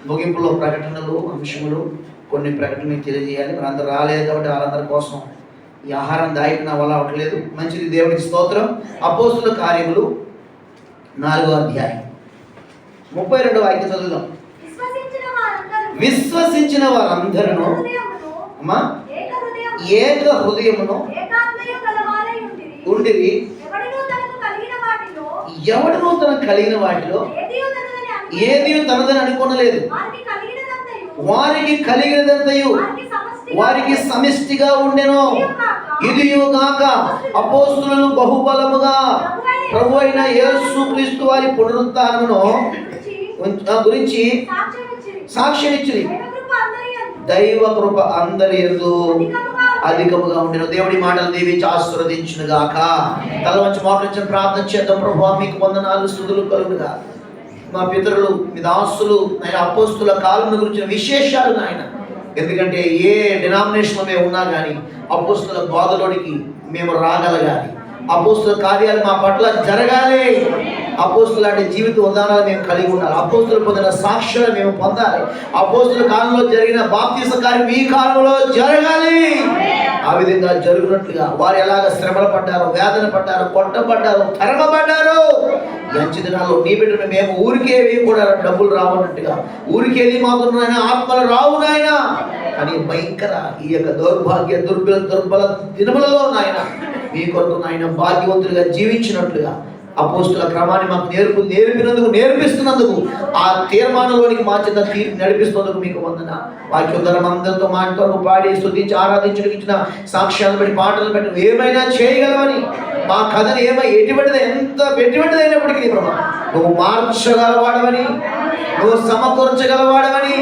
ముగింపులో ప్రకటనలు అంశములు కొన్ని ప్రకటనలు తెలియజేయాలి. మరి అందరూ రాలేదు కాబట్టి వాళ్ళందరి కోసం ఈ ఆహారం దాయటం నా వల్ల అవ్వట్లేదు. మంచిది, దేవునికి స్తోత్రం. అపోస్తుల కార్యములు 4వ అధ్యాయం 32వ వాక్యం చదువుదాం. విశ్వసించిన వారందరూ అమ్మా ఏక హృదయమును ఉండిరి, ఎవడునూ తనకు కలిగిన వాటిలో ఏది తనదని అనుకోనలేదు. వారికి కలిగినదంతయు వారికి సమిష్టిగా ఉండెను. ఇదియు గాక అపోస్తులను బహుబలముగా ప్రభు అయిన యేసుక్రీస్తు వారి పునరుత్థానమును గురించి సాక్ష్యమిచ్చిరి. దైవ కృప అందరి యందు అధికముగా ఉండెను. దేవుడి మాటలు దీవించి ఆశీర్వదించును గాక. తల వంచి మోకరించి ప్రార్థన చేద్దాం. ప్రభువా, మీకు వందనాలు, స్తుతులు కలుగునుగా. మా పితరులు, మీ దాసులు ఆయన అపోస్తుల కాలం గురించిన విశేషాలు నాయన, ఎందుకంటే ఏ డినామినేషన్ మేము ఉన్నా కానీ అపోస్తుల బోధలోనికి మేము రాగలగాలి. అపోస్తుల కార్యాలు మా పట్ల జరగాలి. అపోస్తుల అంటే జీవిత ఉదాహరణలు మేము కలిగి ఉండాలి. అపోస్తులు పొందిన సాక్ష్యాలు మేము పొందాలి. అపోస్తుల కాలంలో జరిగిన బాప్తిస కార్యం ఈ కాలంలో జరగాలి. ఆ విధంగా జరుగునట్లుగా వారు ఎలాగ శ్రమలు పడ్డారో, వేదన పడ్డారో, కొట్టబడ్డారో, తరమబడ్డారో, ఎంచి దినాల్లో నీ బిడ్డను మేము ఊరికేవి కూడా డబ్బులు రావన్నట్టుగా ఊరికేది మాకు నాయన ఆత్మలు రావు నాయన. కానీ భయంకర ఈ యొక్క దౌర్భాగ్య దుర్బల దినములలో నాయన మీ కొరకు నాయన భాగ్యవంతులుగా జీవించినట్లుగా అపోస్తుల క్రమాన్ని మాకు నేర్పిస్తున్నందుకు ఆ తీర్మానంలోనికి మా చేత నడిపిస్తున్నందుకు మీకు వందన. వాక్యం ద్వారా అందరితో మాటతో పాడి స్తుతించి ఆరాధించడానికి ఇచ్చిన సాక్ష్యాలను బట్టి, పాటలు బట్టి ఏమైనా చేయగలవని, మా కథను ఎటువంటిది అయినప్పటికీ ప్రభా నువ్వు మార్చగలవాడవని, నువ్వు సమకూర్చగలవాడవని,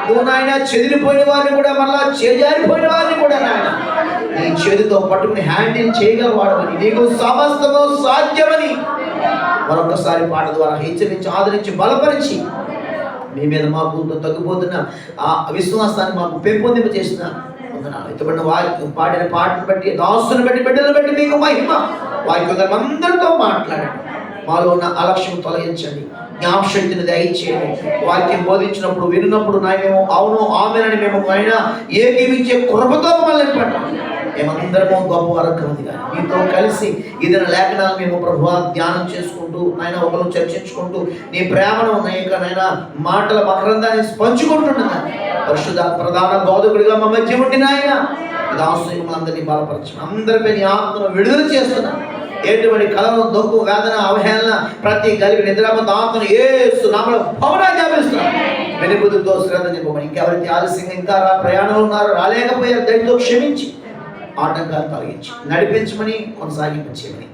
నువ్వు నాయన చెదిరిపోయిన వారిని కూడా మళ్ళా చేజారిపోయిన వారిని కూడా నాయన నీ చేతితో పట్టుకుని హ్యాండిల్ చేయగలవాడవని, నీకు సమస్తము సాధ్యమని మరొకసారి పాట ద్వారా హెచ్చరించి, ఆదరించి, బలపరిచి మీ మీద మాకు తగ్గిపోతున్న ఆ విశ్వాసాన్ని మాకు పెంపొందింప చేసిన ఇతబడిన పాడిన పాటను బట్టి, దాసుని బట్టి, బిడ్డలను బట్టి మీకు మహిమ. వాక్యం అందరితో మాట్లాడండి. మాలో ఉన్న అలక్ష్యం తొలగించండి. జ్ఞాపశక్తిని దయచేయండి. వాక్యం బోధించినప్పుడు, విన్నప్పుడు నాయనేమో అవును ఆమెనని మేము ఆయన ఏకీవించే కృపతో మమ్మల్ని నింపండి. మేమందరము గొప్ప వరకది కానీ మీతో కలిసి ఇదిన లేఖనాలు మేము ప్రభువా ధ్యానం చేసుకుంటూ నాయన ఒకరు చర్చించుకుంటూ నీ ప్రేమను నాయన మాటల మకరందాన్ని పంచుకుంటున్నాను. పరిశుద్ధ ప్రధాన బోధకుడిగా మా మధ్య ఉండి నాయన దాసులందరినీ బలపరచు. అందరిపై నీ ఆత్మను విడుదల చేస్తున్నాను. ఎటువంటి కలను, దొక్కు, వేదన, అవహేళన, ప్రతి కలిపి నిద్రాపంత ఆత్మను యేసు నామములో పౌనా జ్ఞాపిస్తున్నాను. వెనుబుద్ధితో శ్రద్ధ నింపమని. ఇంకెవరైతే ఆలస్యంగా ఇంకా ప్రయాణంలో ఉన్నారో, రాలేకపోయారు, దయతో క్షమించి ఆటంకాలు తొలగించి నడిపించమని, కొనసాగించమని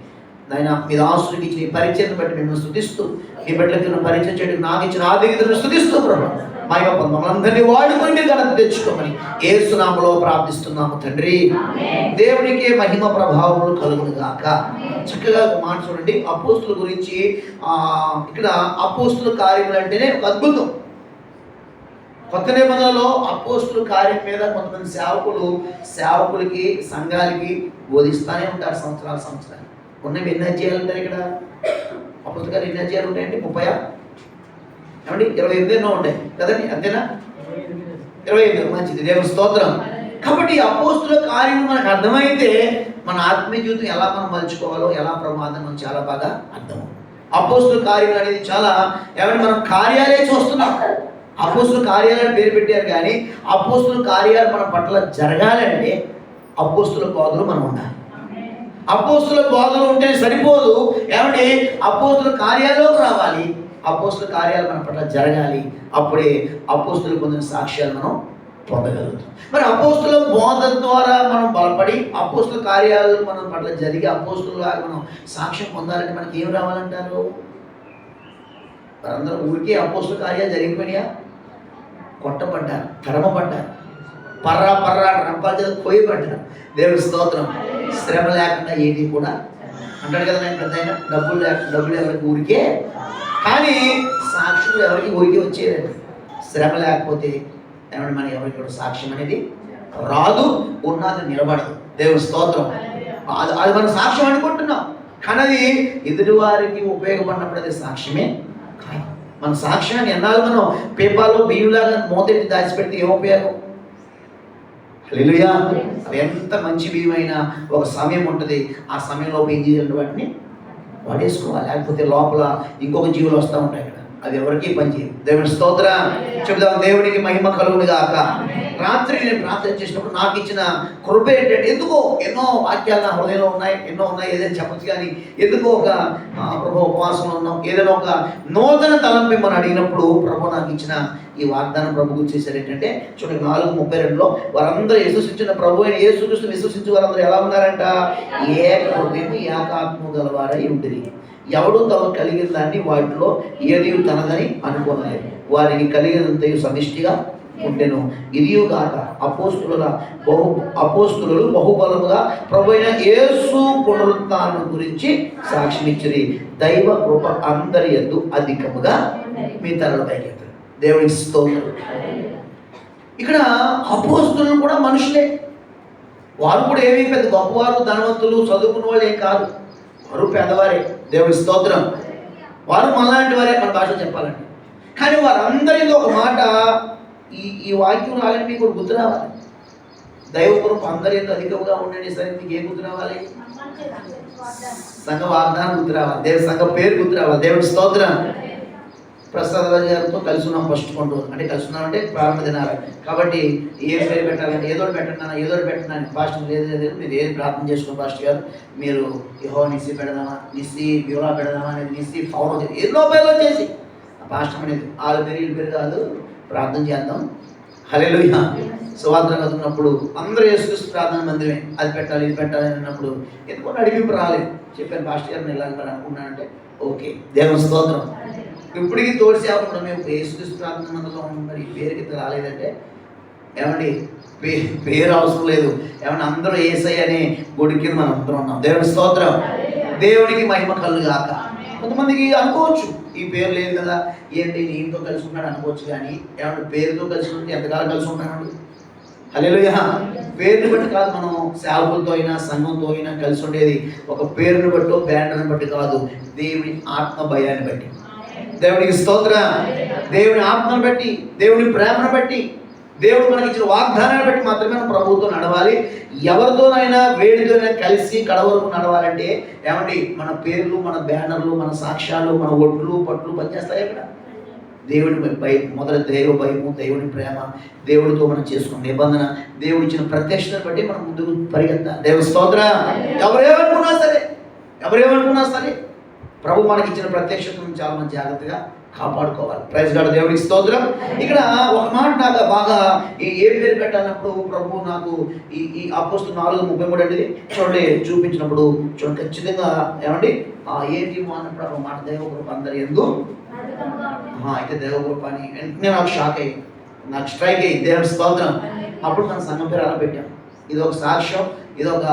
నాయన మీ దాసునికి ఇచ్చిన పరిచయం బట్టి మేము స్తుతిస్తూ, మీ బిడ్డలకు పరిచయం చేయడానికి నాకు ఇచ్చిన ఆధిక్యతను స్తుతిస్తూ ప్రభు మహిమ పొందమని, అందరినీ వాడుకొని మీరు ఘనత తెచ్చుకోమని యేసు నామములో ప్రార్థిస్తున్నాము తండ్రి. దేవునికి మహిమ ప్రభావములు కలుగును గాక. చక్కగా మాట చూడండి. అపోస్తుల గురించి ఇక్కడ అపోస్తుల కార్యములు అంటేనే ఒక అద్భుతం. కొత్త నిబంధనలో అపోస్తుల కార్యం మీద కొంతమంది సేవకులకి, సంఘాలకి బోధిస్తూనే ఉంటారు సంవత్సరాలు. ఉన్నవి ఎన్ని అధ్యాయాలు ఉంటారు ఇక్కడ? అపోస్తుల కార్యం ఎన్ని అధ్యాయాలు ఉంటాయండి? 30 ఏమండి? 28 ఉంటాయి కదండి, అంతేనా? 28. మంచిది, దేవుని స్తోత్రం. కాబట్టి అపోస్తుల కార్యం మనకు అర్థమైతే మన ఆత్మీయ జీవితం ఎలా మనం మలుచుకోవాలో, ఎలా ప్రమాదం మనం చాలా బాగా అర్థం. అపోస్తుల కార్యం అనేది చాలా మనం కార్యాలే చూస్తున్నాం. అపోస్తుల కార్యాలను పేరు పెట్టారు కానీ అపోస్తుల కార్యాలు మన పట్ల జరగాలంటే అపోస్తుల బోధలు మనం ఉండాలి. అపోస్తుల బోధలు ఉంటే సరిపోదు, ఏమంటే అపోస్తుల కార్యాల్లోకి రావాలి. అపోస్తుల కార్యాలు మన పట్ల జరగాలి. అప్పుడే అపోస్తులు పొందిన సాక్ష్యాలు మనం పొందగలుగుతాం. మరి అపోస్తుల బోధ ద్వారా మనం బలపడి అపోస్తుల కార్యాలు మనం పట్ల జరిగి అపోస్తులుగా మనం సాక్ష్యం పొందాలంటే మనకి ఏం రావాలంటారు? వారందరూ ఊరికే అపోస్తుల కార్యాలు జరిగిపోయినాయా? కొట్టబడ్డారు, తరమబడ్డారు, పర్రా రంపాల చేత కోయబడ్డారు. దేవుడి స్తోత్రం. శ్రమ లేకుండా ఏది కూడా అంటాడు కదా నేను పెద్ద అయినా, డబ్బులు ఎవరికి ఊరికే, కానీ సాక్షులు ఎవరికి ఊరికే వచ్చేదండి. శ్రమ లేకపోతే ఏమంటే మన ఎవరికి కూడా సాక్ష్యం అనేది రాదు, ఉన్నది నిలబడదు. దేవుడి స్తోత్రం. అది మనం సాక్ష్యం అనుకుంటున్నాం, కానీ అది ఎదుటి వారికి ఉపయోగపడినప్పుడు అది సాక్ష్యమే కాదు. మన సాక్ష్యాన్ని ఎన్నాళ్ళు మనం పేపాలో బియ్యంలాగా మోతెట్టి దాచిపెడితే ఏం ఉపయోగం? హల్లెలూయా. అవి ఎంత మంచి బియ్యం అయినా ఒక సమయం ఉంటుంది. ఆ సమయంలో ఏం చేయాలి? వాటిని వాడేసుకోవాలి. లేకపోతే లోపల ఇంకొక జీవులు వస్తూ ఉంటాయి కదా, అది ఎవరికి పనిచేయదు. దేవుని స్తోత్రం చెబుదాం. దేవునికి మహిమ కలుగును గాక. రాత్రి నేను ప్రార్థన చేసినప్పుడు నాకు ఇచ్చిన కృప ఏంటంటే, ఎందుకో ఎన్నో వాక్యాలు నా హృదయంలో ఉన్నాయి, ఎన్నో ఉన్నాయి, ఏదైనా చెప్పచ్చు. కానీ ఎందుకో ఒక ప్రభు ఉపవాసంలో ఉన్నాం, ఏదైనా ఒక నూతన తలంపి మనం అడిగినప్పుడు ప్రభు నాకు ఇచ్చిన ఈ వాగ్దానం ప్రభు గురించి చేశారు. ఏంటంటే చూడండి 4:32లో వారందరూ విశ్వసించిన ప్రభు అయిన యేసుక్రీస్తు విశ్వసించి వారందరూ ఎలా ఉన్నారంట? ఏక హృదయం ఏకాత్మ గలవారై ఉండిరి. ఎవడు తమ కలిగిన దాన్ని వాటిలో ఏది తనదని అనుకోలేదు. వారికి కలిగినంతయు సమిష్టిగా ఉండెను. ఇదియుగాక అపోస్తులు బహుబలముగా ప్రభువైన యేసు పునరుత్థానం గురించి సాక్ష్యమిచ్చిరి. దైవ కృప అందరి యందు అధికముగా మీ తలలపైకి. దేవునికి స్తోత్రం. ఇక్కడ అపోస్తులు కూడా మనుషులే. వారు కూడా ఏమీ పెద్ద గొప్పవారు, ధనవంతులు, చదువుకున్న వాళ్ళు ఏం కాదు. వారు పేదవారే. దేవుని స్తోత్రం. వారు మనలాంటి వారే, మన భాషలో చెప్పాలంటే. కానీ వారందరిలో ఒక మాట, ఈ వాక్యం రాగానే మీకు గుర్తు రావాలి. దైవకృప అందరి అధికంగా ఉండండి. సరే, మీకు ఏం గుర్తు రావాలి? సంఘ వాగ్దానం గుర్తు రావాలి. దేవుని సంఘ పేరు గుర్తు రావాలి. దేవుని స్తోత్రం. ప్రసాద్ రాజు గారితో కలిసి ఉన్నాం ఫస్ట్ కొన్ని రోజులు. అంటే కలిసి ఉన్నామంటే ప్రారంభ దినాలు కాబట్టి ఏం పేరు పెట్టాలంటే ఏదో పెట్టండి అని పాస్టర్ లేదు మీరు ఏది ప్రార్థన చేసుకోండి పాస్టర్ గారు, మీరు యెహోవా నిస్సి పెడదామా, నిస్సి బ్యూలా పెడదామా అనేది, నిస్సి ఫౌరో ఎన్నో పేర్లు చేసి ఆ పాస్టర్ అనేది వాళ్ళ పేరు వీళ్ళ పేరు కాదు, ప్రార్థన చేద్దాం. హల్లెలూయా. సువార్త కదున్నప్పుడు అందరూ యేసుక్రీస్తు ప్రార్థన మందిరమే, అది పెట్టాలి ఇది పెట్టాలి అన్నప్పుడు ఎందుకంటే అడిగింపు రాలేదు. చెప్పాను పాస్టర్ గారిని వెళ్ళాలని అనుకున్నానంటే ఓకే. దేవుని స్తోత్రం. ఇప్పటికీ తోడు సేవకుండా మేము యేసుక్రీస్తు ప్రార్థన మందిరంలో మరి ఈ పేరుకి రాలేదంటే ఏమండి పేరు అవసరం లేదు. ఏమన్నా అందరూ యేసయ్య అనే గుడి కింద మనం అందరం ఉన్నాం. దేవుని స్తోత్రం. దేవునికి మహిమ కలుగుగాక. కొంతమందికి అనుకోవచ్చు ఈ పేరు లేదు కదా, ఏంటి ఈయనతో కలిసి ఉన్నాడు అనుకోవచ్చు. కానీ ఏమన్నా పేరుతో కలిసి ఉంటే ఎంతకాలం కలిసి ఉంటానండి? హల్లెలూయా. పేరుని బట్టి కాదు మనం సేవకులతో అయినా సంఘంతో అయినా కలిసి ఉండేది. ఒక పేరుని బట్టో బ్యానర్ని బట్టి కాదు, దేవుని ఆత్మ భయాన్ని బట్టి. దేవునికి స్తోత్రం. దేవుని ఆత్మను బట్టి, దేవుని ప్రేమను బట్టి, దేవుడు మనకి ఇచ్చిన వాగ్దానాన్ని బట్టి మాత్రమే మనం ప్రభువుతో నడవాలి. ఎవరితోనైనా వేడితోనైనా కలిసి కడవరకు నడవాలంటే ఏమండి మన పేర్లు, మన బ్యానర్లు, మన సాక్ష్యాలు, మన ఒట్లు పట్లు పనిచేస్తాయి. అక్కడ దేవుని భయం, మొదట దైవ భయము, దేవుని ప్రేమ, దేవుడితో మనం చేసుకున్న నిబంధన, దేవుడు ఇచ్చిన ప్రత్యక్షతను బట్టి మనం ముందుకు పరిగెత్తాలి. దేవుని స్తోత్రం. ఎవరేమనుకున్నా సరే ప్రభు మనకి ఇచ్చిన ప్రత్యక్షతను చాలా మంది జాగ్రత్తగా కాపాడుకోవాలి. Praise God. దేవునికి స్తోత్రం. ఇక్కడ ఒక మాట నాకు బాగా ఏ పేరు పెట్టాలన్నప్పుడు ప్రభు నాకు ఈ అపోస్తలులు 4:33 అనేది చూడండి చూపించినప్పుడు చూడండి ఖచ్చితంగా ఏమండి ఏంటి అన్నప్పుడు ఒక మాట దైవకృప అందరి యందు. అయితే దైవకృప అని వెంటనే నాకు షాక్ అయ్యి, నాకు స్ట్రైక్ అయ్యి. దేవుని స్తోత్రం. అప్పుడు మన సంఘం పేరు అలా పెట్టాం. ఇది ఒక సాక్ష్యం, ఇది ఒక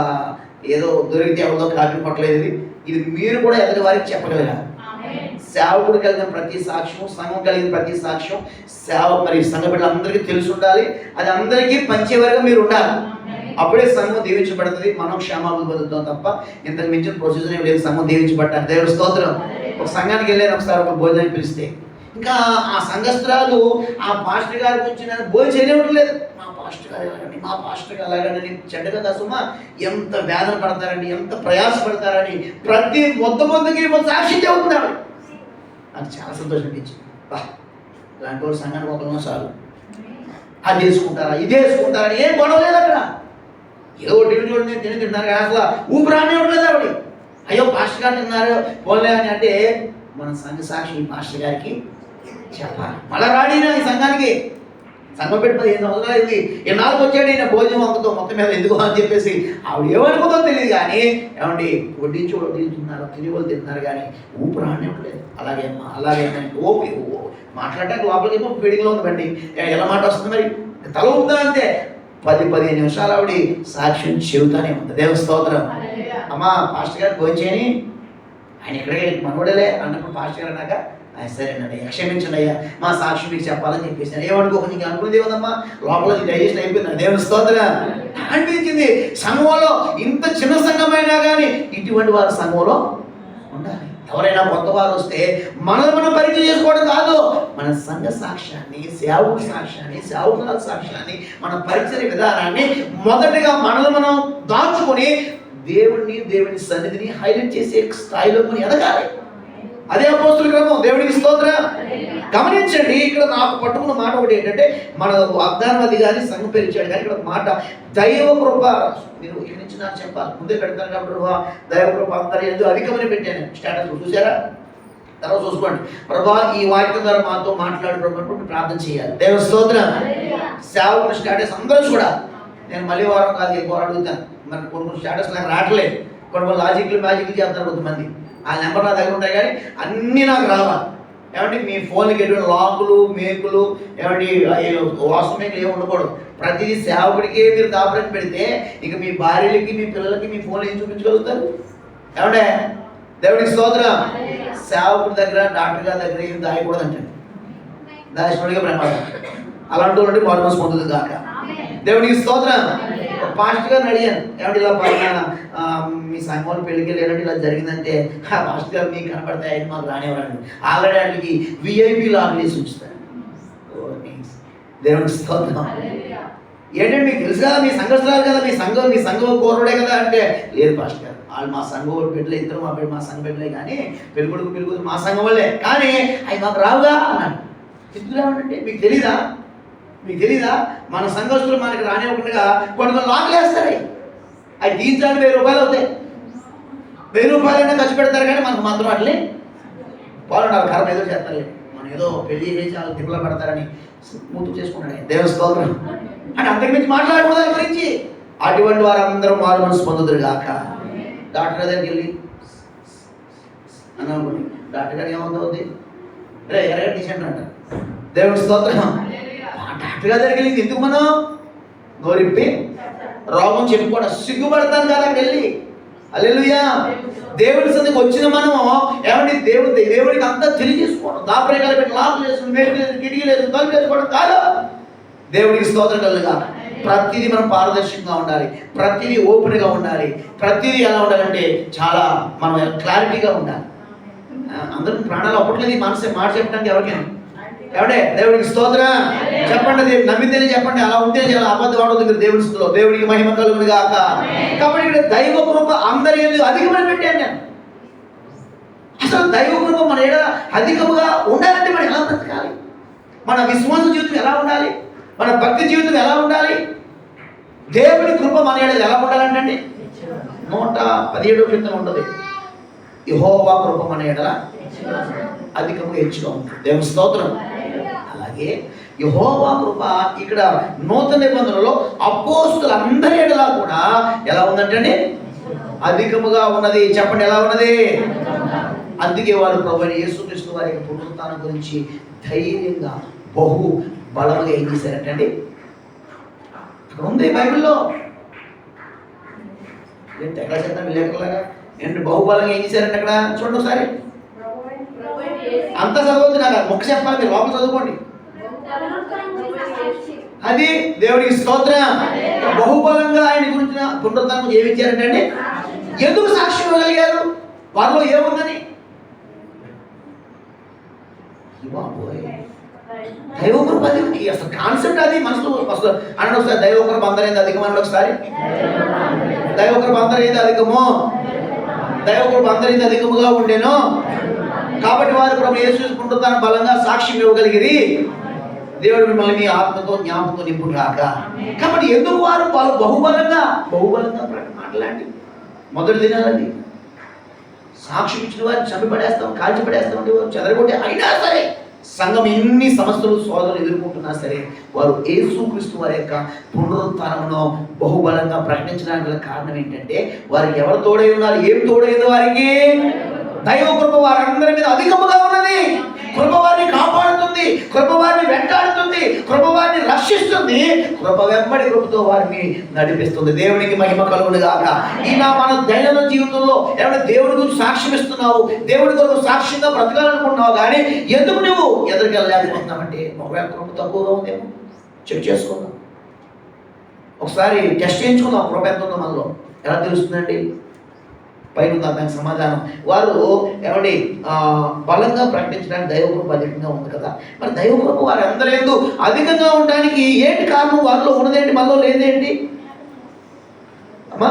ఏదో దొరికితే ఎవరిదో కాపీ పట్టలేదు. ఇది మీరు కూడా ఎదుటి వారికి చెప్పగలగాలి. సేవకుడు కలిగిన ప్రతి సాక్ష్యం, సంఘం కలిగిన ప్రతి సాక్ష్యం మరి సంఘ బిడ్డలందరికీ తెలిసి ఉండాలి. అది అందరికీ పంచేవారుగా మీరు ఉండాలి. అప్పుడే సంఘం దీవించబడుతుంది. మనం క్షేమాలు పొందుతాం తప్ప ఇంతకు మించిన ప్రొసీజర్ ఏం లేదు. సంఘం దీవించబట్టాలి. దేవుని స్తోత్రం. ఒక సంఘానికి వెళ్ళాను ఒకసారి, ఒక భోజనానికి పిలిస్తే ఇంకా ఆ సంఘస్థురాలు ఆ పాస్టర్ గారి గురించి నేను భోజనం చేయనివ్వట్లేదు. మా పాస్టర్ గారు ఎలాగండి, మా పాస్టర్ గారు అలాగండి, చెడ్డగా కసుమా ఎంత వేదన పడతారండి, ఎంత ప్రయాస పడతారని ప్రతి మొద్దకి సాక్షి చెబుతున్నాడు. నాకు చాలా సంతోషం అనిపించింది. ఇలాంటి వాళ్ళు సంఘానికి ఒకరిలో చాలు. అది వేసుకుంటారా ఇది వేసుకుంటారా ఏం గొడవలేదు అక్కడ. ఏదో చూడండి తింటున్నారు కానీ అసలు ఊపిరానే ఉండలేదు ఆవిడ. అయ్యో పాస్టర్ గారు తిన్నారు పోలే అని అంటే మన సంఘ సాక్షి పాస్టర్ గారికి చెప్పాలి. మళ్ళా రాడినా ఈ సంఘానికి సంఘం పెట్టి 15 సంవత్సరాలు అయింది. ఎన్నాళ్ళకి వచ్చాడు ఈయన భోజనం వంకతో మొత్తం మీద ఎందుకు అని చెప్పేసి ఆవిడ ఏమనుకుందో తెలియదు. కానీ ఏమండి వడ్డించుతున్నారు, తిరిగి వాళ్ళు తింటున్నారు కానీ ఊపిరి రానివ్వట్లేదు. అలాగే అమ్మా అలాగే మాట్లాడటానికి లోపలికి ఏమో ఫీడింగ్లో ఉందండి. ఎలా మాట వస్తుంది మరి తల ఊపుతా అంతే. 10-15 నిమిషాలు ఆవిడ సాక్ష్యం చెబుతానే ఉంది. దేవుని స్తోత్రం. అమ్మా పాస్టర్ గారు భోజనం చేయని ఆయన ఇక్కడే మనోడలే అన్నప్పుడు పాస్టర్ గారు అన్నాక సరేనండి క్షమించండి అయ్యా మా సాక్షి మీకు చెప్పాలని చెప్పేసి ఏమనుకోక నీకు అనుకున్నది ఏమదమ్మా లోపల డైజెషన్ అయిపోయింది. దేవుని స్తోత్రం. అనిపించింది సంఘంలో ఇంత చిన్న సంఘమైనా కానీ ఇటువంటి వారి సంఘంలో ఉండాలి. ఎవరైనా కొత్త వారు వస్తే మనల్ని మనం పరిచయం చేసుకోవడం కాదు, మన సంఘ సాక్ష్యాన్ని, సేవకుడి సాక్ష్యాన్ని, సేవకుల సాక్ష్యాన్ని, మన పరిచయ విధానాన్ని మొదటిగా మనల్ని మనం దాచుకొని దేవుని సన్నిధిని హైలైట్ చేసే స్థాయిలో మనం ఎదగాలి. అదే అపోస్తుల క్రమం. దేవునికి స్తోత్రం. గమనించండి, ఇక్కడ నాకు పట్టుకున్న మాట ఒకటి ఏంటంటే, మన వాగ్దానం అది కానీ సంఘం పేరు ఇచ్చాడు కానీ ఇక్కడ మాట దైవ కృప. మీరు ఇక్కడి నుంచి నాకు చెప్పాలి, ముందే పెడతాను కాబట్టి దైవ కృప అందరూ ఎందుకు అధికమని పెట్టాను స్టేటస్ చూసారా? తర్వాత చూసుకోండి. ప్రభా ఈ వాక్యం ద్వారా మాతో మాట్లాడు ప్రభు ప్రార్థన చేయాలి. దేవ స్తోత్రం. సేవకుడు స్టేటస్ అందరూ చూడాలి. నేను మళ్ళీ వారం కాదు ఎక్కువ అడుగుతాను. మరి కొన్ని స్టేటస్ నాకు రావట్లేదు, కొన్ని మ్యాజిక్లు చేస్తారు కొంతమంది. ఆ నెంబర్ నా దగ్గర ఉంటాయి కానీ అన్నీ నాకు రావాలి. ఏమంటే మీ ఫోన్కి ఎటువంటి లాకులు మేకులు ఏమంటే వాస్తవమేకులు ఏమి ఉండకూడదు. ప్రతిదీ సేవకుడికే మీరు దాపరం పెడితే ఇక మీ భార్యలకి మీ పిల్లలకి మీ ఫోన్లు ఏం చూపించగలుగుతారు? ఏమంటే దేవుడికి స్తోత్రం. సేవకుడి దగ్గర డాక్టర్ గారి దగ్గర ఏం దాయకూడదు అంటే దాచినోడిగా ప్రమాదం. అలాంటి వాళ్ళంటే మారుమనసు పొందుతుంది కాక. దేవుడికి స్తోత్రం. పాస్టర్ గారిని అడిగాను, ఏమంటే ఇలా మీ సంఘం పెళ్ళికి వెళ్ళారంటే ఇలా జరిగిందంటే పాస్టర్ గారు మీకు కనపడతాయి ఆయన మాకు రానివ్వరండి. ఆల్రెడీ వాళ్ళకి విఐపి లాగేసి ఉంచుతారు. దేవుడికి స్తోత్రం. ఏంటంటే మీకు తెలుసు కదా మీ సంఘస్థాలు కదా, మీ సంఘం కోరుడే కదా అంటే, లేదు పాస్టర్ గారు వాళ్ళు మా సంఘం బిడ్డలే, ఇద్దరు మా సంఘ బిడ్డలే, కానీ పెళ్ళికొడుకు మా సంఘం వాళ్ళే, కానీ అవి మాకు రావుగా అన్నాడు. ఎందుకు రావంటే మీకు తెలీదా మన సంఘస్థులు మనకి రానివ్వకుండా కొన్ని లాకులు వేస్తాయి. అవి తీర్చడానికి 1000 రూపాయలు అవుతాయి. 1000 రూపాయలైనా ఖర్చు పెడతారు కానీ మనకు మాత్రం అట్లే వాళ్ళు కర్మ ఏదో చేస్తారు. మనం ఏదో పెళ్లి చేసి వాళ్ళు తిప్పలు పెడతారని మూతు చేసుకున్నాడు. దేవ స్తోత్రం. అంటే అంతకు మించి మాట్లాడకూడదు దాని గురించి. అటువంటి వారందరూ మారు మనసు పొందుదురు గాక. డాక్టర్ దగ్గరికి వెళ్ళి అని అనుకోండి, డాక్టర్ గారు ఏమవుతుంది ఎరగ తీసండి అంటారు. దేవుడి స్తోత్రం. డాక్టర్ గారి దగ్గరికి వెళ్ళి ఎందుకు మనం గోరిప్పి రోగం చెప్పుకోవడం సిగ్గుపడతాను కదా అక్కడికి వెళ్ళి. హల్లెలూయా. దేవుడి సందికి వచ్చిన మనం ఏమంటే దేవుడికి అంతా తెలియజేసుకోవడం, దాపరేకాలు పెట్టి లాభం చేసుకుని మేలు లేదు కిటికీ లేదు తలుపు చేసుకోవడం కాదు. దేవుడికి స్తోత్రం కలుగా. ప్రతిదీ మనం పారదర్శకంగా ఉండాలి, ప్రతిదీ ఓపెన్గా ఉండాలి, ప్రతిదీ ఎలా ఉండాలంటే చాలా మనం క్లారిటీగా ఉండాలి. అందరం ప్రాణాలు అప్పట్లేదు ఈ మనసే మాట చెప్పడానికి ఎవరికైనా. ఏమంటే దేవుడికి స్తోత్రం. చెప్పండి, నమ్మితేనే చెప్పండి, అలా ఉంటే చాలా అబద్ధం ఆడదు మీరు దేవుడి స్థితిలో. దేవుడికి మహిమ కలుగును గాక. కాబట్టి ఇక్కడ దైవ కృప అందరి ఎందుకు అధికమని పెట్టాను నేను. అసలు దైవ కృప మన ఏడ అధికముగా ఉండాలంటే మనం ఎలా బ్రతకాలి? మన విశ్వాస జీవితం ఎలా ఉండాలి? మన భక్తి జీవితం ఎలా ఉండాలి? దేవుడి కృప మన ఏడ ఎలా ఉండాలంటే 117 క్రితం ఉంటుంది. యెహోవా కృప మన ఏడ అధికముగా హెచ్చుగా ఉంది. దేవుని స్తోత్రం. అలాగే యెహోవా కృప ఇక్కడ నూతన నిబంధనలో అపోస్తులందరి ఎడలా కూడా ఎలా ఉందంటే అధికముగా ఉన్నది. చెప్పండి ఎలా ఉన్నది? అందుకే వారు ప్రభువైన యేసుక్రీస్తు వారి పునరుత్థానం గురించి ధైర్యంగా బహు బలముగా ఏం చేశారంటండి, అక్కడ ఉంది బైబిల్లో. ఏంటి ఎక్కడ చేద్దాం లేఖలాగా ఏంటి బహుబలంగా ఏం చేశారంటే అక్కడ చూడండి ఒకసారి. అంత చదవద్దు, నాకు మొక్క చెప్పాలి, మీరు లోపల చదువుకోండి. అది దేవుడికి స్తోత్రం. బహుబలంగా ఆయన గురించిన పునరుత్థానం ఏమి ఇచ్చారంటే ఎందుకు సాక్ష్యం ఇవ్వగలిగారు? వారిలో ఏముందని. దైవకృప అసలు కాన్సెప్ట్ అది మనసులో అసలు అనండి ఒకసారి. దైవకృప అందరైంది అధికం అనండి ఒకసారి. దైవకృప అందరైంది అధికము, దైవకృప అందరైంది అధికముగా ఉండేను. కాబట్టి వారు ప్రభు యేసు పునరుత్థానం బలంగా సాక్ష్యం ఇవ్వగలిగిరి. దేవుడు మిమ్మల్ని మీ ఆత్మతో జ్ఞాపకంతో నింపును గాక. కాబట్టి ఎందుకు వారు బహుబలంగా మాట్లాడి మొదటి దినాలండి సాక్ష్యం ఇచ్చిన వారిని చంపిపడేస్తాం, కాల్చిపడేస్తాం, చెదరగొట్టి అయినా సరే సంఘం ఎన్ని సమస్యలు సోదరులు ఎదుర్కొంటున్నా సరే వారు యేసుక్రీస్తు వారి యొక్క పునరుత్థానమును బహుబలంగా ప్రకటించడానికి కారణం ఏంటంటే వారికి ఎవరు తోడై ఉన్నారు? ఏం తోడైంది వారికి? దైవ కృప వారందరి మీద అధికముగా ఉన్నది. కృప వారిని కాపాడుతుంది, కృప వారిని వెంటాడుతుంది, కృప వారిని రక్షిస్తుంది, కృప వెంబడి కృపతో వారిని నడిపిస్తుంది. దేవునికి మహిమ కలుగును గాక. ఈయన మన దైనందిన జీవితంలో ఏమైనా దేవుడి గురించి సాక్ష్యం ఇస్తున్నావు, దేవుడి కొరకు సాక్ష్యంగా బ్రతకాలనుకుంటున్నావు, కానీ ఎందుకు నువ్వు ఎదురుకెళ్ళలేకపోతున్నావంటే ఒకవేళ కృప తక్కువగా ఉందేమో చెక్ చేసుకుందాం. ఒకసారి టెస్ట్ చేయించుకుందాం కృప ఎంత ఉందో మనలో. ఎలా తెలుస్తుందండి? పైన ఉంది దానికి సమాధానం. వారు ఏమండి బలంగా ప్రకటించడానికి దైవకృప అధికంగా ఉంది కదా. మరి దైవకృప వారు అందరూ ఏందో అధికంగా ఉండడానికి ఏంటి కారణం? వారిలో ఉన్నదేంటి, మనలో లేదేంటి అమ్మా?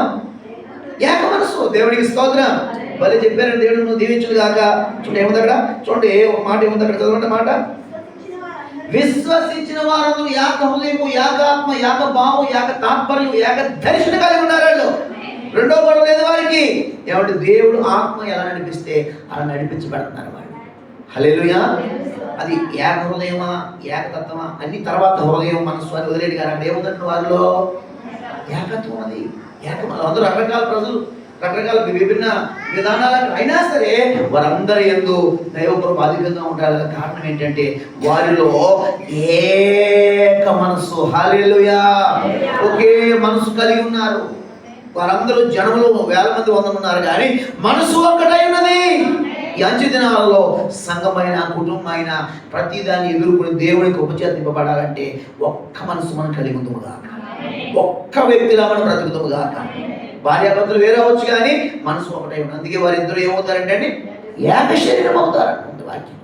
ఏక మనసు. దేవుడికి స్తోత్రం. భలే చెప్పారండి. దేవుడు నువ్వు దీవించుడు కాక. చూడండి ఏముంది అక్కడ, చూడండి ఒక మాట ఏముంది అక్కడ, చదవండి మాట. విశ్వసించిన వారందరూ యాక హృదయము, యాకాత్మ, యాక భావం, యాక తాత్పర్యం, యాక దర్శనం కలిగి ఉన్నారు వాళ్ళు. రెండో గొడవ లేదు వారికి. ఏమంటే దేవుడు ఆత్మ ఎలా నడిపిస్తే అలా నడిపించబడుతున్నారు వాళ్ళు. హల్లెలూయా. అది ఏక హృదయమా, ఏకతత్వమా అన్ని తర్వాత హృదయం మనస్సు అని వదిలేడు కానీ అక్కడ ఏముందంటే వారిలో ఏకత్వం. అది ఏకం. అందరూ రకరకాల ప్రజలు, రకరకాల విభిన్న విధానాలు అయినా సరే వారందరి యందు దైవకృప అధికంగా ఉండాలి. కారణం ఏంటంటే వారిలో ఏక మనసు. హల్లెలూయా. ఒకే మనసు కలిగి ఉన్నారు. వారందరూ జనములు వేల మంది ఉన్నారు కానీ మనసు ఒక్కటై ఉన్నది. ఈ అంచె దినాలలో సంఘమైన, కుటుంబమైన ప్రతిదాన్ని ఎదుర్కొని దేవునికి ఉపచేతింపబడాలంటే ఒక్క మనసు మనం కలిగి ఉందాము, ఒక్క వ్యక్తిలా మనం బ్రతుకుతాము గాక. భార్యాభర్తలు వేరే అవచ్చు కానీ మనసు ఒకటై ఉంది. అందుకే వారిద్దరు ఏమవుతారంటే అండి ఏక శరీరం అవుతారంటుంది వాక్యం.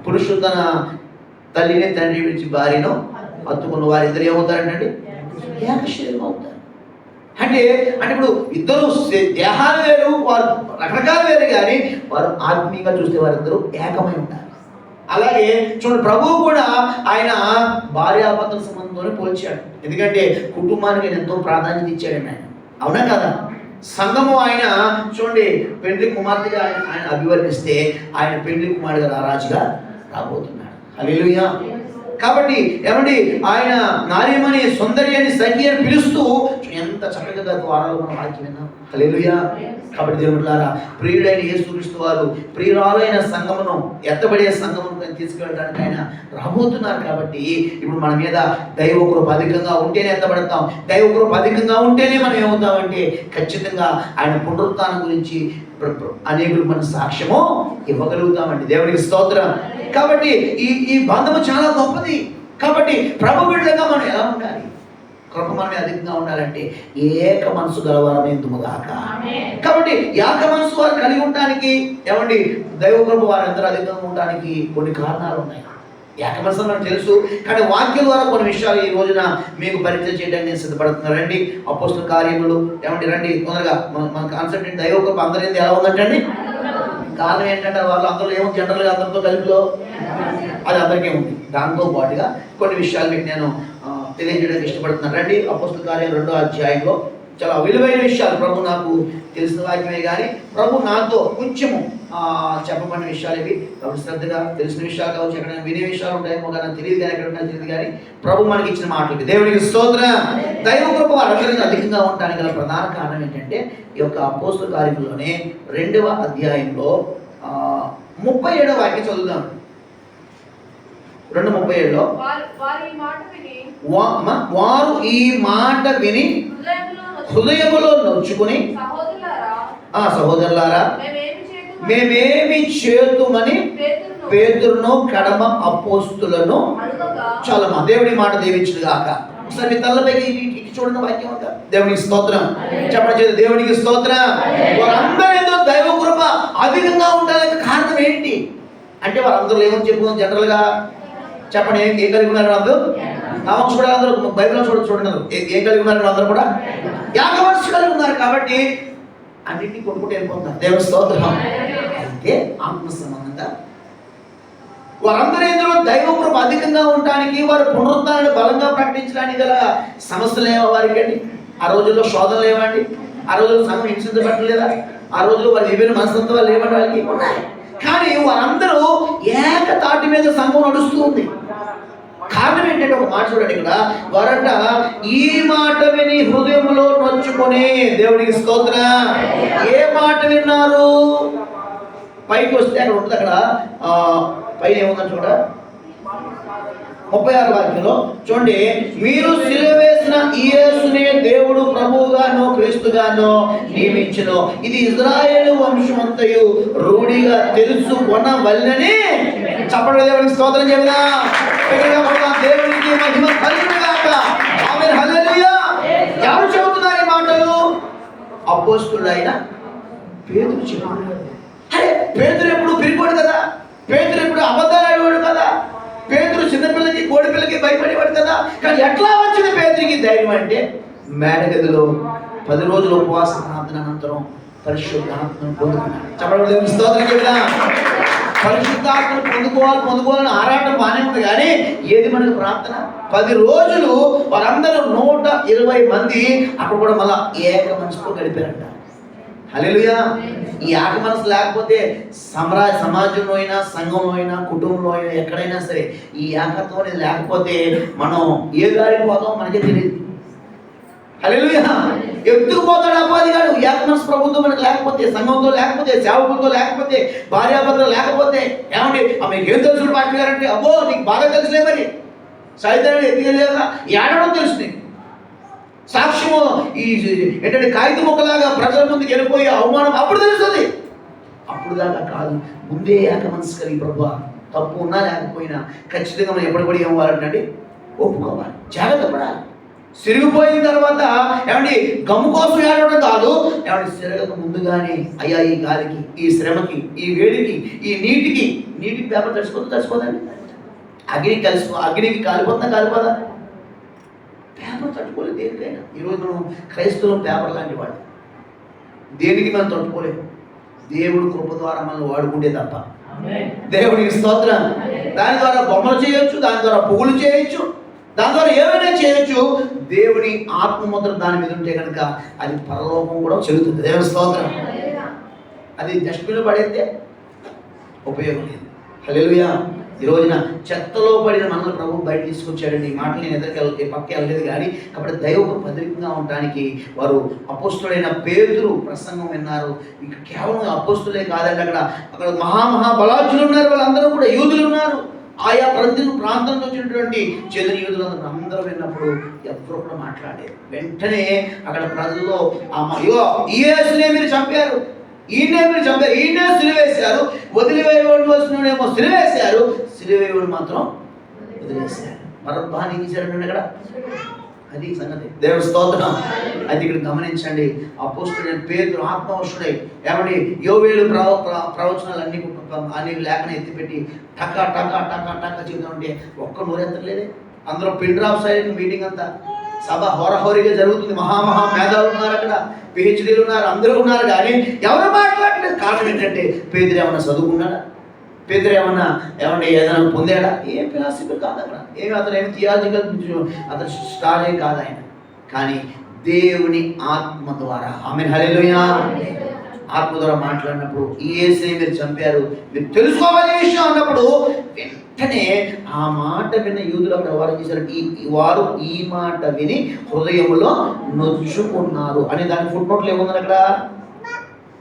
పురుషుడు తన తల్లిని తండ్రి విడిచి భార్యను హత్తుకున్న వారిద్దరు ఏమవుతారంటే ఏక శరీరం అవుతారు. అంటే ఇప్పుడు ఇద్దరు దేహాలు వేరు, వారు రకరకాలు వేరు కానీ వారు ఆత్మీయంగా చూస్తే వారిద్దరూ ఏకమై ఉంటారు. అలాగే చూడండి, ప్రభువు కూడా ఆయన భార్యాభర్తల సంబంధంతోనే పోల్చాడు. ఎందుకంటే కుటుంబానికి ఆయన ఎంతో ప్రాధాన్యత ఇచ్చాడండి ఆయన. అవునా కదా? సంఘము ఆయన చూడండి పెండ్లి కుమార్తెగా ఆయన అభివర్ణిస్తే ఆయన పెండ్లి కుమారుడుగా రారాజుగా రాబోతున్నాడు. హల్లెలూయా. కాబట్టి ఏమండి ఆయన నార్యమని, సౌందర్యాన్ని, సఖి అని పిలుస్తూ ఎంత చక్కగా ద్వారాలు మనం వాక్యం విన్నాం. హల్లెలూయా. కాబట్టి దేవులారా, ప్రియుడైన యేసుక్రీస్తు వారు ప్రియురాలైన సంఘమును, ఎత్తబడే సంఘమును తీసుకెళ్ళడానికి ఆయన రాబోతున్నారు. కాబట్టి ఇప్పుడు మన మీద దైవకృప అధికంగా ఉంటేనే ఎత్తబడతాం. దైవకృప అధికంగా ఉంటేనే మనం ఏమవుతామంటే ఖచ్చితంగా ఆయన పునరుత్థానం గురించి అనేకులు మన సాక్ష్యము ఇవ్వగలుగుతామండి. దేవునికి స్తోత్రం. కాబట్టి ఈ బంధము చాలా గొప్పది. కాబట్టి ప్రభు బిడ్డగా మనం ఎలా ఉండాలి? కృప మనమే అధికంగా ఉండాలంటే ఏక మనసు గలవారమైందుముగాక. కాబట్టి ఏక మనసు వారు కలిగి ఉండడానికి ఏమండి దైవ కృప వారందరూ అధికంగా ఉండడానికి కొన్ని కారణాలు ఉన్నాయి. ఏక మనసు నాకు తెలుసు కానీ వాక్యం ద్వారా కొన్ని విషయాలు ఈ రోజున మీకు పరిచయం చేయడానికి నేను సిద్ధపడుతున్నాను. రండి అపోస్తల కార్యములు, ఏమండి రండి తొందరగా. మన కాన్సెప్ట్ ఏంటి? దైవ కృప అందరి ఎలా ఉందంటండి. కారణం ఏంటంటే వాళ్ళు అందరూ ఏముంది జనరల్గా అందరితో కలిపిలో అది అందరికీ ఉంది. దాంతో పాటుగా కొన్ని విషయాలు మీకు నేను తెలియజేయడానికి ఇష్టపడుతున్నాను. రండి అపోస్తల కార్యం 2వ అధ్యాయంలో చాలా విలువైన విషయాలు. ప్రభు నాకు తెలిసిన వాక్యమే కానీ ప్రభు నాతో కొంచెము చెప్పబడిన విషయాలు ఇవి. కాబట్టి శ్రద్ధగా తెలిసిన విషయాలు కావచ్చు, ఎక్కడ వినే విషయాలు ఉంటాయేమో కానీ తెలియదు కానీ ఎక్కడ ఉంటాయో తెలియదు కానీ ప్రభు మనకి ఇచ్చిన మాటలకి దేవుడికి స్తోత్రం. దైవ కృప వారందరికీ అధికంగా ఉండడానికి గల ప్రధాన కారణం ఏంటంటే ఈ యొక్క అపోస్తల కార్యములోనే 2వ అధ్యాయంలో 37వ వాక్యం చదువుదాం. 2:37లో వారు ఈ మాట విని హృదయములో నొచ్చుకుని సహోదరులారా మేమేమి చేతుమని పేతురును కడమ అపోస్తులను చాలా దేవుడి మాట దీవించును గాక. ఒకసారి మీ తల్లపైకి చూడండి వాక్యం అంతా. దేవునికి స్తోత్రం చెప్పడం చేత దేవునికి స్తోత్రం. వారందరూ దైవ కృప అధికంగా ఉండాలని కారణం ఏంటి అంటే వారందరూ ఏమని చెప్పుకున్నాం జనరల్గా చెప్పండి. ఏం కలిగి ఉన్నారు అందరూ? నామక్ష కూడా అందరూ బైబిల్లో చూడండి ఏం కలిగి ఉన్నారు అందరూ కూడా ఏక మనసు కలిగి ఉన్నారు. కాబట్టి అన్నింటినీ కొట్టుకుంటూ వెళ్ళిపోతున్నారు. దేవుని స్తోత్రం. అయితే ఆత్మ సంబంధంగా వారందరూ ఇందులో దైవ కృప అధికంగా ఉండడానికి, వారు పునరుత్థానాన్ని బలంగా ప్రకటించడానికి గల సమస్యలు ఏమో వారికి అండి. ఆ రోజుల్లో శోధనలు ఏమండి? ఆ రోజుల్లో సంఘం హింసించబట్టలేదా? ఆ రోజుల్లో వారి విభిన్న మనస్తత్వాలు ఏమంటే వాళ్ళకి ఉన్నాయి. కానీ వారందరూ ఏక తాటి మీద సంఘం నడుస్తూ ఉంది. కారణం ఏంటంటే ఒక మాట చూడండి ఇక్కడ. వారంట ఈ మాట విని హృదయంలో నొచ్చుకొని దేవుడికి స్తోత్రం. ఏ మాట విన్నారు? పైకి వస్తే అక్కడ ఉంటుంది. అక్కడ పైన ఏముందని చూడ 36వ వాక్యంలో చూడండి. మీరు సిలువ వేసిన ఈ యేసునే దేవుడు ప్రభువుగానో క్రీస్తుగానో నియమించును. ఇది ఇజ్రాయేలు వంశమంతయు రూఢిగా తెలుసుకొనవలెనని చెప్పండి. దేవునికి స్తోత్రం చెబుదా. దేవునికి మహిమ కలుగును గాక. ఆమేన్. హల్లెలూయా. ఎవరు చెబుతున్నారు ఈ మాటలు? అపోస్తుడైన పేతురు చెప్పాడు. అరే పేతురు ఎప్పుడు పిరికోడు కదా, పేతురు ఎప్పుడు అబద్ధాలు ఆడేవాడు కదా, పేతురు చిన్నపిల్లకి కోడిపిల్లకి భయపడేవాడు కదా. కానీ ఎట్లా వచ్చింది పేతురికి ధైర్యం అంటే మేడగదిలో 10 రోజులు ఉపవాస ప్రార్థన అనంతరం పరిశుద్ధాత్మను పొందుకున్నాడు. చెప్పడం స్తోత్రం చెప్తా. పరిశుద్ధాత్మను పొందుకోవాలని ఆరాటం బాగానే ఉంది, కానీ ఏది మనకు ప్రార్థన? 10 రోజులు వారందరూ 120 మంది అక్కడ కూడా మళ్ళా ఏక మనసుతో గడిపారంట. హల్లెలూయా. ఈ ఏక మనసు లేకపోతే సమాజంలో అయినా, సంఘంలో అయినా, కుటుంబంలో అయినా, ఎక్కడైనా సరే ఈ ఏకత్వం అనేది లేకపోతే మనం ఏ దారికి పోతామో మనకే తెలియదు. హల్లెలూయా. ఎత్తుకుపోతాడు అపాధిగాడు. ఏక మనసు ప్రభుత్వం మనకు లేకపోతే, సంఘంతో లేకపోతే, సేవకులతో లేకపోతే, భార్యాభర్తలు లేకపోతే, ఏమండి మీకు ఏం తెలుసు పాస్టర్ గారు అంటే, అబ్బో నీకు బాగా తెలుసులే, మరి సైతాన్ని ఎత్తుకెళ్ళేదా ఏడవడం తెలుసు నీకు. సాక్ష్యము ఈ ఏంటంటే కాగిత ముక్కలాగా ప్రజల ముందుకు వెళ్ళిపోయి అవమానం అప్పుడు తెలుస్తుంది. అప్పుడు దాకా కాదు, ముందే ఏక మనసు కలిగి ప్రభువా తప్పు ఉన్నా లేకపోయినా ఖచ్చితంగా మనం ఎప్పటికీ ఏం అవ్వాలంటే ఒప్పుకోవాలి, జాగ్రత్త పడాలి. సిరిగిపోయిన తర్వాత ఏమండి గమ్ము కోసం ఏడవడం కాదు, ఏమండి సిరగక ముందుగానే అయ్యా ఈ గాలికి, ఈ శ్రమకి, ఈ వేడికి, ఈ నీటికి పేపర్ తడిసిపోదండి. అగ్నికి కాలిపోదా? పేపర్ తట్టుకోలేదు దేనికైనా. ఈరోజు మనం క్రైస్తవులు పేపర్ లాంటి వాడు, దేనికి మనం తట్టుకోలేము. దేవుడు కృప ద్వారా మనం వాడుకుంటే తప్ప. దేవుడికి స్తోత్రం. దాని ద్వారా బొమ్మలు చేయొచ్చు, దాని ద్వారా పువ్వులు చేయొచ్చు, దాని ద్వారా ఏమైనా చేయొచ్చు. దేవుని ఆత్మముద్ర దాని మీద ఉంటే కనుక అది పరలోకం కూడా చెల్లుతుంది. దేవుని స్తోత్రం. అది డస్ట్బిన్లో పడేస్తే ఉపయోగం లేదు. హల్లెలూయా. ఈ రోజున చెత్తలో పడిన మనల్ని ప్రభు బయట తీసుకొచ్చాడండి. ఈ మాటలు నేను ఎదురుకి పక్క వెళ్ళలేదు, కానీ కాబట్టి దైవ భద్రికంగా ఉండటానికి వారు అపోస్తుడైన పేతురు ప్రసంగం విన్నారు. ఇక కేవలం అపోస్తులే కాదండి, అక్కడ మహాబలాజులు ఉన్నారు, వాళ్ళందరూ కూడా యూదులు ఉన్నారు. ఆయా ప్రాంతంలో వచ్చినటువంటి చెదిరి యూదులు అందరూ విన్నప్పుడు ఎవరు కూడా మాట్లాడారు. వెంటనే అక్కడ ప్రజల్లో ఈ యేసునే మీరు చంపారు, ఈయనే సిలువేశారు, వదిలివేయవలసినేమో సిలువేశారు, సిలువేయడు మాత్రం వదిలేశారు. మరొక ఇచ్చారంటే అక్కడ అది సంగతి. దేవుడి స్తోత్రం. అది ఇక్కడ గమనించండి. అపోస్తుడైన పేతురు ఆత్మవశుడై ఏమండి యోవేలు ప్రవచనాలు అన్ని లేఖన ఎత్తిపెట్టి టకా చెబుతుంటే ఒక్క నోరెత్తలేదే. అందరూ పిన్ డ్రాప్ సైడ్ మీటింగ్ అంతా సభ హోరహోరీగా జరుగుతుంది. మేధావులు ఉన్నారు, అక్కడ పిహెచ్డీలు ఉన్నారు, అందరూ ఉన్నారు, కానీ ఎవరు మాట్లాడలేదు. కారణం ఏంటంటే పేతురు ఏమన్నా చదువుకున్నాడా? పేతురు ఏమన్నా ఏదైనా పొందాడా? ఏం ఫిలాసఫీ కాదు అక్కడ. అతను ఏమి థియాలజికల్ అతను స్టార్ ఏం కాదు ఆయన. కానీ దేవుని ఆత్మ ద్వారా, ఆమేన్ హల్లెలూయా, ఆత్మ ద్వారా మాట్లాడినప్పుడు ఈ యేసుని మీరు చంపారు, మీరు తెలుసుకోవాలి విషయం అన్నప్పుడు వెంటనే ఆ మాట విన్న యూదులు అక్కడ వారు చేశారు, వారు ఈ మాట విని హృదయంలో నొచ్చుకున్నారు అని దాని ఫుట్ నోట్లు ఏముందని అక్కడ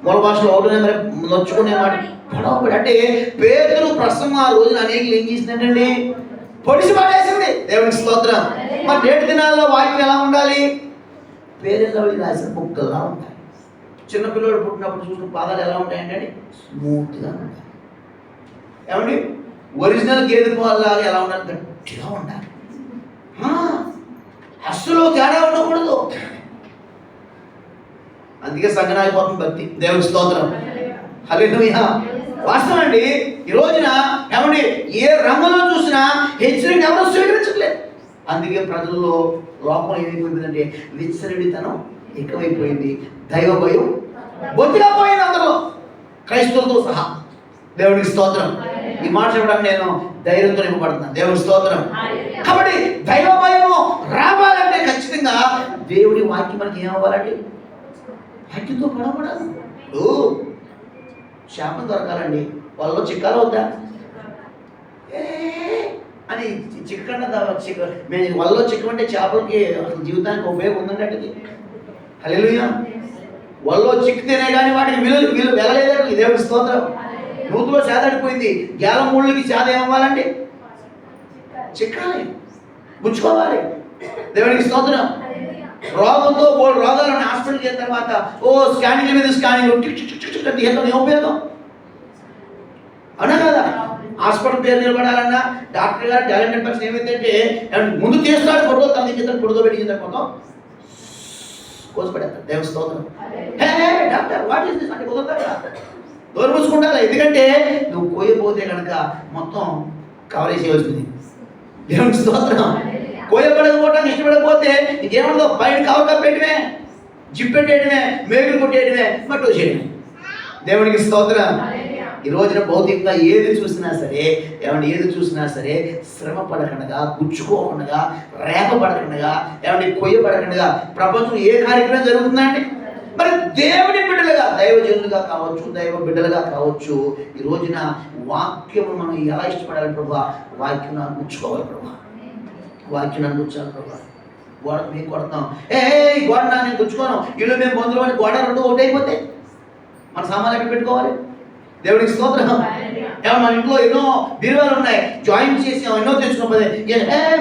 మూల భాషలో ఒకటి నొచ్చుకునే మాట పడవబడి. అంటే పేతురు ప్రసంగం ఆ రోజున అనేకలు ఏం చేసిందంటే పొడిసి పడేసింది. దేవునికి స్తోత్రం. మరి నేటి దినాల్లో వాక్యం ఎలా ఉండాలి? పేరెల్లో రాసిన బుక్కల్లా ఉంటాయి. చిన్నపిల్లడు పుట్టినప్పుడు చూసిన పాదాలు ఎలా ఉంటాయంటే స్మూత్గా ఉంటాయి. ఏమండి ఒరిజినల్ గేదె పాలలాగా ఎలా ఉండాలి? గట్టిగా ఉండాలి. అస్సలు తేడా ఉండకూడదు. అందుకే సంగనాగిపోతుంది భక్తి. దేవుని స్తోత్రం. హల్లెలూయా. వాస్తవం అండి. ఈ రోజున ఏమండి ఏ రంగంలో చూసినా హెచ్చరిక ఎవరో స్వీకరించట్లేదు. అందుకే ప్రజల్లో లోపం ఏమైపోయిందంటే విచ్చలవిడితనం ఎక్కువైపోయింది, దైవ భయం బొత్తిగా పోయింది అందరిలో, క్రైస్తవులతో సహా. దేవుడికి స్తోత్రం. ఈ మాట చెప్పడానికి నేను ధైర్యంతో నింపబడుతున్నాను. దేవుడి స్తోత్రం. కాబట్టి దైవ భయము రావాలంటే ఖచ్చితంగా దేవుడి వాక్యం మనకి ఏమవ్వాలండి? వాక్యంతో పడబడాలి. శాపం దొరకాలండి, వాళ్ళలో చిక్కాలు వద్దా అని చిక్కండి. మేము వాళ్ళలో చిక్కమంటే చేపలకి జీవితానికి ఉపయోగం ఉందండి. హల్లెలూయా. వాళ్ళలో చిక్కితేనే కానీ వాటికి వీళ్ళు వెళ్ళలేదండి. దేవుడి స్తోత్రం. నూతులో చేదాడిపోయింది, గేలం ముళ్ళకి చేద ఏమవ్వాలండి? చిక్కాలి, గుచ్చుకోవాలి. దేవుడికి స్తోత్రం. రోగంతో రోగాలను హాస్పిటల్కి వెళ్ళిన తర్వాత స్కానింగ్ మీద స్కానింగ్ ఏ ఉపయోగం అన్నా కదా? హాస్పిటల్ పేరు నిలబడాలన్నా డాక్టర్ గారు టాలెంటెడ్ పర్సన్ ఏమైందంటే ముందు తీస్తాడు ఫోటో, తన కింద ఫోటో పెట్టించిన మొత్తం కోసిపడేస్తారు. దేవుని స్తోత్రం. Hey doctor what is this అంటే కుదరదా, నోరు మూసుకుంటారా? ఎందుకంటే నువ్వు కోయపోతే కనుక మొత్తం కవర్ చేయాల్సింది. దేవుని స్తోత్రం. కోయపడకపోవడానికి ఇష్టపడకపోతే ఇంకేమన్నా బయట కవర్ కప్పేయడమే, జిప్పెట్టేయడమే, మేకులు కొట్టేయడమే, మట్టు చేయడమే. దేవునికి స్తోత్రం. ఈ రోజున భౌతికంగా ఏది చూసినా సరే, ఏది చూసినా సరే శ్రమ పడకుండా, గుచ్చుకోకుండా, రేపబడకుండా, కొయ్యబడకుండా ప్రపంచం ఏ కార్యక్రమం జరుగుతుందండి? మరి దేవుని బిడ్డలుగా, దైవజనులుగా కావచ్చు, దైవ బిడ్డలుగా కావచ్చు, ఈ రోజున వాక్యం మనం ఎలా ఇష్టపడాలి ప్రభా? వాక్యం నాకు గుచ్చుకోవాలి ప్రభా, వాక్యం నాకు గుచ్చాలి ప్రభా. గోడ మేము కొడతాం, గోడ నేను గుచ్చుకోను, ఇల్లు మేము బంధువులు అని గోడ రెండు ఒకటి అయిపోతే మన సామాన్లు ఎక్కడ పెట్టుకోవాలి? దేవుడికి స్తోత్రం. మన ఇంట్లో ఎన్నో బీరువాలు ఉన్నాయి, జాయిన్ చేసి ఎన్నో తెచ్చుకోకపోతే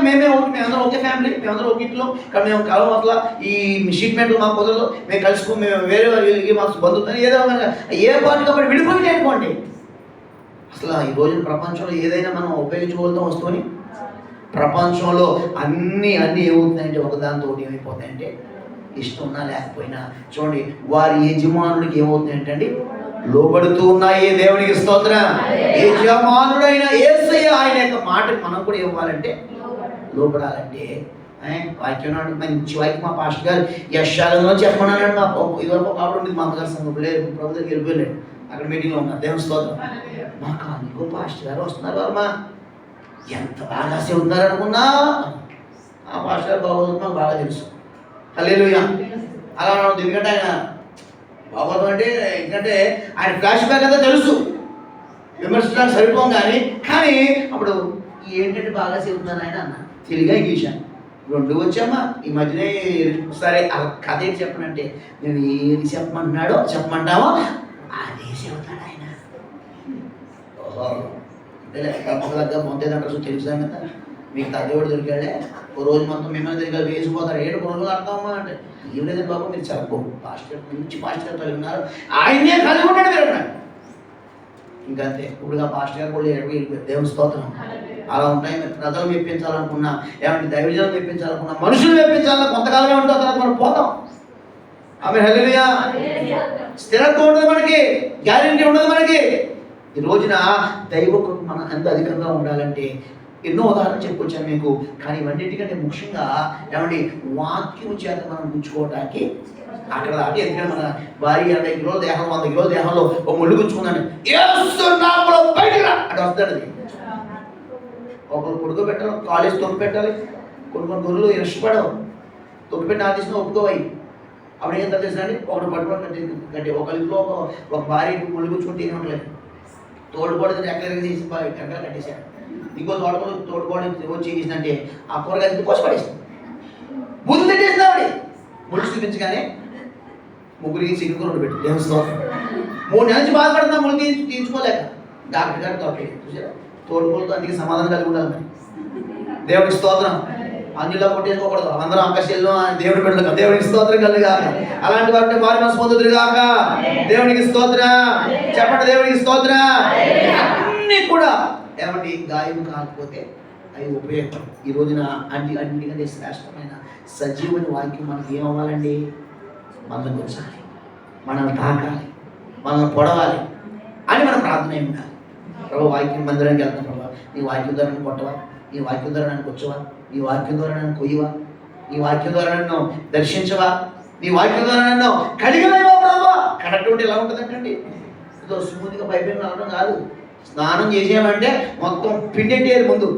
మేమే మేమందరం ఒకే ఫ్యామిలీ, మేమందరం ఒక ఇంట్లో, ఇక్కడ మేము కలవ అట్లా ఈ షీట్మెంట్లు మాకు కుదరదు, మేము కలుసుకో, మేము వేరే వాళ్ళకి మాకు బంధువుతాం ఏదో ఏ పార్టీ కాబట్టి విడిపోయి అనుకోండి. అసలు ఈ రోజున ప్రపంచంలో ఏదైనా మనం ఉపయోగించుకోగలుగుతాం వస్తువుని. ప్రపంచంలో అన్నీ ఏమవుతున్నాయంటే ఒకదానితో ఏమైపోతాయంటే ఇష్టం ఉన్నా లేకపోయినా చూడండి వారి యజమానుడికి ఏమవుతున్నాయంటే లోబడుతూ ఉన్నాయి. దేవునికి స్తోత్రం. యజమానుడైన యేసయ్య ఆయన యొక్క మాటకి మనం కూడా ఇవ్వాలంటే లోబడాలంటే వాక్యం మంచి వాక్యం మా పాస్టర్ గారు యశాలలో చెప్పమన్నాడు. మా ఇదివరకు ఒక ఆవిడ ఉంది, మా అమ్మగారు సంఘం లేదు, ప్రభు దగ్గర వెళ్ళిపోయాడు, అక్కడ మీటింగ్లో ఉన్నారు. దేవుని స్తోత్రం. మాకు అందుకో పాస్టర్ గారు వస్తున్నారు, అమ్మా ఎంత బాగా చెబుతున్నారు అనుకున్నా. ఆ పాస్టర్ గారు బాగోదు మాకు బాగా తెలుసు. హల్లెలూయా. అలా ఎందుకంటే ఆయన బాగోదు అంటే ఎందుకంటే ఆయన ఫ్లాష్ బ్యాక్ అంతా తెలుసు, విమర్శించడానికి సరిపోం కానీ అప్పుడు ఏంటంటే బాగా చెబుతున్నాను ఆయన అన్న తెలుగా ఇంగ్లీషా రెండు వచ్చామా. ఈ మధ్యనే సరే ఆ కథ ఏంటి చెప్పనంటే నేను ఏది చెప్పమంటున్నాడో చెప్పమంటామో అదే చెబుతాడు ఆయన. ఓహో తప్పకదగ్గ మొంతేదంటారు తెలుసుదాం కదా, మీకు తగ్గవాడు దొరికాడే ఓ రోజు మొత్తం మిమ్మల్ని దగ్గర వేసిపోతారు. ఏడు రోజులు అర్థమా అంటే ఏం లేదు బాబు, మీరు చాలా పాస్టర్ మంచి పాస్టర్ కలిగి ఉన్నారు, ఆయనే కలిగి ఉన్నాడు మీరు అన్నాడు. ఇంకంతే. ఇప్పుడు ఆ పాస్టర్ గారు కూడా వెళ్ళిపోయారు. దేవుని స్తోత్రం. అలా ఉంటాయి. ప్రజలు మెప్పించాలనుకున్నా, దైవజనులు మెప్పించాలనుకున్నా, మనుషులు మెప్పించాలన్నా కొంతకాలమే ఉంటుంది, తర్వాత మనం పోతాం. ఆమె హల్లెలూయా. స్థిరత్వం ఉండదు మనకి, గ్యారెంటీ ఉండదు మనకి. ఈ రోజున దైవ కృప మన ఎంత అధికంగా ఉండాలంటే ఎన్నో ఉదాహరణలు చెప్పుకొచ్చాను మీకు, కానీ ఇవన్నిటికంటే ముఖ్యంగా వాక్యం చేత మనం గుచ్చుకోవడానికి అక్కడ దాటి. ఎందుకంటే మన భార్య 80 కిలోల దేహం 100 కిలోల దేహంలో ఒక ముళ్ళు గుచ్చుకుందండి, బయటకు అంటే వస్తాడు. ఒకరు కొడుకు పెట్టాలి, కాలేజ్ తొక్కు పెట్టాలి, కొన్ని గొర్రెలు ఇష్టపడవు, తొక్కు పెట్టి ఆదేశం ఒప్పుకోవాలి. అప్పుడు ఏం తెలిసిందండి, ఒకటి పట్టుబడి కట్టి ఒకరిలో ఒక భార్య ముళ్ళు గుచ్చుకుంటే ఏమి ఉండలేదు, తోడుకోవడం ఎక్కడ తీసి ఎక్కడ కట్టేశాడు. ఇంకో తోడుకోవడం వచ్చి ఏం చేసిందంటే ఆ కూరగాయలు కోసి పడేసింది, బుద్ధి పెట్టేసింది. ముళ్ళు చూపించగానే ముగ్గురికి చికెన్ రెండు పెట్టి దేవుని స్తోత్రం. 3 నెలల నుంచి బాధపడుతున్నా ముళ్ళు తీయించుకోలేక డాక్టర్ గారు తోటలేదు. చూసారా, తోడుకోలతో అందుకే సమాధానం కలిగి ఉండాలి మరి. దేవుడికి స్తోత్రం. అందులో కొట్టేసుకోకూడదు, అందరం ఆకాశాల్లో దేవుడి పెట్టదు. దేవుడికి స్తోత్రం కలుగా. అలాంటి వాటిని వారి మనసు పొందుదురు గాక. దేవునికి స్తోత్రం. చెప్పండి, దేవునికి స్తోత్రం. అన్నీ కూడా గాయం కాకపోతే అవి ఉపయోగం. ఈ రోజున అన్నిటికంటే శ్రేష్టమైన సజీవమైన వాక్యం మనకి ఏమవ్వాలండి? మనల్ని గుర్చాలి, మనల్ని తాకాలి, మనల్ని పొడవాలి అని మన ప్రార్థన ఉండాలి. ప్రభు వాక్యం మందిరానికి వెళ్తాం, ప్రభావ నీ వాక్యం ద్వారా నన్ను కొట్టవా, నీ వాక్యం ద్వారా నన్ను కూర్చోవా, నీ వాక్యం ద్వారా నన్ను కొయ్యవా, నీ వాక్యం ద్వారా నన్ను దర్శించవా, నీ వాక్యం ద్వారా నన్ను కడిగలేవా ప్రభావ. కడగటువంటి ఎలా ఉంటుందంటండి, ఏదో స్మూత్గా పైపోయిన రావడం కాదు. స్నానం చేసేయమంటే మొత్తం పిండెట్టేయాలి ముందు.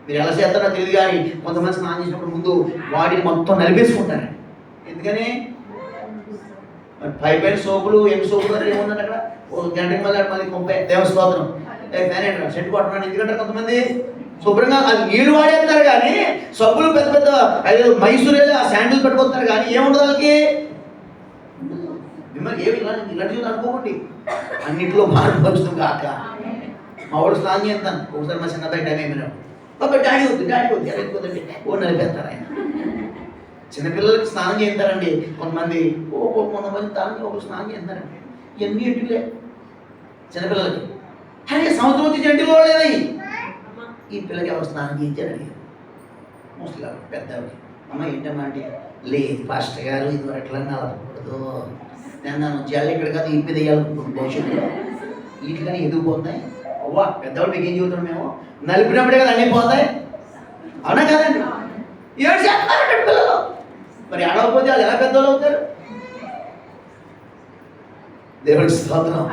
మీరు ఎలా చేస్తారో తెలియదు కానీ కొంతమంది స్నానం చేసినప్పుడు ముందు వాటిని మొత్తం నలిపేసుకుంటారండి. ఎందుకని పైపైన సోపులు ఎన్ని సోపులు ఏముందండి అక్కడ, ఓ గంటకి మళ్ళీ కొంపే. దేవుని స్తోత్రం. ఫ్యాన్ ఏంటారు, షెడ్ కొట్టడానికి ఎందుకంటే కొంతమంది శుభ్రంగా అది నీళ్ళు వాడేస్తారు కానీ సబ్బులు పెద్ద పెద్ద మైసూరు ఆ శాండిల్ పెట్టుకుంటారు కానీ ఏముండదు వాళ్ళకి. మిమ్మల్ని ఏమి ఇలాంటి అనుకోకండి, అన్నింటిలో మార్పు వచ్చుతుంది కాక. మా వాడు స్నానం చేస్తాను ఒకసారి, మా చిన్న టైం అయిపోయినాడు, బాబా డాడీ వద్దు ఎత్తుకోదండి ఓ నలిపేస్తారు ఆయన. చిన్నపిల్లలకి స్నానం చేస్తారండి కొంతమంది, కొంతమంది స్నానం చేస్తారండి. ఇవన్నీ ఇంటిలే చిన్నపిల్లలకి. అరే సంవత్సరం వచ్చి జంటిలో లేదా ఈ పిల్లకి ఎవరు స్నానం చేయించారు అడిగారు. ముసలి పెద్దవాడికి, అమ్మ ఏంటమ్మా అంటే లేదు పాస్టర్ గారు ఇది ఎట్లా నలపకూడదు, నేను జల్లు ఇక్కడ కాదు ఇంపి తెయ్యాలనుకుంటున్నాను భవిష్యత్తులో, వీటికని ఎదిగిపోతున్నాయి. అవ్వా పెద్దవాళ్ళు మీకు ఏం చెబుతున్నాం, మేము నలిపినప్పుడే కదా అన్నీ పోతాయి, అవునా కదండి? ఏడు చేస్తున్నారంటే పిల్లలు, మరి ఆడకపోతే వాళ్ళు ఎలా పెద్దవాళ్ళు అవుతారు? దేవుడి స్తోత్రం.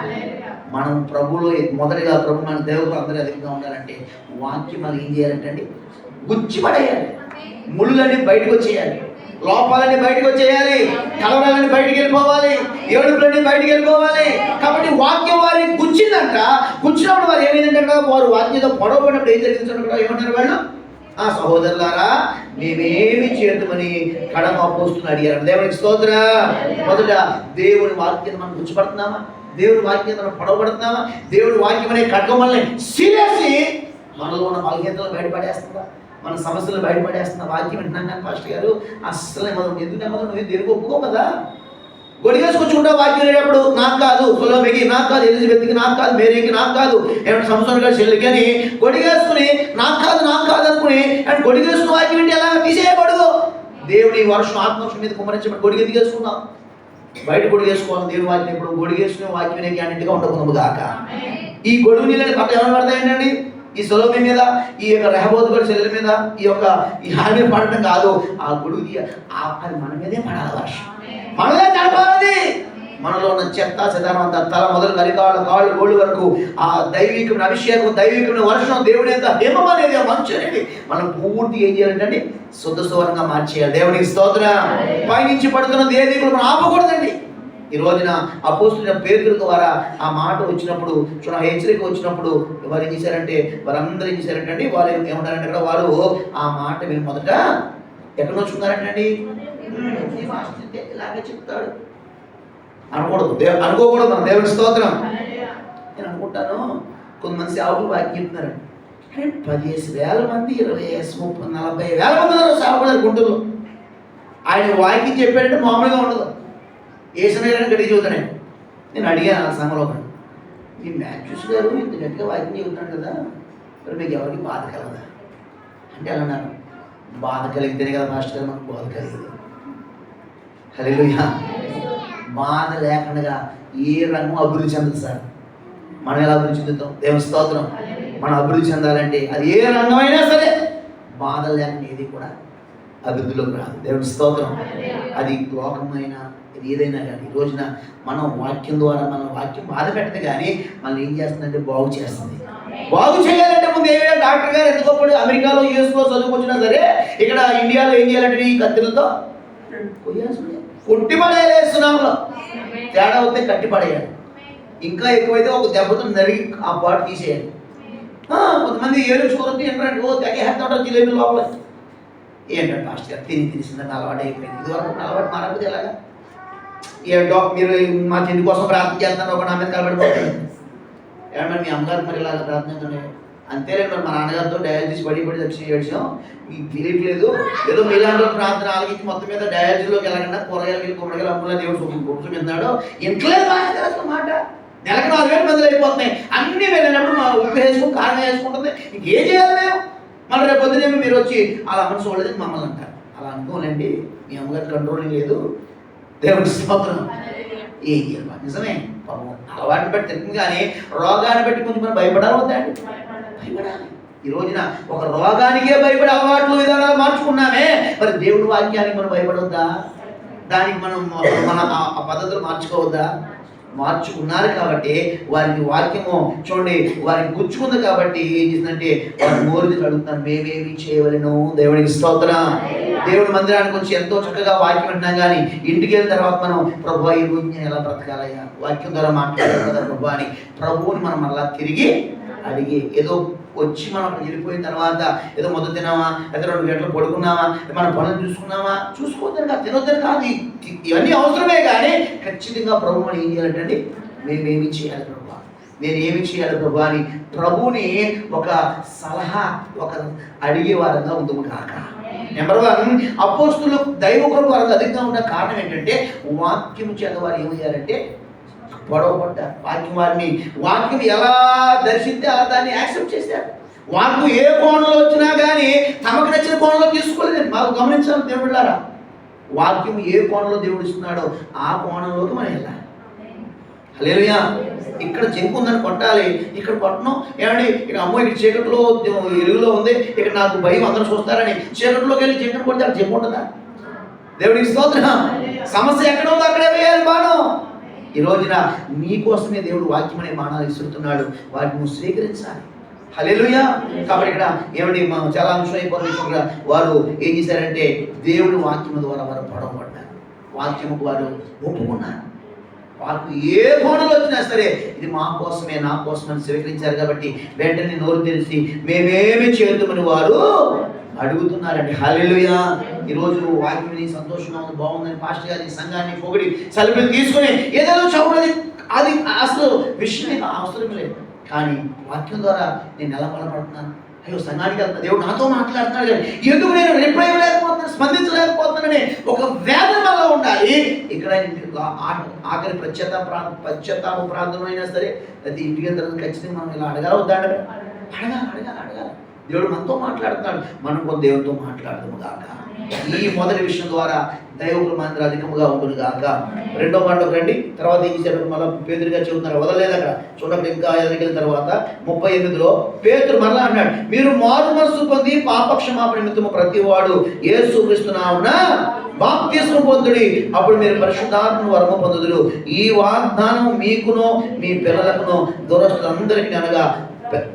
మనం ప్రభులో మొదటిగా ప్రభు మన దేవుడు అందరూ అధికంగా ఉండాలంటే వాక్యం మనం ఏం చేయాలంటే అండి, గుచ్చి పడేయాలి, ముళ్ళన్నీ బయటకు వచ్చేయాలి, లోపాలన్నీ బయటకు వచ్చేయాలి, కలవరాలన్నీ బయటికి వెళ్ళిపోవాలి, ఏడుపులన్నీ బయటికి వెళ్ళిపోవాలి. కాబట్టి వాక్యం వారిని గుచ్చిందంట. గుచ్చినప్పుడు వారు ఏమైందంట, వారు వాక్యంతో పొడవబడినప్పుడు ఏం జరిగిందంటే ఏమంటారు వాళ్ళు, ఆ సహోదరులారా మేమేమి చేద్దామని కడమ అపోస్తులు అడిగారు. దేవునికి స్తోత్రం. మొదట దేవుని వాక్యం మనం గుచ్చిపడుతున్నామా, దేవుడి వాక్యం మనం పొడవబడుతున్నామా, దేవుడి వాక్యం అనే ఖడ్గం వల్ల సీరియస్లీ మనలో ఉన్న బలహీనతలు బయటపడేస్తుందా, మన సమస్యలు బయటపడేస్తున్న వాక్యం వింటున్నాం. కానీ పాస్టర్ గారు అస్సలు నెమ్మది ఎందుకు నెమ్మది, నువ్వు దేనికి ఒప్పుకో కదా, గొడిగేసుకొచ్చుకుంటా వాక్యం లేనప్పుడు నాకు కాదు సొలొమోనికి, నాకు కాదు ఎలిజబెత్కి, నాకు కాదు మేరీకి, నాకు కాదు ఏమంటే సంవత్సరం గారు చెల్లికి అని గొడిగేసుకుని నాకు కాదు అనుకుని అండ్ గొడిగేసుకుని వాక్యం ఏంటి ఎలా తీసేయబడదు. దేవుడి వర్షం ఆత్మవర్షం మీద కుమ్మరించబడి గొడిగ ఎదిగేసుకున్నాం, బయట గొడిగేసుకోవాలి. దేవుని వాక్యం ఇప్పుడు గొడిగేసుకునే వాక్యం వినే క్యాండిడేట్గా ఉండకుండా కాక ఈ గొడుగు నీళ్ళని పక్క ఏమైనా పడతాయండి, ఈ సొలొమోను మీద, ఈ యొక్క రెహబోతు గారి చెల్లెల మీద, ఈ హాని మీద పడటం కాదు, ఆ గొడుగు అది మన మీదే పడాలి, వర్షం మనలే తడపాలి. మనలో ఉన్న చెత్త చెదారం అంతా తల మొదలు కరికాళ్ళ కాళ్ళు గోళ్ళు వరకు ఆ దైవికమైన అభిషేకం, దైవికమైన వర్షం, దేవుని యొక్క హిమం అనేది, ఆ మంచు అనేది మనం పూర్తి ఏం చేయాలంటే శుద్ధ సువర్ణంగా మార్చేయాలి. దేవునికి స్తోత్రం. పైనుంచి పడుతున్నది ఏది కూడా మనం ఆపకూడదండి. ఈ రోజున అపోస్తులైన పేతురు ద్వారా ఆ మాట వచ్చినప్పుడు, హెచ్చరిక వచ్చినప్పుడు వారు ఏం చేశారంటే, వారందరూ ఏం చేశారంటే అండి, వారు ఏమంటారంటే అక్కడ వారు ఆ మాట మీరు మొదట ఎక్కడ వచ్చుకున్నారంటే ఇలాగే చెప్తాడు అనుకూడదు, అనుకోకూడదు. మన దేవుని స్తోత్రం. నేను అనుకుంటాను కొంతమంది సేవకులు వాక్యం చెప్తున్నారండి, 15,000 మంది 20,000 30,000 40,000 మంది ఉన్నారు సేవకులు గుంటూరులో. ఆయన వాక్యం చెప్పాడంటే మామూలుగా ఉండదు. ఏసనగారని గట్టి చెబుతాను. నేను అడిగాను ఆ సంఘంలో, మీ మ్యాథ్యూస్ గారు ఇంత గట్టిగా వాక్యం చెబుతున్నాడు కదా, మరి మీకు ఎవరికి బాధ కలదా అంటే అలా అన్నారు, బాధ కలిగితేనే కదా మాస్టర్ గారు మనకు బాధ కలిగింది. హల్లెలూయా. బాధ లేకుండా ఏ రంగం అభివృద్ధి చెందదు సార్. మనం ఎలా అభివృద్ధి చెందుతాం? దేవుని స్తోత్రం. మనం అభివృద్ధి చెందాలంటే అది ఏ రంగమైనా సరే బాధ లేకుండా ఏది కూడా అభివృద్ధిలోకి రాదు. దేవుని స్తోత్రం. అది లోకమైన ఏదైనా కానీ ఈ రోజున మనం వాక్యం ద్వారా మన వాక్యం బాధ పెట్టదు కానీ మనం ఏం చేస్తుందంటే బాగు చేస్తుంది. బాగు చేయాలంటే ముందు ఏమైనా డాక్టర్ గారు ఎందుకోప్పుడు అమెరికాలో యూఎస్లో చదువుకొచ్చినా సరే ఇక్కడ ఇండియాలో ఏం చేయాలంటే ఈ కత్తిలతో కొట్టి పడేస్తున్నాంలో తేడా వస్తే కట్టి పడేయాలి, ఇంకా ఎక్కువైతే ఒక దెబ్బతో నరిగి ఆ పాటు తీసేయాలి. కొంతమంది ఏడుచుకోవద్దు ఏంటంటే ఓ తెగేస్తాడు జిలేబీ లోపల. ఏంటంటే ఫాస్ట్ గారు తిరిసిందని అలవాటు అయిపోయింది. ఇదివరకు అలవాటు మారకపోతే ఎలాగా? మీరు మా చెల్లి కోసం ప్రార్థన చేస్తాను, ఒక నా మీద కలబడిపోతాడు. ఏమన్నా మీ అమ్మగారు మరి ఇలాగ ప్రార్థన అంతేలేదు. మరి మా నాన్నగారితో డయాలసిస్ పడి వచ్చి ఏడ్చాం, మీకు తెలియట్లేదు. ఏదో మీలాంటి ప్రార్థన ఆలకించి మొత్తం మీద డయాలసిస్లోకి వెళ్ళకుండా కూరగాయలకి కొమ్మడికి అమ్ముల దేవుడు గుర్తు చెందాడు. ఇంట్లో అసలు మాట నెలకు 4,000 మందులు అయిపోతున్నాయి. అన్నీ వెళ్ళినప్పుడు మా ఉప్పు వేసుకుని కారం వేసుకుంటుంది. ఇంకేం చేయాలి మేము? మళ్ళీ రేపు పొద్దునేమో మీరు వచ్చి అలా అమ్మని చూడలేదు మమ్మల్ని అంటారు. అలా అనుకోలేండి, మీ అమ్మగారి కంట్రోలింగ్ లేదు. దేవుడి స్తోత్రం. ఏం చేయాలి? నిజమే, అలవాటు బట్టి తెలిసింది కానీ రోగాన్ని బట్టి కొంచెం మనం భయపడాలి వద్దండి, భయపడాలి. ఈ రోజున ఒక రోగానికే భయపడే అలవాట్లు విధానాలు మార్చుకున్నామే, మరి దేవుడి వాక్యానికి మనం భయపడవద్దా? దానికి మనం మన ఆ పద్ధతులు మార్చుకోవద్దా? మార్చుకున్నారు కాబట్టి వారికి వాక్యము చూడండి వారికి గుచ్చుకుంది కాబట్టి ఏం చేసిందంటే వారి మోరుది అడుగుతున్నారు, మేమేమి చేయవలను. దేవుడికి స్తోత్రం. దేవుడి మందిరానికి వచ్చి ఎంతో చక్కగా వాక్యం వింటున్నాం కానీ ఇంటికి వెళ్ళిన తర్వాత మనం ప్రభు ఈ రోజు నేను ఎలా బ్రతకాలయ్యా, వాక్యం ద్వారా మాట్లాడాలి కదా ప్రభు అని ప్రభువుని మనం మళ్ళా తిరిగి అడిగి, ఏదో వచ్చి మనం వెళ్ళిపోయిన తర్వాత ఏదో మొదలు తిన్నామా, లేదా 2 గంటలు పడుకున్నామా, మన పనులు చూసుకున్నామా, చూసుకోవద్దని కాదు, తినొద్దని కాదు, ఇవన్నీ అవసరమే కానీ ఖచ్చితంగా ప్రభు అని ఏం చేయాలంటే మేమేమి చేయాలి ప్రభు, నేను ఏమి చేయాలి ప్రభు అని ప్రభుని ఒక సలహా ఒక అడిగే వారంగా ఉందాము కాక. నెంబర్ 1, అపోస్తులు దైవ కృప వారంగా అధికంగా ఉన్న కారణం ఏంటంటే వాక్యం చేత వారు ఏం చేయాలంటే పొడవబడ్డారు. వాక్యం ఎలా దర్శిస్తే అలా దాన్ని యాక్సెప్ట్ చేశారు. వాక్యం ఏ కోణంలో వచ్చినా కానీ తమకు నచ్చిన కోణంలో తీసుకోలేదండి. మాకు గమనించాలి దేవుళ్ళారా, వాక్యం ఏ కోణంలో దేవుడు ఇస్తున్నాడో ఆ కోణంలోకి మనం వెళ్ళాలి. హల్లెలూయా. ఇక్కడ జంకు ఉందని కొట్టాలి, ఇక్కడ కొట్టను ఏమండి, ఇక్కడ అమ్మో ఇక్కడ చీకట్లో ఎలుగులో ఉంది, ఇక్కడ నాకు భయం అందరూ చూస్తారని చీకట్లోకి వెళ్ళి చీకటి కొడితే అక్కడ జంకు ఉంటుందా? దేవుడికి స్తోత్రం. సమస్య ఎక్కడ ఉందో అక్కడే వేయాలి బాణం. ఈ రోజున నీకోసమే దేవుడు వాక్యం అనే బాణాలు ఇస్తున్నాడు, వాటిని నువ్వు స్వీకరించాలి. హల్లెలూయా. కాబట్టి ఇక్కడ ఏమండి చాలా అంశం అయిపోతుంది. వారు ఏం చేశారంటే దేవుడి వాక్యం ద్వారా వారు పొడవబడ్డారు, వాక్యముకు వారు ఒప్పుకున్నారు. వారు ఏ కోణంలో వచ్చినా సరే ఇది మా కోసమే నా కోసమని స్వీకరించారు. కాబట్టి వెంటనే నోరు తెలిసి మేమేమి చేద్దామని వారు అడుగుతున్నారండి. హల్లెలూయా. ఈరోజు వాక్యం విని సంతోషంగా ఉంది, బాగుందని పాస్టర్ గారి సంఘాన్ని పొగిడి సెలవులు తీసుకుని ఏదేదో చదువున్నది అది అసలు విషయం అవసరం లేదు. కానీ వాక్యం ద్వారా నేను ఎలా బలపడుతున్నాను, అయ్యో సంఘానికి వెళ్తా దేవుడు నాతో మాట్లాడుతున్నాడు కానీ ఎందుకు నేను రిప్లై ఇవ్వలేకపోతున్నాను, స్పందించలేకపోతున్నానని ఒక వేదన వల్ల ఉండాలి. ఇక్కడ ఆఖరి పశ్చాత్తాప ప్రార్థన అయినా సరే అది ఇంటికి తర్వాత ఖచ్చితంగా మనం ఇలా అడగాలి, అడగాలి. దేవుడు మనతో మాట్లాడుతున్నాడు, మనం కొంత దేవుడితో మాట్లాడదాము గాక. ఈ మొదటి విషయం ద్వారా దైవకుల మందిరం అధికముగా ఉంటుంది గాక. రెండో మాటలోకి రండి. తర్వాత ఏం చేశారు, మళ్ళీ పేతురుగా చెబుతున్నారు, వదలలేదు అక్కడ చూడండి. ఇంకా ఎదురుకెళ్ళిన తర్వాత 38లో పేతురు మరలా అన్నాడు, మీరు మారు మనసు పొంది పాపక్షమాపణ నిమిత్తము ప్రతి వాడు యేసుక్రీస్తు నామమున బాప్తిస్మము పొందుడి, అప్పుడు మీరు పరిశుద్ధాత్మ వరము పొందుదురు. ఈ వాగ్దానం మీకును మీ పిల్లలకును దురస్తులందరికీ అనగా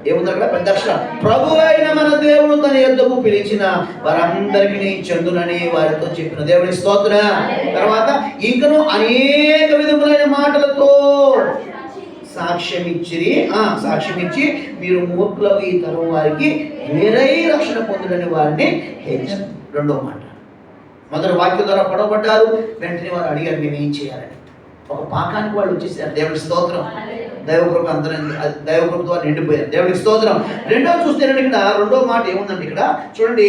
ఏముంది అక్కడ పెద్ద అక్షరం, ప్రభు అయిన మన దేవుడు తన యొద్దకు పిలిచిన వారందరికీ చెందునని వారితో చెప్పిన దేవుని స్తోత్రం. తర్వాత ఇంకను అనేక విధములైన మాటలతో సాక్ష్యం ఇచ్చి మీరు మూర్ఖులకు ఈ తరం వారికి వేరే రక్షణ పొందుడని వారిని హెచ్చరించారు. రెండో మాట, మొదటి వాక్యం ద్వారా పొడవబడ్డారు, వెంటనే వారు అడిగారు మేము ఏం చేయాలని. ఒక పాకానికి వాళ్ళు వచ్చేసారు. దేవుడి స్తోత్రం. దైవకృప అందరం దైవకృప ద్వారా నిండిపోయారు. దేవుడికి స్తోత్రం. రెండోది చూస్తే ఇక్కడ రెండో మాట ఏముందంటే ఇక్కడ చూడండి,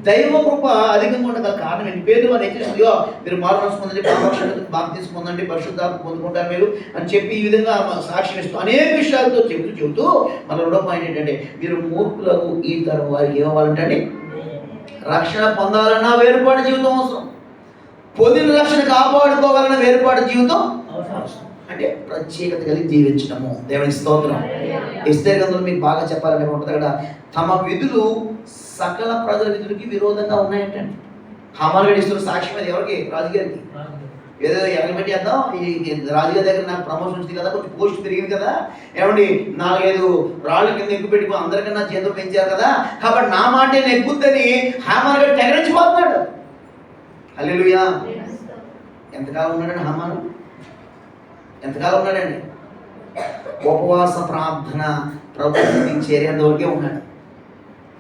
దైవకృప అధికంగా ఉండగల కారణం ఏంటి? పేదలు వారు హెచ్చరిస్తుందో మీరు మారు మనసు పొందండి, బాప్తిస్మం పొందండి, పరిశుద్ధాత్మ పొందుకుంటారు మీరు అని చెప్పి ఈ విధంగా సాక్ష్యం ఇస్తూ అనేక విషయాలతో చెబుతూ మన రెండో పాయింట్ ఏంటంటే మీరు మూర్ఖులకు ఈ తరం వారికి ఏమవ్వాలంటే రక్షణ పొందాలన్నా వేరుపాటు జీవితం అవసరం, పొందిన రక్షణ కాపాడుకోవాలన్న వేరుపాటు జీవితం అవసరం. అంటే ప్రత్యేకత కలిగి జీవించడము. దేవునికి స్తోత్రం. ఎస్తేరు గ్రంథంలో మీకు బాగా చెప్పాలంటే ఉంటుంది అక్కడ, తమ విధులు సకల ప్రజల విధులకి విరోధంగా ఉన్నాయంటండి. హామాను ఇస్తున్న సాక్ష్యం అది ఎవరికి? రాజుగారికి. ఏదో ఎవరిని బట్టి చేద్దాం, ఈ రాజుగారి దగ్గర నాకు ప్రమోషన్ వచ్చింది కదా, కొంచెం పోస్ట్ పెరిగింది కదా, ఏమండి 4-5 రాళ్ళ కింద ఎక్కువ పెట్టి అందరికన్నా చేతులు పెంచారు కదా, కాబట్టి నా మాట ఎక్కుద్దని హామాను గారు తెగరించిపోతున్నాడు. హల్లెలూయా. ఎంతకాలం ఉన్నాడండి హామాను? ఎంతకాలం ఉన్నాడండి? ఉపవాస ప్రార్థన ప్రభుత్వం చేరేంతవరకే ఉన్నాడు.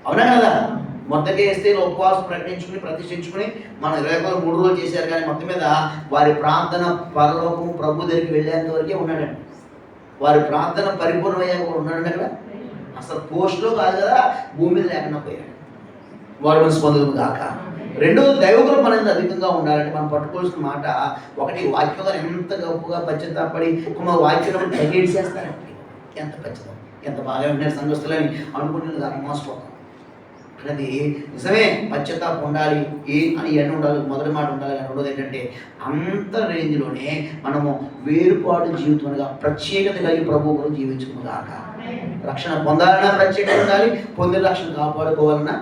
అవునా కదా? మొదటికే వేస్తే ఉపవాసం ప్రకటించుకుని ప్రతిష్ఠించుకుని మన 23 రోజులు చేశారు, కానీ మొత్తం మీద వారి ప్రార్థన పరలోకం ప్రభు దగ్గరికి వెళ్ళేంత వరకే ఉన్నాడండి. వారి ప్రార్థన పరిపూర్ణమయ్యాక కూడా ఉన్నాడండి అక్కడ. అసలు పోస్ట్లో కాదు కదా, భూమి మీద లేకుండా పోయాడు. వారి మనసు పొందదు కాక. రెండోది దైవకృప అనేది అధికంగా ఉండాలంటే మనం పట్టుకోవాల్సిన మాట ఒకటి, వాక్యం ఎంత గొప్పగా పశ్చాత్తాపడి మన వాక్యం తగ్గేది చేస్తారండి. ఎంత పచ్చదం, ఎంత బాగా ఉండాలి సంఘస్థులని అనుకుంటుంది దాన్ని మోసపోతాం. అది నిజమే, పశ్చాత్తాపం ఉండాలి అని ఎన్ని ఉండాలి, మొదటి మాట ఉండాలి. రెండోది ఏంటంటే అంత రేంజ్లోనే మనము వేరుపాటు జీవితంగా ప్రత్యేకత కలిగి ప్రభు గురించి జీవించుకున్నాక, రక్షణ పొందాలన్నా ప్రత్యేకత ఉండాలి, పొందిన రక్షణ కాపాడుకోవాలన్నా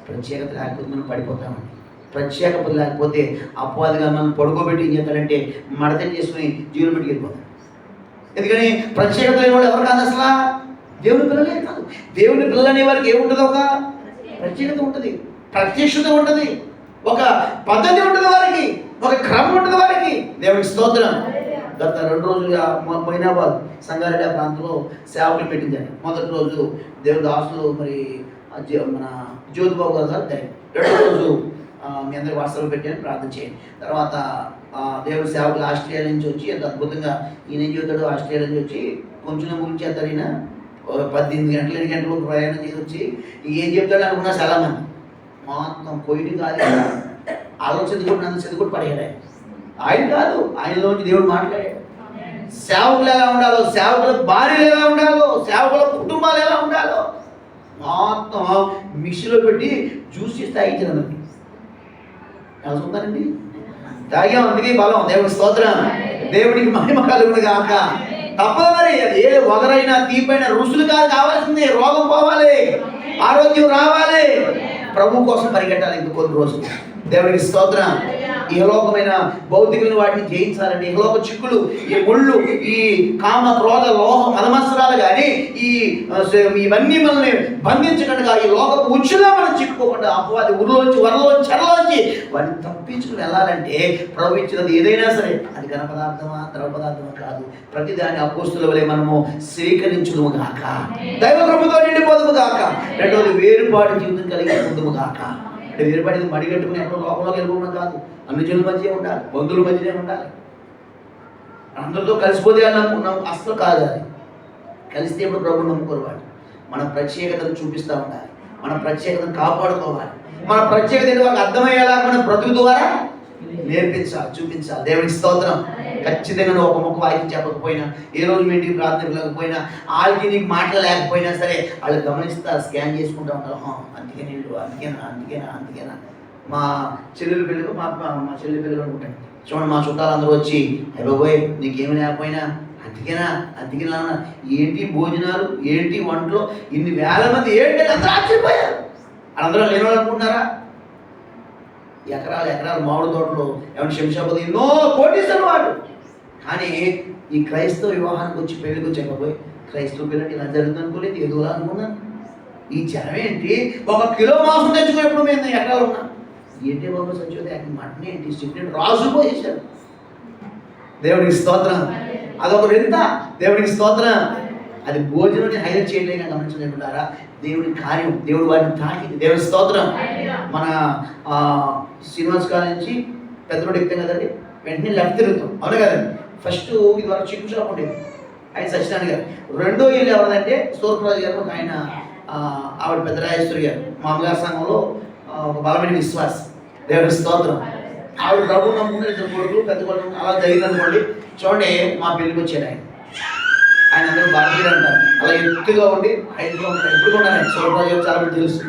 ప్రత్యేకత లేకపోతే మనం పడిపోతామండి. ప్రత్యేకత లేకపోతే అపవాదిగా మనం పడుకోబెట్టి ఏం చేస్తాడంటే మడత చేసుకుని జీవులు పెట్టి వెళ్ళిపోతాం. ఎందుకని ప్రత్యేకత లేని వాళ్ళు ఎవరు కాదు, అసలు దేవుని పిల్లలే కాదు. దేవుని పిల్లలు అనే వారికి ఏముంటుంది? ఒక ప్రత్యేకత ఉంటుంది, ప్రత్యక్షత ఉంటుంది, ఒక పద్ధతి ఉంటుంది వారికి, ఒక క్రమం ఉంటుంది వారికి. దేవునికి స్తోత్రం. గత 2 రోజులుగా మొయినాబాద్ సంగారెడ్డి ప్రాంతంలో సేవకులు పెట్టిందండి. మొదటి రోజు దేవుని దాసులు మరి మన జ్యోతిబాబు గారు దైవం. రెండో రోజు మీ అందరి వాట్సాప్లో పెట్టాను, ప్రార్థన చేయండి. తర్వాత దేవుడి సేవకులు ఆస్ట్రేలియా నుంచి వచ్చి ఎంత అద్భుతంగా ఈయన ఏం చెబుతాడు, ఆస్ట్రేలియా నుంచి వచ్చి కొంచెం ముగించేస్తారు. ఈయన 18 గంటలు 20 గంటలు ప్రయాణం చేసి వచ్చి ఏం చెప్తాడు అనుకున్నా చాలా మంది మొత్తం పోయిన కాదు, ఆలోచన చదువుకుంటూ పడేయాడు. ఆయన కాదు, ఆయనలోంచి దేవుడు మాట్లాడాడు. సేవకులు ఎలా ఉండాలో, సేవకుల భార్యలు ఎలా ఉండాలో, సేవకుల కుటుంబాలు ఎలా ఉండాలో మొత్తం మిక్సీలో పెట్టి జ్యూస్ చేసి తాగించారు. ఎలా చూస్తారండి? తాగాం, అందుకే బలం. దేవుడి స్తోత్రం, దేవుడికి మహిమ కలుగును గాక. తప్పదు మరి, అది ఏ వగరైనా తీపైన రుసులు కావాల్సింది. రోగం పోవాలి, ఆరోగ్యం రావాలి, ప్రభు కోసం పరిగెట్టాలి ఇంక కొన్ని రోజులు. దేవుడికి స్తోత్రం. ఇహలోకమైన భౌతికమైన వాటిని జయించాలంటే, ఇహలోక చిక్కులు, ఈ ముళ్ళు, ఈ కామ క్రోధ లోహ మలమత్సరాలు కానీ ఇవన్నీ మనల్ని బంధించకుండా, ఈ లోకపు ఉచ్చులా మనం చిక్కుకోకుండా, అపవాది ఉరిలోంచి వరలోంచి చెరలోంచి వాటిని తప్పించుకుని వెళ్ళాలంటే ప్రభు ఇచ్చినది ఏదైనా సరే, అది ఘన పదార్థమా ద్రవ పదార్థమా కాదు, ప్రతిదాని అపోస్తుల వలె మనము స్వీకరించుదుము గాక. దైవ కృపతో నిండిపోదుము గాక. రెండవది, వేరుపాటు జీవితం కలిగి ఉందుము గాక. అంటే వేరుపాటి మడిగట్టుకుని ఎక్కడో లోకంలోకి వెళ్ళిపోవడం కాదు, అన్ని జనుల మధ్య ఉండాలి, బంధువుల మధ్యనే ఉండాలి. అందరితో కలిసిపోతే అనుకున్నాం, అస్సలు కాదు. అది కలిస్తే ఇప్పుడు ప్రభు నమ్ముకోరు. వాడు మన ప్రత్యేకతను చూపిస్తూ ఉండాలి, మన ప్రత్యేకతను కాపాడుకోవాలి, మన ప్రత్యేకత వాళ్ళకి అర్థమయ్యేలా మన బ్రతుకు ద్వారా నేర్పించాలి, చూపించాలి. దేవుడికి స్తోత్రం. ఖచ్చితంగా నువ్వు ఒక మొక్క వాయికి చెప్పకపోయినా, ఏ రోజు మీ ఇంటికి ప్రార్థన వెళ్ళకపోయినా, వాళ్ళకి నీకు మాటలు లేకపోయినా సరే, వాళ్ళు గమనిస్తారు, స్కాన్ చేసుకుంటూ ఉంటారు. అందుకేనా మా చెల్లెలు పిల్లలు మా చెల్లెలు పిల్లలు అనుకుంటాను. చూడండి, మా చుట్టాలు అందరూ వచ్చి, అయిపోయి నీకేమి లేకపోయినా అందుకేనా ఏంటి భోజనాలు, ఏంటి వంటలు, ఇన్ని వేల మంది ఏంటి అందరూ ఆశ్చర్యపోయారు. వాళ్ళందరూ లేని వాళ్ళు అనుకుంటున్నారా? ఎకరాలు మామిడి తోటలు, ఏమైనా శంషాబాద్ ఎన్నో కోటీసారు వాడు. కానీ ఈ క్రైస్తవ వివాహానికి వచ్చి పెళ్లికి వచ్చాకపోయి, క్రైస్తవ పిల్లలకి ఇలా జరుగుతుంది అనుకోలేదు, ఏదోలా అనుకున్నాను. ఈ జనం ఏంటి, 1 కిలో మాంసం తెచ్చుకున్నప్పుడు మేము ఎకరాలు ఉన్నాం. ఏంటి బాబు సత్యోదయ మటన్ ఏంటి సిగరెట్ రాసుకుపోయేసారు. దేవుడికి స్తోత్రం. అదొక వింత. దేవుడికి స్తోత్రం. అది భోజనం హైలైట్ చేయలేక గమనించలేకుంటారా? దేవుడి కార్యం, దేవుడు వారిని తాకింది. దేవుడి స్తోత్రం. మన శ్రీనివాస్ కాలేజ్ నుంచి పెద్ద రోడ్ ఎక్కుతాం కదండి, వెంటనే లెఫ్ట్ తిరుగుతాం, అవును కదండి. ఫస్ట్ ఇది వరకు చికెన్ షాప్ ఉండేది, ఆయన సత్యనారాయణ గారు. రెండో ఇల్లు ఎవరిదంటే సూర్యరాజు గారు, ఒక ఆయన ఆవిడ పెద్దరాజేశ్వరి గారు, మా అమ్మగారి సంఘంలో ఒక బలమైన విశ్వాసం. దేవుడి స్తోత్రం. ఆవిడ ప్రభు నమ్ముకున్న 2 కొడుకులు, పెద్ద కొడుకు. అలా జరిగిందనుకోండి. చూడండి, మా పెళ్ళికి వచ్చాడు ఆయన అందరూ భారతీయులు అంటారు. అలా ఎత్తుగా ఉండి హైట్గా ఉంటారు. ఎప్పుడు కూడా సూర్యరాజు గారు చాలా తెలుసు.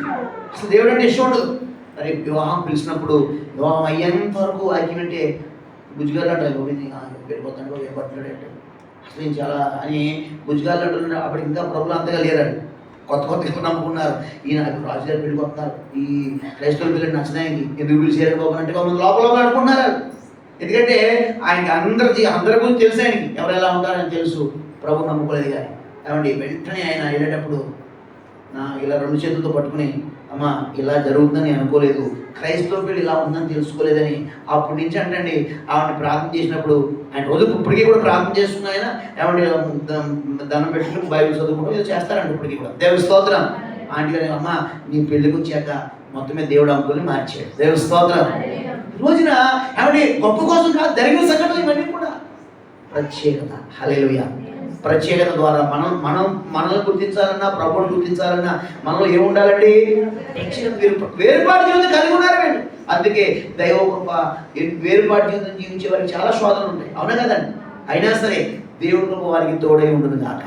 అసలు దేవుడు అంటే ఇష్టం ఉండదు. మరి వివాహం పిలిచినప్పుడు వివాహం అయ్యేంత వరకు ఆగినంటే గుజ్జుగారు అంటారు, వెళ్ళిపోతాడు ఏపట్లాడంటే అసలు నేను చాలా అని గుజ్జుగారు అంటున్నారు. అప్పుడు ఇంకా ప్రభులు అంతగా లేరండి, కొత్త నమ్ముకున్నారు. ఈయన రాజుగారు పెళ్ళికి వస్తున్నారు, ఈ క్రైస్తవుల పిల్లలు నచ్చడానికి ఎందుకు పిలిచారు బాబు అంటే కొంతమంది లోపల అనుకున్నారు. ఎందుకంటే ఆయనకి అందరి గురించి తెలుసు, ఆయనకి ఎవరు ఎలా ఉంటారని తెలుసు. ప్రభు నమ్ముకోలేదు. కానీ ఏమండి వెంటనే ఆయన వెళ్ళేటప్పుడు ఇలా 2 చేతులతో పట్టుకుని, అమ్మ ఇలా జరుగుతుందని అనుకోలేదు, క్రైస్తవ పిల్లలు ఇలా ఉందని తెలుసుకోలేదని అప్పటి నుంచి అంటండి ఆవిడని ప్రార్థన చేసినప్పుడు, ఆయన రోజు ఇప్పటికీ కూడా ప్రార్థన చేస్తున్న ఆయన ఏమండి దండం పెట్టుకుని బైబిల్ చదువుకుంటూ ఏదో చేస్తారండి ఇప్పటికీ కూడా. దేవుడి స్తోత్రం. ఆంటీ గారు, అమ్మ నీ పెళ్ళికి వచ్చాక మొత్తం మీద దేవుడు అనుకుని మార్చాడు. దేవుడి స్తోత్రం. రోజున ఏమండి గొప్ప కోసం కాదు, జరిగిన సంఘటనలు ఇవన్నీ కూడా ప్రత్యేకత. హల్లెలూయా. ప్రత్యేకత ద్వారా మనల్ని గుర్తించాలన్నా, ప్రభువుని గుర్తించాలన్నా మనలో ఏముండాలండి? వేరుపాటు జీవితం కలిగి ఉన్నారు. అందుకే దైవ కృప, వేరుపాటు జీవితం జీవించే వారికి చాలా శోధనలు ఉంటాయి, అవునా కదండి. అయినా సరే దేవుడి కృప వారికి తోడై ఉంటుంది కాక.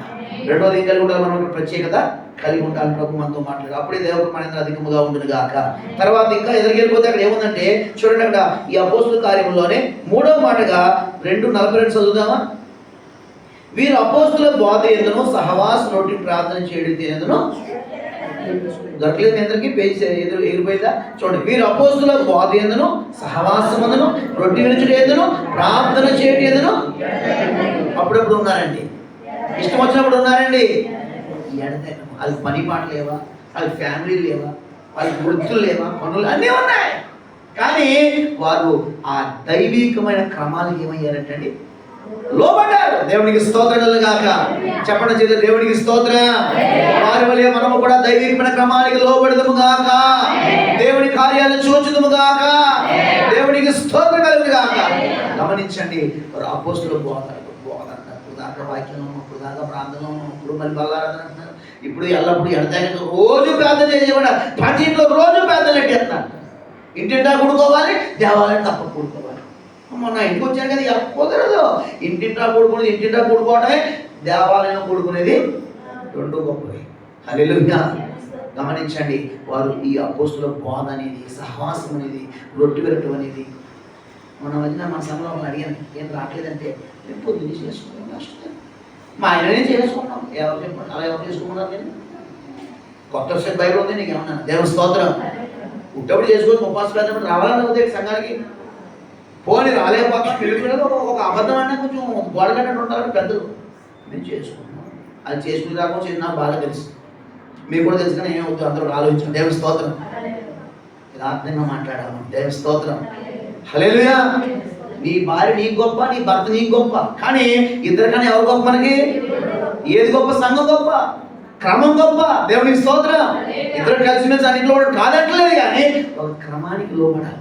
రెండోది ఏం కలిగి ఉండాలి? మనం ప్రత్యేకత కలిగి ఉండాలి. ప్రభు మనతో మాట్లాడాలి, అప్పుడే దేవుడు మనందరూ అధికముగా ఉంటుంది కాక. తర్వాత ఇంకా ఎదురుకెళ్ళిపోతే అక్కడ ఏముందంటే చూడండి, అక్కడ ఈ అపోస్తుల కార్యములోనే 3వ మాటగా 2:42 చదువుదామా? వీరు అపోస్తుల బోధ ఎందును సహవాస నోటి ప్రార్థన చేయడం తినేందును. దొరకలేదు అందరికీ, పేజీ ఎగిరిపోయిందా? చూడండి, వీరు అపోస్తుల బోధ ఎందును సహవాసముందును రొట్టె విరుచుడు ఎందును ప్రార్థన చేయడం ఎందును. అప్పుడప్పుడు ఉన్నారండి, ఇష్టం వచ్చినప్పుడు ఉన్నారండి. వాళ్ళకి పని పాట లేవా, వాళ్ళకి ఫ్యామిలీ లేవా, వాళ్ళకి వృత్తులు లేవా, పనులు అన్నీ ఉన్నాయి. కానీ వారు ఆ దైవికమైన క్రమాలకు ఏమయ్యారంటండి? లోబడ్డారు. దేవునికి స్తోత్రం గాక. చెప్పండి చేత దేవునికి స్తోత్రం. వారి వలె మనము కూడా దైవికమైన క్రమానికి లోబడదుము గాక. దేవుని కార్యాలను చూచుదుము గాక. దేవునికి స్తోత్రం కలుగును గాక. గమనించండి, అపోస్తుల బోధ దాకా వాక్యం, ఇప్పుడు దాకా ప్రార్థన, ఇప్పుడు మళ్ళీ బల్లారాధన అంటున్నారు, ఇప్పుడు ఎల్లప్పుడు ఎడతాయి. రోజు ప్రార్థన చేసేవాడు పార్టీలో రోజు ప్రార్థన ఎట్టేస్తున్నారు. ఇంటింటా కూడుకోవాలి, దేవాలయం తప్ప కూడుకోవాలి. మొన్న ఇంటికి వచ్చాను కదా, ఎలా కుదరదు. ఇంటింటా కూడుకోవటమే, దేవాలయం కూడుకునేది 2 గొప్పవి. హల్లెలూయా. గమనించండి, వారు ఈ అపోస్తుల బోధ అనేది, సహవాసం అనేది, రొట్టె విరటం అనేది మన మధ్యన మన సంఘంలో ఒకరు అడిగాను, ఏం రావట్లేదంటే మేము పొద్దున్నే చేసుకున్నాం, కష్టం మా ఆయననే చేసుకున్నాం. ఎవరు చెప్పండి, అలా ఎవరు చేసుకున్నారు? నేను కొత్త సెట్ బైబిల్ ఉంది, నీకు ఏమన్నా దేవుని స్తోత్రం. పుట్టప్పుడు చేసుకోవచ్చు, ఉపవాసం పెద్దప్పుడు రావాలని అవుతాయి సంఘానికి. పోనీ రాలేకపోతే పిలుపులో ఒక అబద్ధం అంటే కొంచెం గోడగట్టు ఉంటారు పెద్దలు. మేము చేసుకున్నాం, అది చేసుకుని రాకపోతే నాకు బాగా తెలుసు, మీకు కూడా తెలుసు. కానీ ఏమవుతుంది అందరూ ఆలోచించాం. దేవుని స్తోత్రం. యథార్థంగా మాట్లాడాము. దేవుని స్తోత్రం. హల్లెలూయా. నీ భార్య నీకు గొప్ప, నీ భర్త నీకు గొప్ప. కానీ ఇద్దరికన్నా ఎవరు గొప్ప మనకి? ఏది గొప్ప? సంఘం గొప్ప, క్రమం గొప్ప. దేవునికి స్తోత్రం. ఇద్దరు కలిసిమెలిసి అన్నింటిలో కాదట్లేదు, కానీ ఒక క్రమానికి లోపడాలి.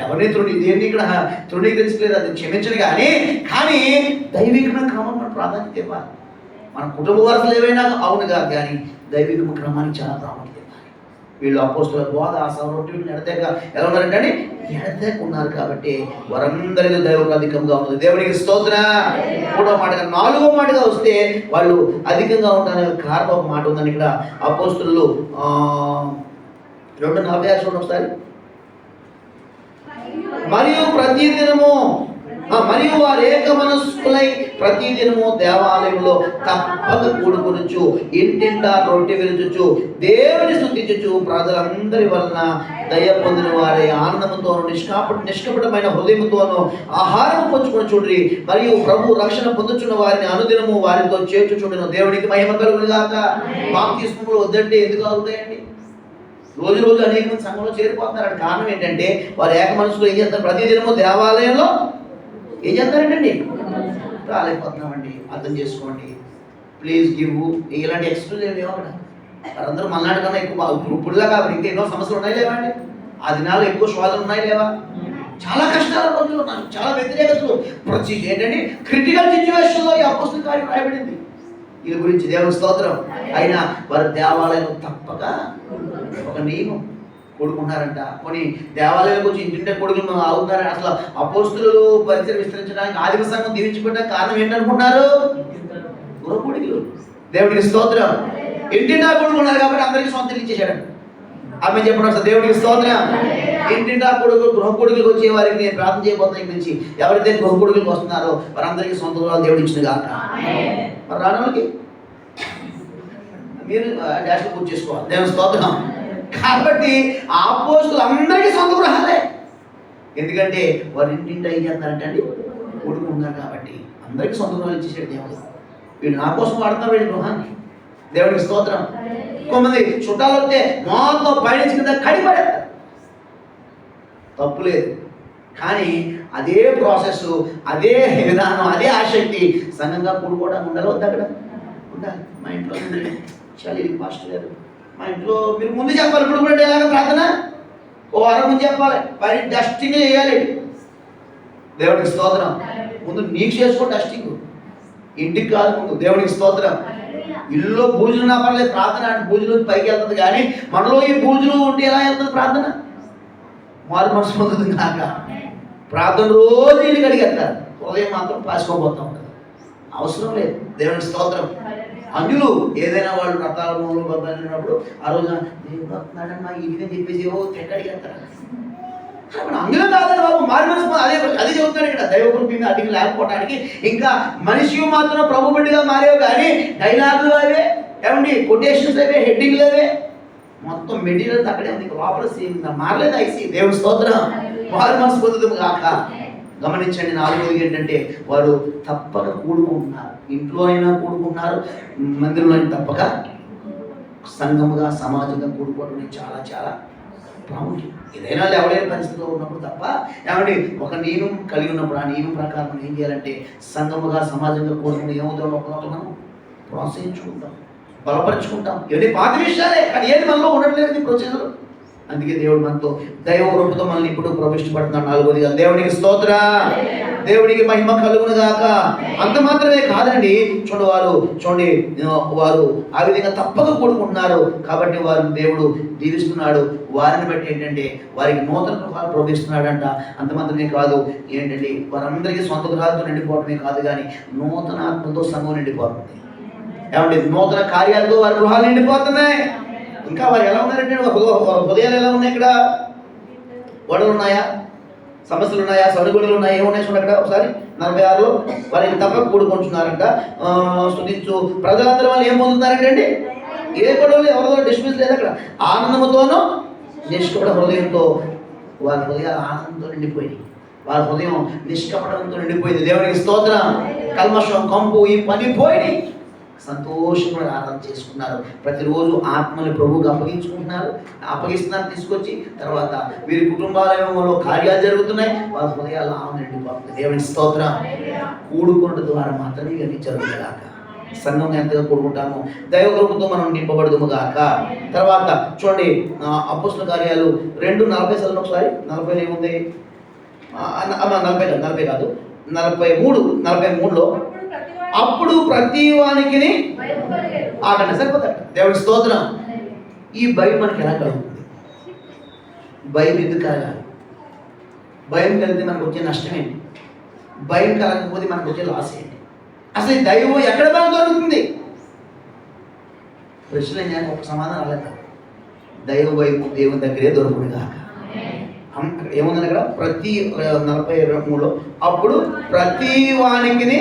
ఎవరిని దేన్ని ఇక్కడ తృణీకరించలేదు, అది క్షమించదు. కానీ దైవికమైన క్రమం మన ప్రాధాన్యత ఇవ్వాలి. మన కుటుంబ వరుసలు ఏవైనా అవునుగా, కానీ దైవిక క్రమానికి చాలా ప్రాముఖ్యత ఇవ్వాలి. వీళ్ళు అపోస్తుల బోధ సౌరొట్టి ఎడతెగ ఎలా ఉన్నారంటే ఎడతెగ ఉన్నారు. కాబట్టి వారందరిలో దైవం అధికంగా ఉంది. దేవునికి స్తోత్రం. మూడో మాటగా, నాలుగో మాటగా వస్తే వాళ్ళు అధికంగా ఉంటారనే కారణం ఒక మాట ఉందని ఇక్కడ అపోస్తులు 2:46 చూడండి ఒకసారి. మరియు వారు ఏక మనస్కులై ప్రతిదినము దేవాలయంలో తప్పక కూడుకొనుచు ఇంటింటా రొట్టె విరుచుచు దేవుని స్తుతించుచు ప్రజలందరి వలన దయ పొందిన వారి ఆనందంతోను నిష్కపటమైన హృదయంతోను ఆహారం పంచుకొని చూడ్రి. మరియు ప్రభు రక్షణ పొందుచున్న వారిని అనుదినము వారితో చేర్చుచుండును. దేవునికి మహిమ కలుగును గాక. బాప్తిస్మములు వద్దంటే ఎందుకు అవుతాయండి? రోజు రోజు అనేక మంది సంఘంలో చేరిపోతున్నారు. కారణం ఏంటంటే వారు ఏక మనసులో ఏం చేస్తారు? ప్రతిదినము దేవాలయంలో ఏం చేస్తారంటండి? రాలేకపోతున్నామండి, అర్థం చేసుకోండి. Please give. ఇలాంటి ఎక్స్క్యూజ్ ఏమి లేవు అక్కడ. వారందరూ మల్నాడు కన్నా ఎక్కువ ఇప్పుడుగా కాబట్టి ఇంకా ఎన్నో సమస్యలు ఉన్నాయి లేవా అండి? ఆ దినాల్లో ఎక్కువ శోధనలు ఉన్నాయి లేవా? చాలా కష్టాల రోజులు ఉన్నారు, చాలా వ్యతిరేకతలు. ప్రతి ఏంటంటే క్రిటికల్ సిచ్యువేషన్లో ఈ అపోస్తల కార్యం రాయబడింది. వీళ్ళ గురించి దేవుని స్తోత్రం. అయినా వారి దేవాలయం తప్పక ఒక నియమం కొడుకుంటారంట. కొన్ని దేవాలయాలకు వచ్చి ఇంటింటే కొడుకులు అవుతున్నారని అసలు అపోస్తులు పరిచయం విస్తరించడానికి ఆదిమ సంఘం దీవించుకోవడానికి కారణం ఏంటనుకుంటున్నారు? గృహ కొడుకులు. దేవుడికి స్తోత్రం. ఇంటింటా కొడుకున్నారు కాబట్టి అందరికీ సొంతం ఇచ్చేసాడు. ఆమె చెప్పడం అసలు దేవుడికి స్తోత్రం. ఇంటింటా కొడుకు గృహ కొడుకులకు వచ్చే వారికి నేను ప్రార్థన చేయబోతున్నా. ఇంటి నుంచి ఎవరైతే గృహ కొడుకులకు వస్తున్నారో వారందరికీ సొంత గృహాలు దేవుడు ఇచ్చిన కాక. మరి రానోళ్ళకి మీరు డాష్ పూర్తి చేసుకోవాలి. దేవుని స్తోత్రం. కాబట్టి ఆ అపోస్తులు అందరికీ సొంత గృహాలే. ఎందుకంటే వారి ఇంటింటా ఏం చేస్తారంటే అండి కొడుకున్నారు కాబట్టి అందరికీ సొంత గృహాలు ఇచ్చేసాడు దేవుడు. వీళ్ళు నా కోసం వాడుతున్నారు వీడి గృహాన్ని. దేవుడికి స్తోత్రం. కొంతమంది చుట్టాలు వస్తే మొత్తం పైనుంచి కింద కడిపడేస్తారు, తప్పు లేదు. కానీ అదే ప్రాసెస్, అదే విధానం, అదే ఆసక్తి సంఘంగా కూడుకోవడానికి ఉండాలి వద్దు? అక్కడ ఉండాలి. మా ఇంట్లో చాలా ఇది పాస్టర్ గారు, మా ఇంట్లో మీరు ముందు చెప్పాలి. ఇప్పుడు కూడా ఎలాగ ప్రార్థన ఓ వారం ముందు చెప్పాలి. పని డస్టింగ్ చేయాలి. దేవుడికి స్తోత్రం. ముందు నీకు చేసుకో డస్టింగ్, ఇంటికి కాదు ముందు. దేవుడికి స్తోత్రం. ఇల్లులో బూజులు నా పర్లేదు, ప్రార్థన అంటే బూజులు పైకి వెళ్తుంది. కానీ మనలో ఈ బూజులు ఉంటే ఎలా వెళ్తుంది ప్రార్థన? మారు మనసు పొందుతుంది కాక. ప్రార్థన రోజు ఇల్లు కడిగేస్తారు, హృదయం మాత్రం పాసుకోబోతూ ఉంటుంది. అవసరం లేదు. దేవుడికి స్తోత్రం. అందులో ఏదైనా వాళ్ళు వ్రతాలు బద్దలినప్పుడు ఆ రోజున దేవుడు వస్తున్నాడమ్మా ఇదిగా చెప్పేసి ఏవో తెక్కడిగేస్తారు. అందులో కాదని బాబు మారు మనసు అదే చెబుతాడు ఇక్కడ. దైవకృప అడిగి లేకపోవడానికి ఇంకా మనిషి మాత్రం ప్రభు బిడ్డగా మారేవు. కానీ డైలాగులు అవే, ఏమండి కొటేషన్స్ అవే, హెడ్డింగ్లు అవే, మొత్తం మెటీరియల్ అక్కడే ఉంది. లోపల మారలేదు. ఐసి దేవుని స్తోత్రం. మారు మనసు పొందుతుంది కాక. గమనించండి. నాలుగోది ఏంటంటే వారు తప్పక కూడుకుంటున్నారు. ఇంట్లో అయినా కూడుకుంటున్నారు, మందిరంలో అయినా తప్పక సంఘముగా సమాజంగా కూడుకోవడం చాలా చాలా ప్రాముఖ్యం. ఏదైనా లేవలేని పరిస్థితిలో ఉన్నప్పుడు తప్ప ఏమండి ఒక నియమం కలిగి ఉన్నప్పుడు ఆ నియమం ప్రకారం ఏం చేయాలంటే సంఘముగా సమాజంగా కూడుకుని ఏమవుతాం ఒకరితో మనం ప్రోత్సహించుకుంటాం, బలపరుచుకుంటాం. ఇవన్నీ పాత విషయాలే, కానీ ఏంటి మనలో ఉండట్లేదు ప్రొసీజర్. అందుకే దేవుడు మనతో దైవ రూపంతో మనల్ని ఇప్పుడు ప్రవేశపెడుతున్నాడు. నాలుగోదిగా దేవునికి స్తోత్ర, దేవునికి మహిమ కలుగును గాక. అంత మాత్రమే కాదండి. చూడండి వారు ఆ విధంగా తప్పక కూడుకుంటున్నారు కాబట్టి వారు దేవుడు దీవిస్తున్నాడు. వారిని బట్టి ఏంటంటే వారికి నూతన గృహాలు ప్రవేశిస్తున్నాడంట. అంత మాత్రమే కాదు ఏంటంటే వారందరికీ సొంత గృహాలతో నిండిపోవడమే కాదు, కానీ నూతన ఆత్మతో సంఘం నిండిపోతుంది. ఏమంటే నూతన కార్యాలతో వారి గృహాలు నిండిపోతున్నాయి. ఇంకా వారు ఎలా ఉన్నారంటే హృదయాలు ఎలా ఉన్నాయి? ఇక్కడ గొడవలు ఉన్నాయా? సమస్యలు ఉన్నాయా, సడుగుడులు ఉన్నాయా, ఏమున్నాయి చూడండి అక్కడ ఒకసారి 46లో. వారిని తప్పక కూడుకుంటున్నారంట, స్తుతించు. ప్రజలందరూ వాళ్ళు ఏం పొందుతున్నారంటే అండి, ఏ గొడవలు ఎవరితో డిస్మిస్ లేదు అక్కడ. ఆనందముతోనూ నిష్కపట హృదయంతో, వారి హృదయాలు ఆనందంతో నిండిపోయింది, వారి హృదయం నిష్కపటంతో నిండిపోయింది. దేవునికి స్తోత్రం. కల్మషం, కంపు ఈ పని పోయి సంతోషంగా ఆరాధన చేసుకున్నారు. ప్రతిరోజు ఆత్మని ప్రభువుకి అప్పగిస్తున్నారు తీసుకొచ్చి. తర్వాత వీరి కుటుంబాలలో కార్యాలు జరుగుతున్నాయి, వారి హృదయాలు ఆనందం నిండిపోతుంది. దేవునికి స్తోత్రం. కూడుకున్న ద్వారా మాత్రమే ఇవన్నీ జరుగుగాక. సంఘం ఎంతగా కూడుకుంటాము, దైవ కృపతో మనం నింపబడదుము గాక. తర్వాత చూడండి, అపోస్తల కార్యాలు 2:40 చదవండి ఒకసారి. 40 ఏముంది, 40 కాదు, 43లో అప్పుడు ప్రతి వానికి ఆగండి, సరిపోతాడు. దేవుడి స్తోత్రం. ఈ భయం మనకి ఎలా కలుగుతుంది? భయం ఎందుకు కలగాలి? భయం కలిగితే మనకు వచ్చే నష్టం ఏంటి? భయం కలగకపోతే మనకు వచ్చే లాస్ ఏంటి? అసలు దైవం ఎక్కడ మనకు దొరుకుతుంది? ప్రశ్న నేను ఒక సమాధానం అడగ. దైవ భయం దేవుని దగ్గరే దొరుకుతుంది కాక. ఏముందని అక్కడ ప్రతి 43లో అప్పుడు ప్రతి వానికి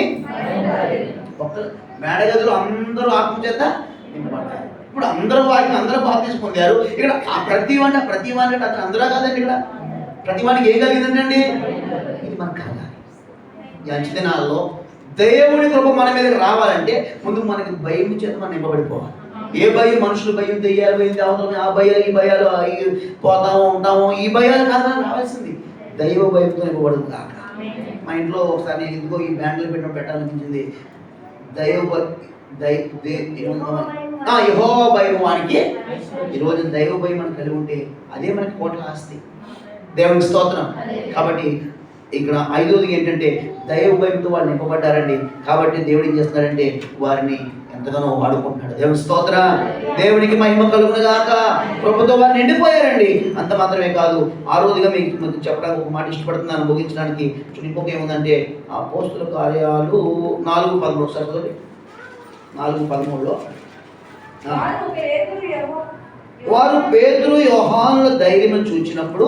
ఒక్క మేడగదిలో అందరూ ఆత్మ చేత నింపబడ్డారు. ఇప్పుడు అందరూ వాటిని అందరూ బాప్తిసం పొందారు. ఇక్కడ ప్రతి వానికి అంటే అతను అందరూ కాదండి. ఇక్కడ ప్రతి వానికి ఏం కలిగిందండి? ఇది మనకు కలగాలి. ఈ అంచెదినాల్లో దేవుని కృప మన మీదకి రావాలంటే ముందు మనకి భయం చేత మనం నింపబడిపోవాలి. ఏ భయం? మనుషులు భయం, దెయ్యాలు భయం, దేవతలు, ఆ భయాలు, ఈ భయాలు, పోతాము ఉంటాము, ఈ భయాలు కాదు రావాల్సింది. దైవ భయంతో నింపబడదు కాక. మా ఇంట్లో ఒకసారి నేను ఎందుకో ఈ బ్యాండ్లు పెట్టాలనిపించింది. యెహోవా భయం వానికి. ఈరోజు దైవ భయం మనకు కలిగి ఉంటే అదే మనకి కోట్ల ఆస్తి. దేవునికి స్తోత్రం. కాబట్టి ఇక్కడ 5వది ఏంటంటే దైవ భయంతో వాళ్ళు నింపబడ్డారండి. కాబట్టి దేవుడు ఏం చేస్తున్నాడంటే వారిని ఎంతగానో వాడుకుంటున్నాడు. దేవుని స్తోత్రం. దేవునికి మహిమ కలుగును గాక. కృపతో వారు నిండిపోయారండి. అంత మాత్రమే కాదు, 6వదిగా మీకు చెప్పడానికి ఒక మాట ఇష్టపడుతున్నాను ముగించడానికి. ఇంకొక ఏముందంటే అపోస్తల కార్యాలు 4:13 ఒకసారి చదవండి. 4:13లో వారు పేతురు యోహానుల ధైర్యం చూచినప్పుడు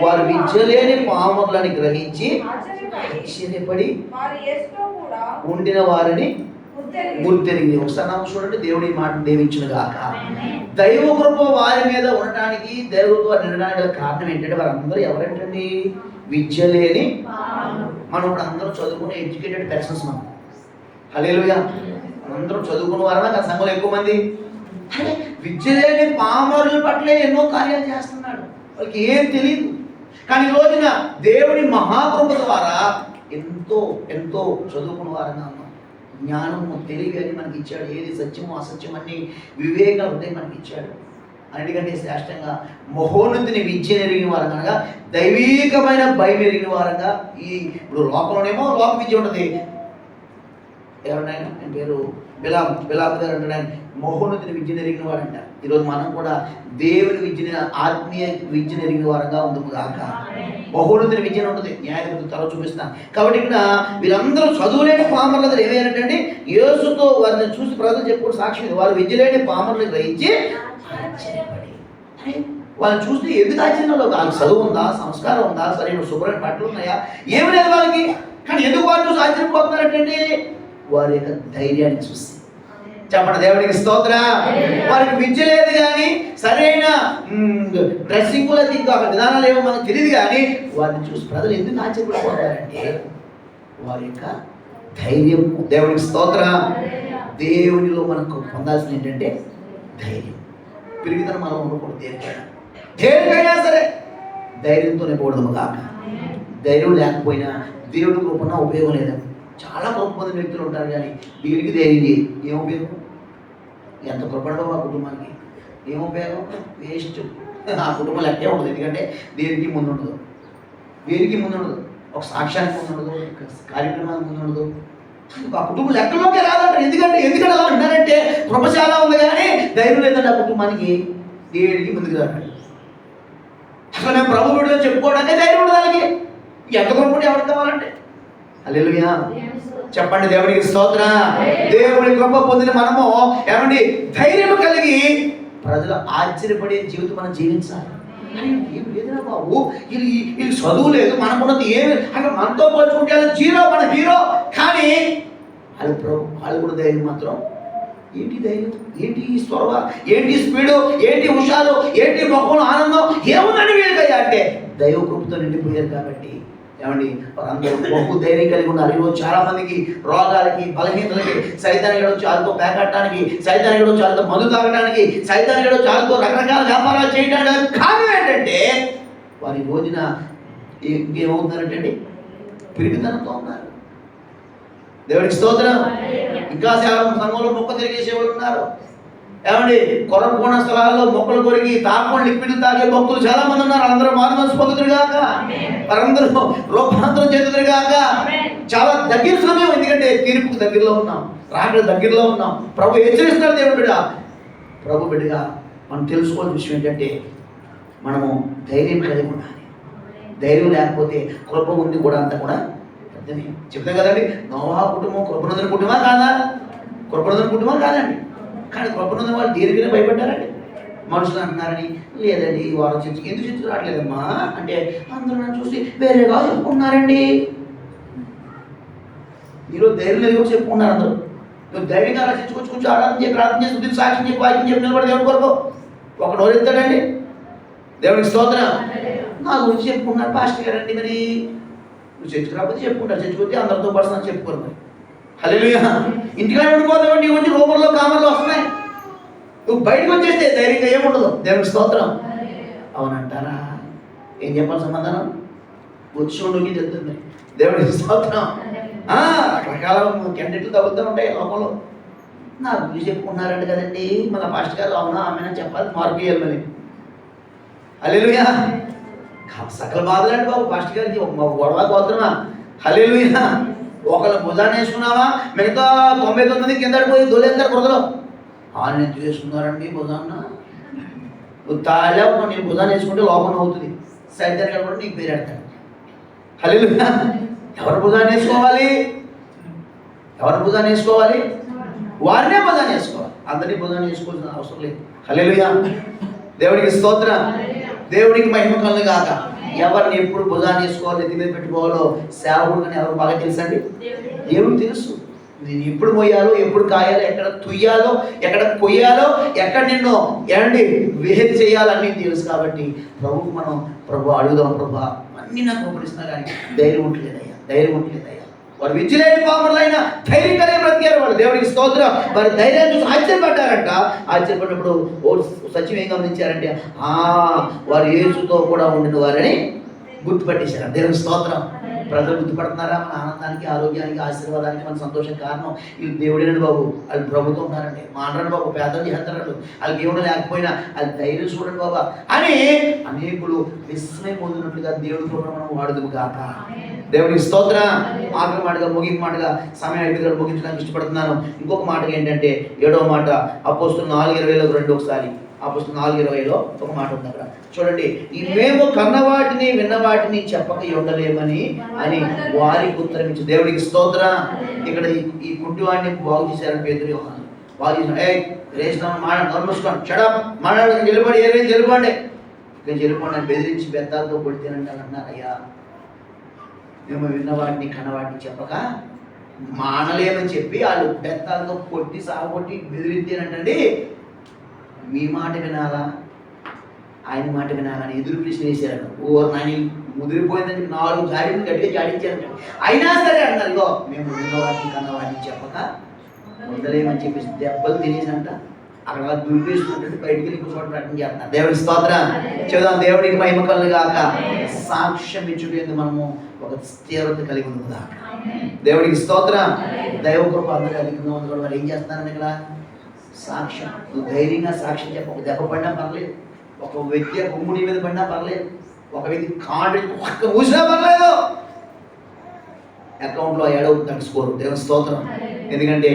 వారు విద్యలేని పామరులని గ్రహించి ఆశ్చర్యపడి ఉండిన వారిని గుర్తెరిగింది. ఒకసారి నాకు చూడండి, దేవుడి మాట దీవించిన గాక. దైవ కృప వారి మీద ఉండటానికి, దైవ కృప నిండడానికి గల కారణం ఏంటంటే వారందరూ ఎవరేంటండి? విద్య లేని. మనం ఇప్పుడు అందరూ చదువుకునే ఎడ్యుకేటెడ్ పర్సన్స్. మనం హల్లెలూయా, అందరూ చదువుకున్న వారన్నా కదా సంఘంలో ఎక్కువ మంది. విద్య లేని పామరుల పట్లే ఎన్నో కార్యాలు చేస్తున్నాడు. వాళ్ళకి ఏం తెలియదు. కానీ ఈ రోజున దేవుని మహాకృప ద్వారా ఎంతో ఎంతో చదువుకున్న వారంగా ఉన్నాం. జ్ఞానము, తెలివి అని మనకి ఇచ్చాడు. ఏది సత్యమో అసత్యం అన్ని వివేక హృదయం మనకి ఇచ్చాడు. అన్నిటికంటే శ్రేష్టంగా మహోన్నతిని విద్య ఎరిగిన వారు కనుక దైవీకమైన భయం ఎరిగిన వారంగా. ఇప్పుడు లోకంలోనేమో లోక విద్య ఉంటుంది. ఎవరినైనా నేను పేరు బిలాబ్ గారు అంటాడు, మహోన్నతిని విద్యను ఎరిగిన వాడంట. ఈరోజు మనం కూడా దేవుని విద్యని, ఆత్మీయ విద్యను ఎరిగిన వారంగా ఉందాము గాక. మహోన్నతిని విద్యను ఉంటుంది. న్యాయాధిపతి తల చూపిస్తాను. కాబట్టి ఇక్కడ వీరందరూ చదువులేని పామరులు ఏమయ్యారంటే యేసుతో వారిని చూసి ప్రజలు చెప్పుకుంటూ సాక్షి వారు విద్య లేని పామరులు గ్రహించి ఆశ్చర్యపడి. వాళ్ళని చూస్తే ఎందుకు ఆశ్చర్యంలో? వాళ్ళకి చదువు ఉందా, సంస్కారం ఉందా, సరైన శుభ్రమైన బట్టలు ఉన్నాయా, ఏమి లేదు వాళ్ళకి. కానీ ఎందుకు వారిని చూసి ఆశ్చర్యపోతున్నారంటే వారి యొక్క ధైర్యాన్ని చూసి. చెప్పండి, దేవుడికి స్తోత్రం. వారికి విద్య లేదు కానీ, సరైన డ్రెస్సింగ్ కూడా ఇంకా విధానాలు ఏమో మనకు తెలియదు కానీ వారిని చూసి ప్రజలు ఎందుకు ఆశ్చర్యపడిపోతారంటే వారి యొక్క ధైర్యం. దేవుడికి స్తోత్రం. దేవునిలో మనకు పొందాల్సింది ఏంటంటే ధైర్యం. పెరుగుదల మనం ఉండకూడదు. దేనికైనా సరే ధైర్యంతో నింపకూడదు కాక. ధైర్యం లేకపోయినా దేవుడి కృపణ ఉపయోగం లేదండి. చాలా గొప్ప మంది వ్యక్తులు ఉంటారు కానీ వీరికి ధైర్యం ఏం ఉపయోగం? ఎంత కృపణలో ఆ కుటుంబానికి ఏం ఉపయోగం? వేస్ట్. ఆ కుటుంబం లెక్కే ఉండదు. ఎందుకంటే దేనికి ముందు ఉండదు, దేనికి ముందు ఉండదు, ఒక సాక్ష్యానికి ముందు ఉండదు, కార్యక్రమానికి ముందు ఉండదు. ఆ కుటుంబం లెక్కలోకే రాదంటారు. ఎందుకంటే అలా అంటారంటే కృప చాలా ఉంది కానీ ధైర్యం లేదంటే ఆ కుటుంబానికి దేనికి ముందుకు రాకండి. అసలు నేను ప్రభు విడుదల చెప్పుకోవడానికి ధైర్యం ఉండదు. దానికి ఎంత కృప ఎవరికి కావాలంటే. హల్లెలూయా, చెప్పండి, దేవునికి స్తోత్రం. దేవుని కృప పొందిన మనము ఏమండి ధైర్యం కలిగి ప్రజలు ఆశ్చర్యపడే జీవితం మనం జీవించాలి. ఏం లేదురా బాబు, ఇది చదువు లేదు, మనకున్నది ఏమి అంటే మనతో పోల్చుకుంటే వాళ్ళు జీరో, మన హీరో. కానీ వాళ్ళు కూడా ధైర్యం మాత్రం ఏంటి ధైర్యం, ఏంటి స్వరవ, ఏంటి స్పీడు, ఏంటి హుషారు, ఏంటి మొక్కలు ఆనందం ఏముందని వీళ్ళకయ్యా అంటే దైవ కృపతో నిండిపోయారు కాబట్టి. ఏమండి వారందరూ బహు ధైర్యం కలిగి ఉన్నారు. ఈరోజు చాలా మందికి రోగాలకి, బలహీనతలకి, సైతానికి వచ్చి వాళ్ళతో పేకట్టడానికి, సైతానికి వచ్చి వాళ్ళతో మందు తాగడానికి, సైతానికి వచ్చి వాళ్ళతో రకరకాల వ్యాపారాలు చేయడానికి కారణం ఏంటంటే వారి రోజున ఇంకేమవుతున్నారంటే పిరిగితనంతో ఉన్నారు. దేవుడికి స్తోత్రం. ఇంకా సంఘంలో మొక్క తిరిగేసేవాళ్ళు ఉన్నారు. ఏమండి కొరకున్న స్థలాల్లో మొక్కలు కొరిగి తాకుండా లిక్విడ్ తాగే భక్తులు చాలా మంది ఉన్నారు. అందరూ మారు మనసు పొందుతురుగాక, వారందరూ రూపాంతరం చెందుతురుగాక. చాలా దగ్గర సమయం, ఎందుకంటే తీర్పుకు దగ్గరలో ఉన్నాం, రాకడ దగ్గరలో ఉన్నాం. ప్రభు హెచ్చరిస్తున్నాడు. దేవుడు బిడ్డ, ప్రభు బిడ్డగా మనం తెలుసుకోవాల్సిన విషయం ఏంటంటే మనము ధైర్యం కలిగి ఉండాలి. ధైర్యం లేకపోతే కృప ఉంది కూడా అంతా కూడా చెప్తాం కదండి. నోవహు కుటుంబం కృపనందుని కుటుంబం కాదా? కృపనందుని కుటుంబం కాదండి. కానీ కృపనందుని వాళ్ళు దేనికైనా భయపడ్డారండి. మనుషులు అంటున్నారని. లేదండి వారు చర్చకి ఎందుకు చర్చకు రావట్లేదమ్మా అంటే అందరూ నన్ను చూసి వేరేగా చెప్పుకున్నారండి. ఈరోజు ధైర్యం లేదు కూడా చెప్పుకున్నారు అందరూ. నువ్వు ధైర్యంగా అలా చర్చకొచ్చి కొంచెం ఆరాధన చెప్పి, ప్రార్థన చేసి, బుద్ధిని సాక్ష్యం చెప్పి, వాక్యం చెప్పి నిలబడి దేవుడి కొరకు ఒక నోరు ఎత్తాడండి. దేవుడికి స్తోత్రం. నా గురించి చెప్పుకున్నారు పాస్టర్ గారండి. మరి నువ్వు చర్చకు రాకపోతే చెప్పుకుంటారు, చర్చకు వచ్చి అందరితో పర్సనల్ చెప్పుకోరు. మరి హల్లెలూయా. ఇంటికాడ ఉండిపోతావు, నీ గురించి రూపంలో కామర్లు వస్తున్నాయి. నువ్వు బయటకు వచ్చేస్తే ధైర్యంగా ఏముండదు. దేవుడికి స్తోత్రం. అవునంటారా? ఏం చెప్పాలి సమాధానం? వచ్చి ఉండుకి చెప్తుంది. దేవుడికి స్తోత్రం. రకరకాల క్యాండిడేట్లు తగ్గుతూ ఉంటాయి లోకంలో. నా గురించి చెప్పుకున్నారంట కదండి, మళ్ళీ పాస్టర్ గారు అవునా ఆమెనా చెప్పాలి, మార్పు చేయాలి. మరి హల్లెలూయా. సకల బాధలండి బాబు పాస్టర్ గారికి గొడవ గోత్రమా. హల్లెలూయా. ఒకళ్ళు భుజాన్ని వేసుకున్నావా, మిగతా 99 కింద పోయి దొలేస్తారు కుదరదు. వాళ్ళు ఎంత వేసుకున్నారండి భుజాన్న. నువ్వు తాళావు, నీ భుజాన్ని వేసుకుంటే లోపల అవుతుంది. సైతాన్ని కూడా నీకు పేరు పెడతాడు. హల్లెలూయా. ఎవరు భుజాన్ని వేసుకోవాలి? ఎవరు భుజాన్ని వేసుకోవాలి? వారినే భుజాన్ని వేసుకోవాలి. అందరినీ భుజాన్ని వేసుకోవాల్సిన అవసరం లేదు. హల్లెలూయా. దేవుడికి స్తోత్రం. దేవుడికి మహిమ కలుగుగాక. ఎవరిని ఎప్పుడు భుజాన్ని వేసుకోవాలి, ఎత్తి మీద పెట్టుకోవాలో సేవకుడు కానీ ఎవరు బాగా తెలుసండి? దేవుడికి తెలుసు. నేను ఎప్పుడు మొయ్యాలో, ఎప్పుడు కాయాలో, ఎక్కడ తుయ్యాలో, ఎక్కడ కొయ్యాలో, ఎక్కడ నిన్ను ఏమండి వేహరి చేయాలని తెలుసు. కాబట్టి ప్రభుకు మనం ప్రభు అడుగుదాం. ప్రభు అన్నీ నాకు పంపిస్తున్నా కానీ ధైర్యం ఉండలేదయ్యా, ధైర్యం ఉండలేదయ్యా. వారు విద్యలేని పాములైనా ధైర్యం కలిగి బ్రతికారు. వాళ్ళు దేవుడికి స్తోత్రం. వారి ధైర్యాన్ని చూసి ఆశ్చర్యపడ్డారంట. ఆశ్చర్యపడినప్పుడు సత్యం ఏం గమనించారంటే వారు యేసుతో కూడా ఉండిన వారని గుర్తుపట్టేశారు. దేవుడికి స్తోత్రం. ప్రజలు గుర్తుపడుతున్నారా? మన ఆనందానికి, ఆరోగ్యానికి, ఆశీర్వాదానికి, మన సంతోషం కారణం వీళ్ళు దేవుడేనండి బాబు. వాళ్ళు ప్రభుత్వం ఉన్నారండి. మా అన్నాడు బాబు, పేదలు చేస్తారు, వాళ్ళకి ఏమైనా లేకపోయినా అది ధైర్యం చూడండి బాబా అని అనేకులు విస్మయం పొందినట్లుగా దేవుడి కూడా మనం వాడుదుము కాక. దేవుడికి స్తోత్రం. ఆఖరి మాటగా ముగింపు మాటగా సమయం అయిపోయి ముగించడానికి ఇష్టపడుతున్నాను. ఇంకొక మాటగా ఏంటంటే 7వ మాట అపోస్తులు 4:20 రెండు. ఒకసారి అపోస్తులు 4:20 ఒక మాట ఉంది అక్కడ చూడండి. మేము కన్నవాటిని విన్నవాటిని చెప్పక ఉండలేమని అని వారికి ఉత్తరం ఇచ్చి. దేవుడికి స్తోత్రం. ఇక్కడ ఈ కుంటివాడిని బాగు చేశారని పేతురు యోహాను బాగు చేసిన రేసినామని మాట్లాడు, నోరుమూసుకోండి, షడప్ మాట్లాడు, వెళ్ళిపోండి, ఏ రేంజ్ వెళ్ళిపోండి, ఇక్కడ వెళ్ళిపోండి అని బెదిరించి బెత్తాలతో కొడితేనంటే అన్నారు. అయ్యా మేము విన్నవాటిని కన్నవాటిని చెప్పక మానలేమని చెప్పి వాళ్ళు బెత్తాలతో కొట్టి సాగొట్టి బెదిరితేనంటండి. మీ మాట వినాలా, ఆయన మాట వినాలని ఎదురు ప్రశ్న వేసారు. నాని ముదిరిపోయిందని 4 జాడీలు గట్టిగా జాడించారంట. అయినా సరే అన్నారు, ఇగో మేము విన్నవాటిని కన్నవాటిని చెప్పక ఉండలేమని చెప్పేసి దెబ్బలు తినేసంట. అక్కడ దుర్పేసుకుంటే బయటికి వెళ్ళి కూర్చోవడం ప్రయత్నం చేస్తున్నారు. దేవుడికి స్తోత్రం. చూద్దాం. దేవుడికి మహిమ కలుగుగాక. సాక్ష్యం ఇచ్చుటేందు మనము ఒక తీవ్రత కలిగి ఉందా. దేవుడికి స్తోత్రం. దైవ కృప అందరూ కలిగి ఉన్న వాళ్ళు ఏం చేస్తున్నారని ఇక్కడ సాక్ష్యం. నువ్వు ధైర్యంగా సాక్ష్యం చెప్ప. ఒక దెబ్బ పడినా పర్లేదు, ఒక వ్యక్తి కొమ్ముడి మీద పడినా పర్లేదు, ఒక వ్యక్తి కాండి ఒక్క ఊసినా పర్లేదు, అకౌంట్లో ఏడవుతుంది స్కోరు. దేవుని స్తోత్రం. ఎందుకంటే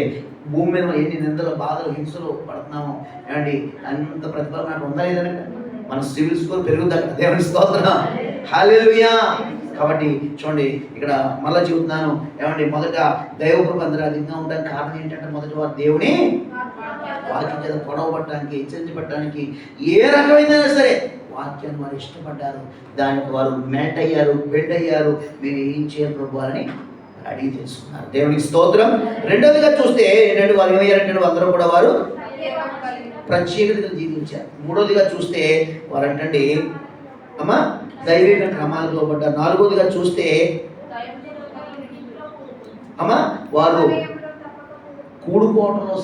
భూమి మీద ఎన్ని నిందలు, బాధలు, హింసలు పడుతున్నామో ఏమండి అంత ప్రతిఫలం నాకు ఉందా లేదనంటే మన సివిల్ స్కోర్ పెరుగుద్ది అక్కడ. దేవుని స్తోత్రం. హల్లెలూయా. కాబట్టి చూడండి ఇక్కడ మళ్ళీ చెబుతున్నాను ఏమండి, మొదట దైవ కృప అందరూ అధికంగా ఉండడానికి కారణం ఏంటంటే మొదటి వారు దేవుని వాక్యం చేత పొడవబట్టడానికి, హెచ్చరించబట్టడానికి, ఏ రకమైనా సరే వాక్యాన్ని వారు ఇష్టపడ్డారు, దానికి వారు మెల్ట్ అయ్యారు, బెండ్ అయ్యారు. మేము ఏం చేయాలి ప్రభు అని అడిగి తెలుసుకున్నారు. దేవునికి స్తోత్రం. రెండవదిగా చూస్తే ఏంటంటే వారు ఏమయ్యారంటే అందరూ కూడా వారు ప్రత్యేకతగా జీవించారు. మూడవదిగా చూస్తే వారు అంటే అమ్మా దైవిక క్రమాలకు లోబడ్డారు. నాలుగవదిగా చూస్తే అమ్మా వారు కూడుకోవడంలో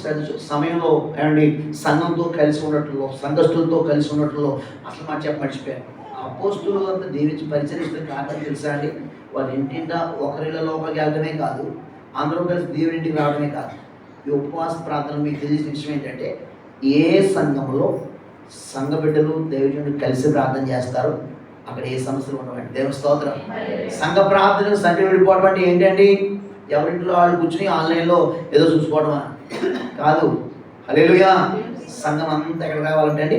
సమయంలో అండి సంఘంతో కలిసి ఉండటంలో, సంఘస్థులతో కలిసి ఉండటంలో అసలు మాట మర్చిపోయారు. అపోస్తులు అంతా దీవించి పరిచరిస్తే కారణం తెలుసా అండి? వాళ్ళు ఇంటింటా ఒకరిలోకి వెళ్ళడమే కాదు, అందరూ కలిసి దేవుని ఇంటికి రావడమే కాదు. ఈ ఉపవాస ప్రార్థనలు మీకు తెలిసిన విషయం ఏంటంటే ఏ సంఘంలో సంఘ బిడ్డలు దైవజనుడు కలిసి ప్రార్థన చేస్తారో అక్కడ ఏ సమస్యలు ఉండవండి. దేవుని స్తోత్రం. సంఘ ప్రార్థనలు సంఘ విడిపోవడం అంటే ఏంటండి? ఎవరింట్లో వాళ్ళు కూర్చుని ఆన్లైన్లో ఏదో చూసుకోవడమా? కాదు. హల్లెలూయా. సంఘం అంతా ఎక్కడ రావాలంటే అండి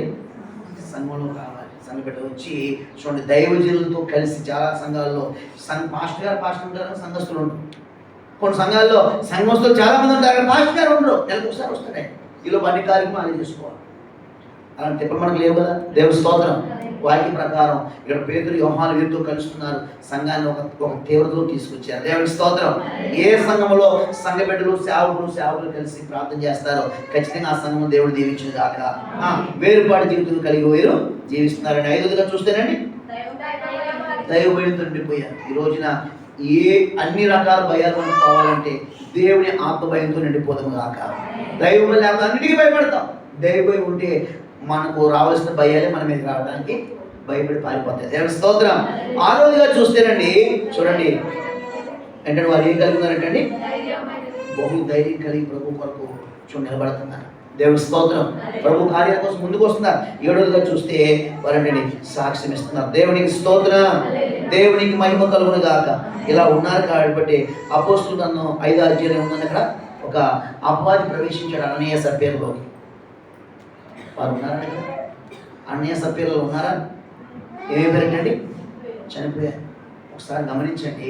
సంఘంలో రావాలి. సంఘ బిడ్డ వచ్చి చూడండి దైవజనులతో కలిసి చాలా సంఘాల్లో పాస్టర్ ఉంటారు, సంఘస్థులు ఉంటారు. కొన్ని సంఘాల్లో సంఘస్థులు చాలా మంది ఉంటారు, పాస్టర్ గారు ఉండరు. నెలకు ఒకసారి వస్తాడే ఈలో బండి కార్యక్రమాలు చేసుకోవాలి. అలాంటి తిప్పలు మనకు లేవు కదా. దేవుని స్తోత్రం. వాక్య ప్రకారం ఇక్కడ పేతురు యోహాను వీరితో కలుస్తున్నారు. సంఘాన్ని ఒక తీవ్రతలో తీసుకొచ్చారు. దేవుని స్తోత్రం. ఏ సంఘంలో సంఘ బిడ్డలు సేవకులు కలిసి ప్రార్థన చేస్తారో ఖచ్చితంగా ఆ సంఘం దేవుడు దీవించింది కాక వేరుపాటు జీవితం కలిగి వీరు జీవిస్తున్నారని. ఐదవదిగా చూస్తేనండి దైవ భయంతో నిండిపోయారు. ఈ రోజున అన్ని రకాల భయాలు మనకు కావాలంటే దేవుని ఆత్మ భయంతో నిండిపోదాము కాక. దైవం లేకపోతే అన్నిటికీ భయపడతాం. దైవ భయం ఉంటే మనకు రావాల్సిన భయాలే మన మీద రావడానికి భయపడి పారిపోతాయి. దేవుని స్తోత్రం. ఆరోదిగా చూస్తేనండి చూడండి అంటే వారు ఏం కలిగి ఉన్నారంటండి బహు ధైర్యం కలిగి ప్రభు కొరకు నిలబడుతున్నారు. దేవుని స్తోత్రం. ప్రభు కార్యాల కోసం ముందుకు వస్తున్నారు. ఏడవదిగా చూస్తే వారంటే సాక్ష్యం ఇస్తున్నారు. దేవునికి స్తోత్రం. దేవునికి మహిమ కలుగును గాక. ఇలా ఉన్నారు కాబట్టి అపోస్తుల గ్రంథం 5వ అధ్యాయం ఉందని అక్కడ ఒక అపవాది ప్రవేశించాడు అననీయ సప్పేరులోకి. వారు ఉన్నారా? అన్నయ్య సభ్యులు ఉన్నారా? ఏమైపోయారంటండి? చనిపోయారు. ఒకసారి గమనించండి,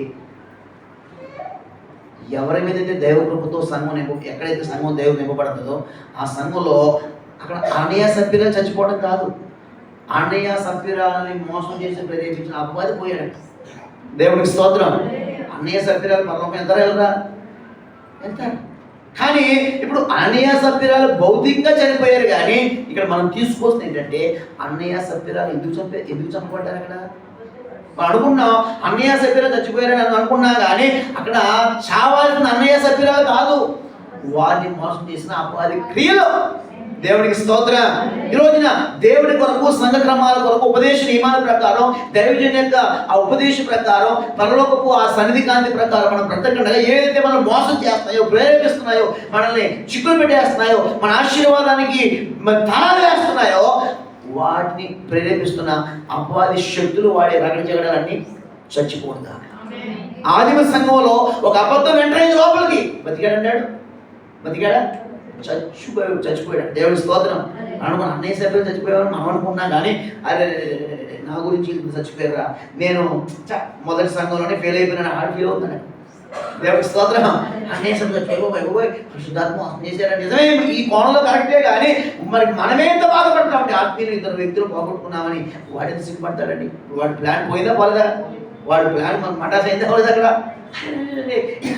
ఎవరి మీదైతే దైవ కృపతో సంఘం ఎక్కడైతే సంఘం దైవం నింపబడుతుందో ఆ సంఘంలో అక్కడ అన్నయ్య సభ్యులు చచ్చిపోవడం కాదు, అన్నయ్య సభ్యురాలని మోసం చేసి ప్రేరేపించిన అపవాది పోయాడు. దేవునికి స్తోత్రం. అన్నయ్య సభ్యురాలు పర్లోకం వెళ్తారా? వెళ్తారు. కానీ ఇప్పుడు అన్నయ్య సభ్యురాలు భౌతికంగా చనిపోయారు. కానీ ఇక్కడ మనం తీసుకొస్తుంది ఏంటంటే అన్నయ్య సభ్యురాలు ఎందుకు చంపబడ్డారు? అక్కడ అనుకున్నాం అన్నయ్య సభ్యురాలు చచ్చిపోయారని అనుకున్నా, కానీ అక్కడ చావాల్సిన అన్నయ్య సభ్యురాలు కాదు, వారిని మోసం చేసిన అపవాది క్రియలు. దేవునికి స్తోత్రం. ఈ రోజున దేవుడి కొరకు సంఘ క్రమాల కొరకు ఉపదేశ నియమాల ప్రకారం దైవజన్ యొక్క ఆ ఉపదేశ ప్రకారం పరలోకపు ఆ సన్నిధి కాంతి ప్రకారం మనం బ్రతకండగా ఏదైతే మనం మోసం చేస్తున్నాయో, ప్రేరేపిస్తున్నాయో, మనల్ని చిక్కులు పెట్టేస్తున్నాయో, మన ఆశీర్వాదానికి తనాలు వేస్తున్నాయో వాటిని ప్రేరేపిస్తున్న అపవాది శక్తులు వాడే రగడ జగడాలన్నీ చచ్చిపోతుందా. ఆదిమ సంఘంలో ఒక అబద్ధం వెంటనే లోపలికి బతికాడా? చచ్చిపోయాడు. దేవుడి స్తోత్రం. అనుకున్న అన్నయ్య సభ్యులు చచ్చిపోయామని మనం అనుకున్నా, కానీ అరే నా గురించి చచ్చిపోయారా, నేను మొదటి సంఘంలోనే ఫెయిల్ అయిపోయినా ఆడు ఫీల్ అవుతున్నాను. దేవుడి స్తోత్రం. అన్నయ్య సభ్యులు చచ్చిపోయి శుద్ధాత్మ చేశారని నిజమే, ఈ కోణంలో కరెక్టే. కానీ మరి మనమే ఎంత బాధపడతామంటే ఆత్మీయులు ఇద్దరు వ్యక్తులు పోగొట్టుకున్నామని వాడిని సిగ్గుపడతాడండి. వాడి ప్లాన్ పోయిందా పోలేదా? వాడి ప్లాన్ మన మటాస్ అయిందా పోలేదు? అక్కడ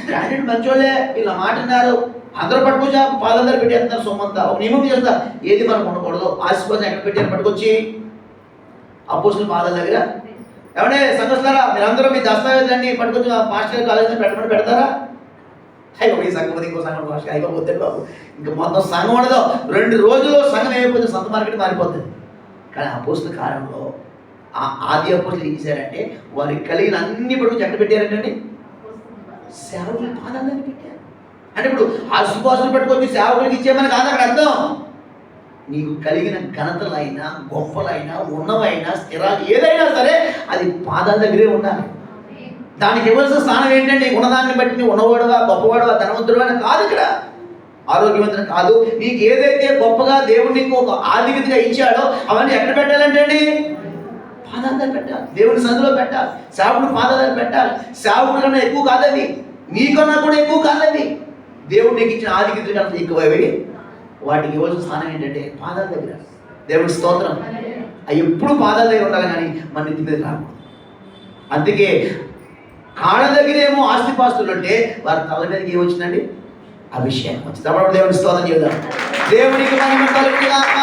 క్యాండిడేట్ మంచోళ్ళే వీళ్ళ మాట అన్నారు, అందరూ పట్టుకొచ్చి పాదాల దగ్గర పెట్టేస్తున్నారు. సొమ్మంతా ఒక నియమం చేస్తారు, ఏది మనం ఉండకూడదు. ఆశీర్వాదం ఎక్కడ పెట్టారు? పట్టుకొచ్చి అపోస్తుల పాదాల దగ్గర. ఏమంటే సంఘస్థారా మీరందరూ మీ దస్తావేజులన్నీ పట్టుకొచ్చి మాస్టర్ కాలేజీలో పెట్టమని పెడతారా? అయ్యో ఈ సంఘం ఇంకో సంఘం మాస్టర్ అయిపోతుంది బాబు, ఇంకా మొత్తం సంఘం ఉండదు. 2 రోజుల్లో సంఘం అయిపోతుంది, సొంత మార్కెట్ మారిపోతుంది. కానీ అపోస్తుల కాలంలో ఆది అపోస్తులు ఏం చేశారంటే వారికి కలిగిన అన్ని పట్టుకొచ్చి ఎక్కడ పెట్టారంటే సేవకుల పాదాలని పెట్టారు. అంటే ఇప్పుడు ఆ సువాసులు పట్టుకొచ్చి సేవకులకి ఇచ్చేమని కాదు అక్కడ అర్థం. నీకు కలిగిన ఘనతలైనా, గొప్పలైనా, ఉన్నవైనా, స్థిరాలు ఏదైనా సరే అది పాదాల దగ్గరే ఉండాలి. దానికి ఇవ్వాల్సిన స్థానం ఏంటంటే ఉన్నదాన్ని బట్టి నువ్వు ఉన్నవాడువా, గొప్పవాడువా, ధనవంతుడు అని కాదు. ఇక్కడ ఆరోగ్యవంతుడు కాదు. నీకు ఏదైతే గొప్పగా దేవుడు నీకు ఒక ఆధిక్యతగా ఇచ్చాడో అవన్నీ ఎక్కడ పెట్టాలంటే అండి పాదాల దగ్గర పెట్టాలి. దేవుని సందులో పెట్టాలి. సేవకుడు పాదాల దగ్గర పెట్టాలి. సేవకుడు కన్నా ఎక్కువ కాదవి, నీకన్నా కూడా ఎక్కువ కాదవి. దేవుడు నీకు ఇచ్చిన ఆధిక్యతలు కన్నా ఎక్కువవి. వాటికి ఇవ్వాల్సిన స్థానం ఏంటంటే పాదాల దగ్గర. దేవుడి స్తోత్రం. అవి ఎప్పుడు పాదాల దగ్గర ఉండాలి కానీ మన నెత్తి మీద రాకూడదు. అందుకే కాళ్ళ దగ్గరేమో ఆస్తిపాస్తులు ఉంటే వారి తల మీదకి ఏమొచ్చిందండి? అభిషేకం వచ్చింది. అప్పుడు దేవుని స్తోత్రం చేద్దాం. దేవునికి మహిమ కలుగుగాక.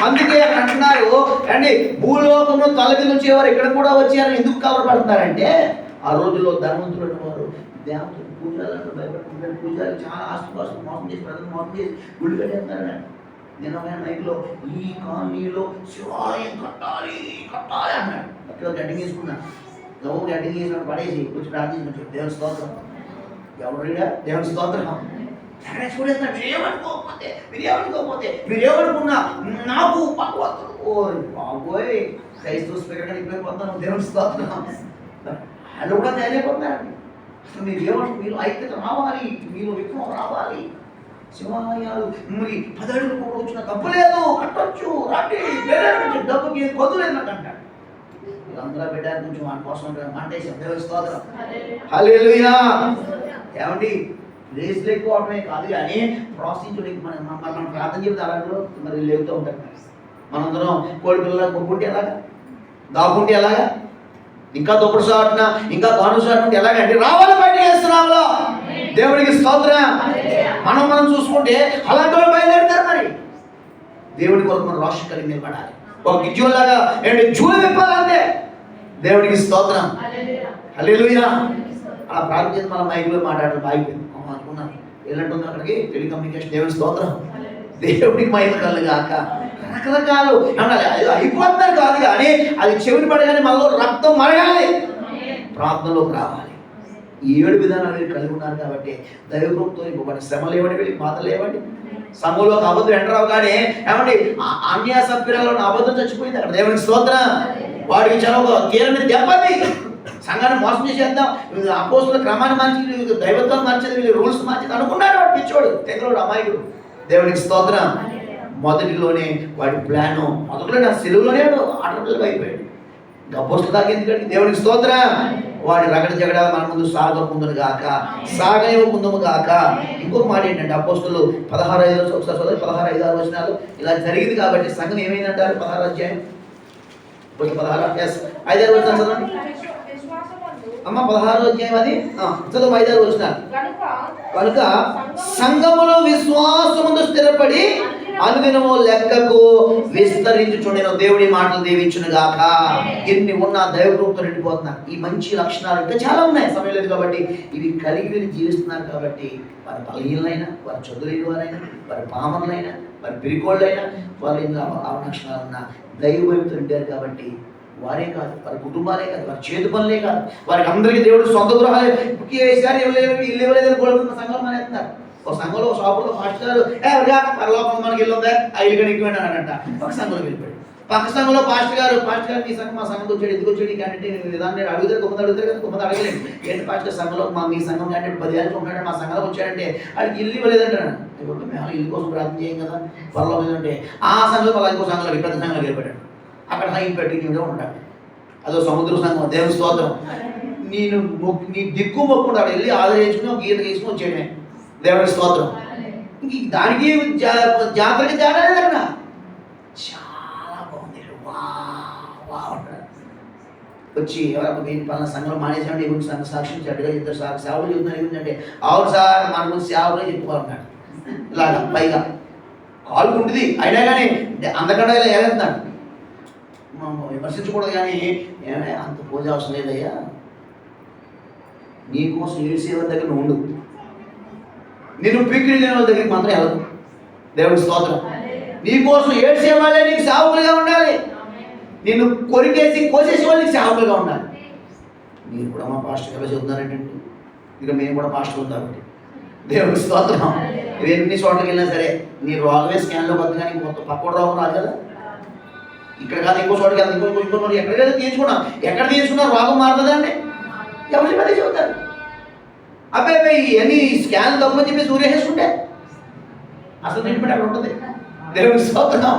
అందుకే అంటున్నారు అండి, భూలోకంలో తల మీద వచ్చేవారు ఇక్కడ కూడా వచ్చారని ఎందుకు కవరపడుతున్నారంటే, ఆ రోజుల్లో ధనవంతులు అనేవారు దేవతలు పూజలు భయపడుతుంటారు. పూజలు చాలా ఆస్తిపాస్తులు మోసం చేసి ప్రజలు మోసం చేసి గుళ్ళు కట్టేస్తున్నారండి. నేను నైట్లో ఈ కాలనీలో శివాలయం కట్టాలి కట్టాలి అన్నాడు. అక్కడ గడ్డింగ్ వేసుకున్నాను. గౌరవ గడ్డింగ్ వేసినప్పుడు పడేసి కొంచెం ప్రార్థించాడు. దేవుని స్తోత్రం. ఎవరుగా దేవుని స్తోత్రం. చూడేస్తాడు. మీరేమనుకున్నా నాకు భగవంతుడు ఓ బాబోయ్ క్రైస్తవ స్పీకర్ కానీ ఇప్పుడైపోతాను. దేవుని స్తోత్రం. వాళ్ళు కూడా తయారైపోతున్నారండి. అసలు మీరు ఐక్యత రావాలి, మీరు విప్లవం రావాలి. శివాలయాలు మరి 10 అడుగులు కూడా వచ్చిన తప్పులేదు, కట్టొచ్చు, రాండి పెట్టండి, డబ్బుకి కొద్దులేదు నాకు అంటాడు. వీళ్ళందరూ పెట్టారు కొంచెం మన కోసం మాటేసి దేవుని స్తోత్రం. హల్లెలూయా. ఏమండి రేసులు ఎక్కువ అవడమే కాదు కానీ ప్రోత్సహించడానికి మనం ప్రార్థన చెప్తే అలాగే మరి లేవుతూ ఉంటారు. మనందరం కోడి పిల్లలు కొనుక్కుంటే ఎలాగా, దాక్కుంటే ఎలాగా, ఇంకా దుప్పటి సాటున ఇంకా గాను సాటుకుంటే ఎలాగంటే రావాలి బయట చేస్తున్నాంలో. దేవుడికి స్తోత్రం. మనం చూసుకుంటే అలాంటి వాళ్ళు బయలుదేరుతారు. మరి దేవుడి కొరకు మనం రాష్ట్రం కలిగి నిలబడాలి. ఒక గిజ్జోలాగా ఏంటి జూలు విప్పాలంటే దేవుడికి స్తోత్రం. హల్లెలూయా. అలా ప్రార్థన మనం మైకులో మాట్లాడడం బాగిపోయింది అనుకున్నాను. ఎలాంటి అక్కడికి టెలికమ్యూనికేషన్. దేవుడి స్తోత్రం. దేవుడికి మహిమ కలుగాక. రకరకాలు అనాలి. అది అయిపోతున్నారు కాదు కానీ అది చెవిని పడగానే మనలో రక్తం మరగాలి, ప్రార్థనలోకి రావాలి. 7 విధానాలు మీరు కలిగి ఉన్నారు కాబట్టి దైవకృపతో ఇవ్వబడి శ్రమ లేవండి, వీళ్ళకి బాధ లేవండి. సంఘంలోకి అబద్ధం ఎంటరావు కానీ ఏమండి అన్య సభ్యులలో అబద్ధం చచ్చిపోయింది అక్కడ. దేవునికి స్తోత్రం. వాడికి చదువు కీరని దెబ్బతి సంఘాన్ని మోసం చేసేద్దాం, అపోస్తుల క్రమాన్ని మార్చి దైవత్వం మార్చేది, వీళ్ళు రూల్స్ మార్చేది అనుకున్నాడు. వాడు పిచ్చోడు, తెగలోడు, అమాయకుడు. దేవునికి స్తోత్రం. మొదటిలోనే వాడి ప్లాను మొదటిలోనే సెలవులోనే ఆటలు అయిపోయాడు. అపోస్తుల దాకా ఎందుకంటే దేవునికి స్తోత్రం. వాడి రగడ జగడ మన ముందు సాగకుందును గాక, సాగకుందుము గాక. ఇంకొక మాట ఏంటంటే అపోస్తులు 16:5 ఒకసారి 16:5 వచనాలు ఇలా జరిగింది కాబట్టి సంఘం ఏమైందంటారు? 16 అధ్యాయం 5 వచనాలు చదవండి అమ్మ. 16 అధ్యాయం అది చదువు 5 వచనాలు. కనుక సంఘములో విశ్వాసముందు స్థిరపడి అనుదినము లెక్కకు విస్తరించుచుండెను. దేవుడి మాటలు దీవించును గాక. ఎన్ని ఉన్నా దైవకృపతో నిండిపోతున్నారు. ఈ మంచి లక్షణాలు ఇంకా చాలా ఉన్నాయి, సమయం లేదు కాబట్టి ఇవి కలిగి వీరు జీవిస్తున్నారు కాబట్టి వారి బలహీనైనా, వారి చదువులేని వారైనా, వారి పామరులైనా, వారి పిరికోళ్ళైనా, వారి లక్షణాలు ఉన్న దైవభయంతో నిండారు కాబట్టి వారే కాదు, వారి కుటుంబాలే కాదు, వారి చేతి పనులే కాదు, వారికి అందరికీ దేవుడు సొంత గృహాలే కేసీఆర్ ఇల్లు ఇవ్వలేదని గొడవ సంఘం మానేస్తున్నారు. ఒక సంఘంలో షాపులో పాస్టర్ గారు లోపల మనకి ఇల్లు ఉందా, ఆ ఇల్లు కానీ ఎక్కువ అన్నాడంట. ఒక సంఘంలో వెళ్ళిపోయాడు. పక్క సంఘంలో పాస్టర్ గారు ఈ సంఘం మా సంఘంలో వచ్చాడు, ఎందుకు వచ్చాడు ఈ క్యాండిడేట్ విధానం అడుగుతారు, గొప్ప అడుగుతారు కదా, గొప్ప అడగలేదు. ఏంటి పాస్టర్ సంఘంలో మీ సంఘం క్యాండిడేట్ 10 ఏళ్ళు ఉన్నాడు, మా సంఘంలో వచ్చాడంటే వాడికి ఇల్లు ఇవ్వలేదంటాడు. మేము ఇల్లు కోసం ప్రార్థన చేయం కదా త్వరలో అంటే ఆ సంఘంలో మళ్ళీ ఇంకో సంఘంలో పెద్ద సంఘంలో వెళ్ళిపోయాడు. అక్కడ హైన్ పెట్టి ఉంటాడు. అదో సముద్ర సంఘం. దేవుని స్తోత్రం. నీ దిక్కు మొక్కుంటాడు, వెళ్ళి ఆదరించుకుని ఒక గీత తీసుకుని వచ్చేయడమే. దేవుని స్తోత్రం. ఇంక దానికి జాతరకి తేడా లేదన్నా, చాలా బాగుంది. వచ్చి ఎవరు మీ పలానా సంఘంలో మానేసామంటే ఈ గురించి సంఘ సాక్షి చెడ్డగా ఇద్దరు సేవలు చెప్తున్నారు. ఏమిటంటే అవును సార్ మన గురించి సేవలే చెప్పుకోవాలన్నాడు. ఇలాగా పైగా కాలు ఉంటుంది అయినా కానీ అందకుండా ఇలా ఏమవుతున్నాడు. విమర్శించకూడదు కానీ ఏమే అంత పూజ అవసరం లేదయ్యా, నీకోసం ఏడ్చేవారి దగ్గర నువ్వు ఉండు, నేను పీకిడి లేని వాళ్ళ దగ్గరికి మాత్రం వెళ్ళదు. దేవుడి స్తోత్రం. నీకోసం ఏడ్చేవాళ్ళే నీకు సేవకులుగా ఉండాలి, నిన్ను కొరికేసి కోసేసే వాళ్ళు నీకు సేవకులుగా ఉండాలి. మీరు కూడా మా పాస్టర్ ఎలా చెబుతున్నారంటే ఇక మేము కూడా పాస్టర్ ఉంటారు. దేవుడి స్తోత్రం. ఎన్ని చోట్లకి వెళ్ళినా సరే నీ రోగమే స్కాన్లో వద్దు కానీ మొత్తం పక్కన రోగం రాదు కదా. ఇక్కడ కాదు ఇంకో చోటుకి వెళ్తాం, ఇంకో ఎక్కడికైనా తీయించుకున్నాం. ఎక్కడ తీయించుకున్నా రోగం మారుతుందండి. ఎవరి పదే చెబుతారు అబ్బాయి ఇవన్నీ స్కాన్ తప్పని చెప్పేసి ఊరేసుకుంటే అసలు నిలబడి అక్కడ ఉంటుంది. దేవుడి స్తోత్రం.